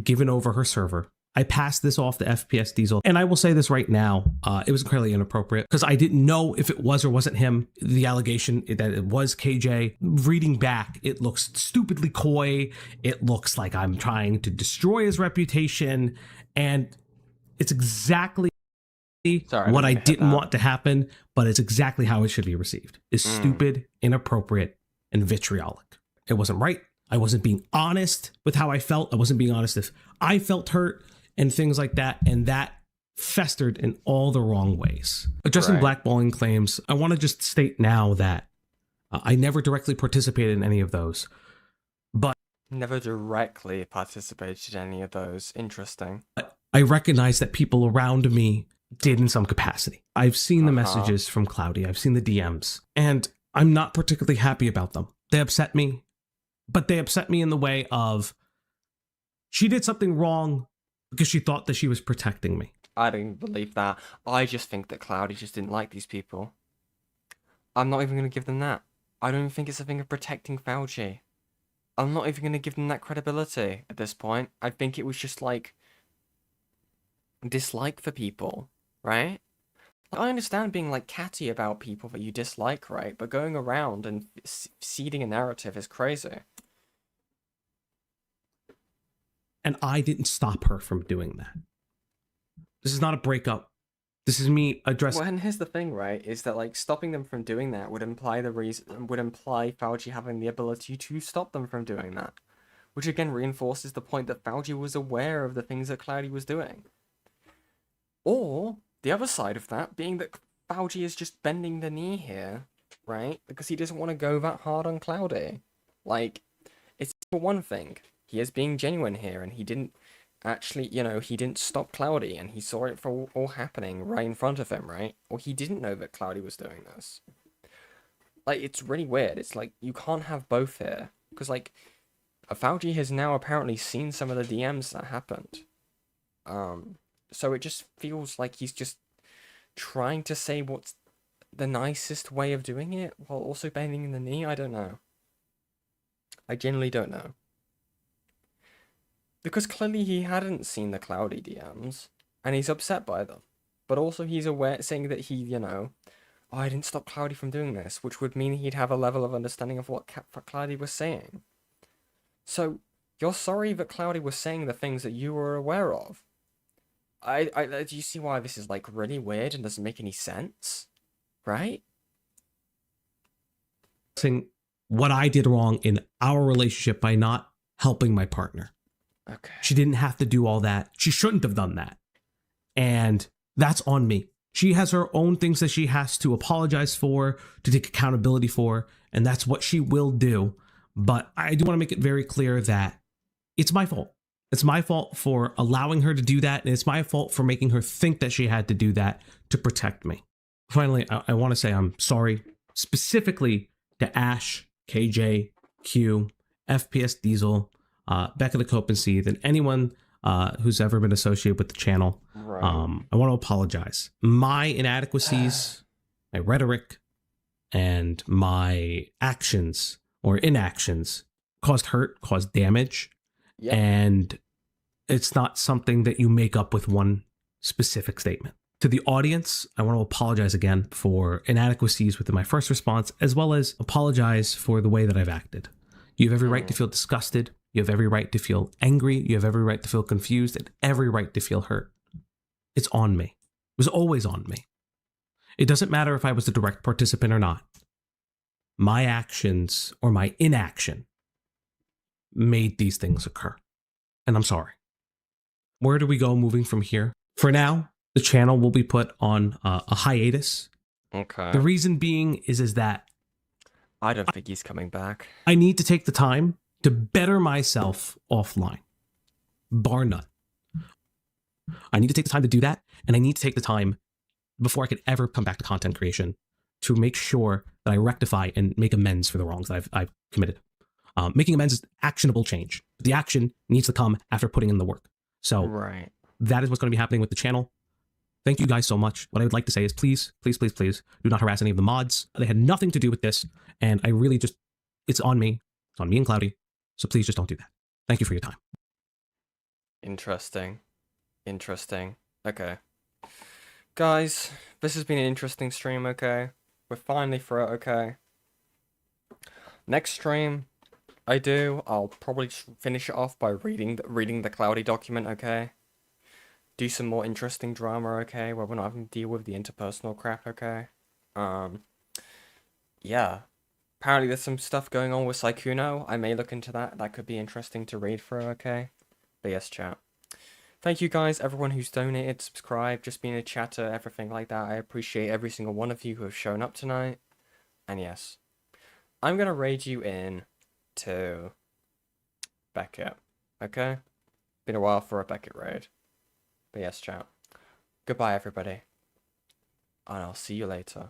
given over her server. I passed this off to FPS Diesel, and I will say this right now, it was incredibly inappropriate because I didn't know if it was or wasn't him. The allegation that it was KJ. Reading back, it looks stupidly coy. It looks like I'm trying to destroy his reputation, and it's exactly what I didn't want to happen, but it's exactly how it should be received. It's stupid, inappropriate, and vitriolic. It wasn't right. I wasn't being honest with how I felt. I wasn't being honest if I felt hurt and things like that, and that festered in all the wrong ways. Addressing blackballing claims, I want to just state now that I never directly participated in any of those, but never directly participated in any of those. Interesting. I recognize that people around me did in some capacity. I've seen the messages from Cloudy. I've seen the DMs, and I'm not particularly happy about them. They upset me, but they upset me in the way of she did something wrong because she thought that she was protecting me. I don't believe that. I just think that Cloudy just didn't like these people. I'm not even going to give them that. I don't even think it's a thing of protecting Fouchy. I'm not even going to give them that credibility at this point. I think it was just like dislike for people, right? I understand being like catty about people that you dislike, right? But going around and seeding a narrative is crazy. And I didn't stop her from doing that. This is not a breakup. This is me addressing... Well, and here's the thing, right? Is that like stopping them from doing that would imply Fouchy having the ability to stop them from doing that. Which again reinforces the point that Fouchy was aware of the things that Cloudy was doing. Or the other side of that being that Fouchy is just bending the knee here, right? Because he doesn't want to go that hard on Cloudy. Like, it's for one thing, he is being genuine here, and he didn't actually, he didn't stop Cloudy, and he saw it for all happening right in front of him, right? Or he didn't know that Cloudy was doing this. Like, it's really weird. It's like, you can't have both here. Because, like, Fouchy has now apparently seen some of the DMs that happened. So it just feels like he's just trying to say what's the nicest way of doing it while also bending the knee. I don't know. I genuinely don't know. Because clearly he hadn't seen the Cloudy DMs, and he's upset by them. But also he's aware, saying that he, oh, I didn't stop Cloudy from doing this, which would mean he'd have a level of understanding of what Cloudy was saying. So, you're sorry that Cloudy was saying the things that you were aware of. Do you see why this is, like, really weird and doesn't make any sense? Right? What I did wrong in our relationship by not helping my partner. Okay. She didn't have to do all that. She shouldn't have done that. And that's on me. She has her own things that she has to apologize for, to take accountability for, and that's what she will do. But I do want to make it very clear that it's my fault. It's my fault for allowing her to do that, and it's my fault for making her think that she had to do that to protect me. Finally, I want to say I'm sorry specifically to Ash, KJ, Q, FPS Diesel, Becca the Cope and Seed, and anyone who's ever been associated with the channel. Right. I want to apologize. My inadequacies, my rhetoric, and my actions or inactions caused hurt, caused damage, Yep. and it's not something that you make up with one specific statement. To the audience, I want to apologize again for inadequacies within my first response, as well as apologize for the way that I've acted. You have every right to feel disgusted. You have every right to feel angry. You have every right to feel confused and every right to feel hurt. It's on me. It was always on me. It doesn't matter if I was a direct participant or not. My actions or my inaction made these things occur. And I'm sorry. Where do we go moving from here? For now, the channel will be put on a hiatus. Okay. The reason being is that I don't think he's coming back. I need to take the time to better myself offline. Bar none. I need to take the time to do that, and I need to take the time before I could ever come back to content creation to make sure that I rectify and make amends for the wrongs that I've committed. Making amends is actionable change. The action needs to come after putting in the work. So Right. that is what's going to be happening with the channel. Thank you guys so much. What I would like to say is please, please, please, please do not harass any of the mods. They had nothing to do with this. And I really just, it's on me. It's on me and Cloudy. So please just don't do that. Thank you for your time. Interesting. Interesting. Okay. Guys, this has been an interesting stream, okay? We're finally through it, okay? Next stream I'll probably just finish it off by reading the Cloudy document, okay? Do some more interesting drama, okay? Where we're not having to deal with the interpersonal crap, okay? Yeah. Apparently there's some stuff going on with Saikuno. I may look into that. That could be interesting to read through, okay? But yes, chat. Thank you guys, everyone who's donated, subscribed, just being a chatter, everything like that. I appreciate every single one of you who have shown up tonight. And yes, I'm gonna raid you in to Beckett, okay? Been a while for a Beckett raid. But yes, chat. Goodbye, everybody. And I'll see you later.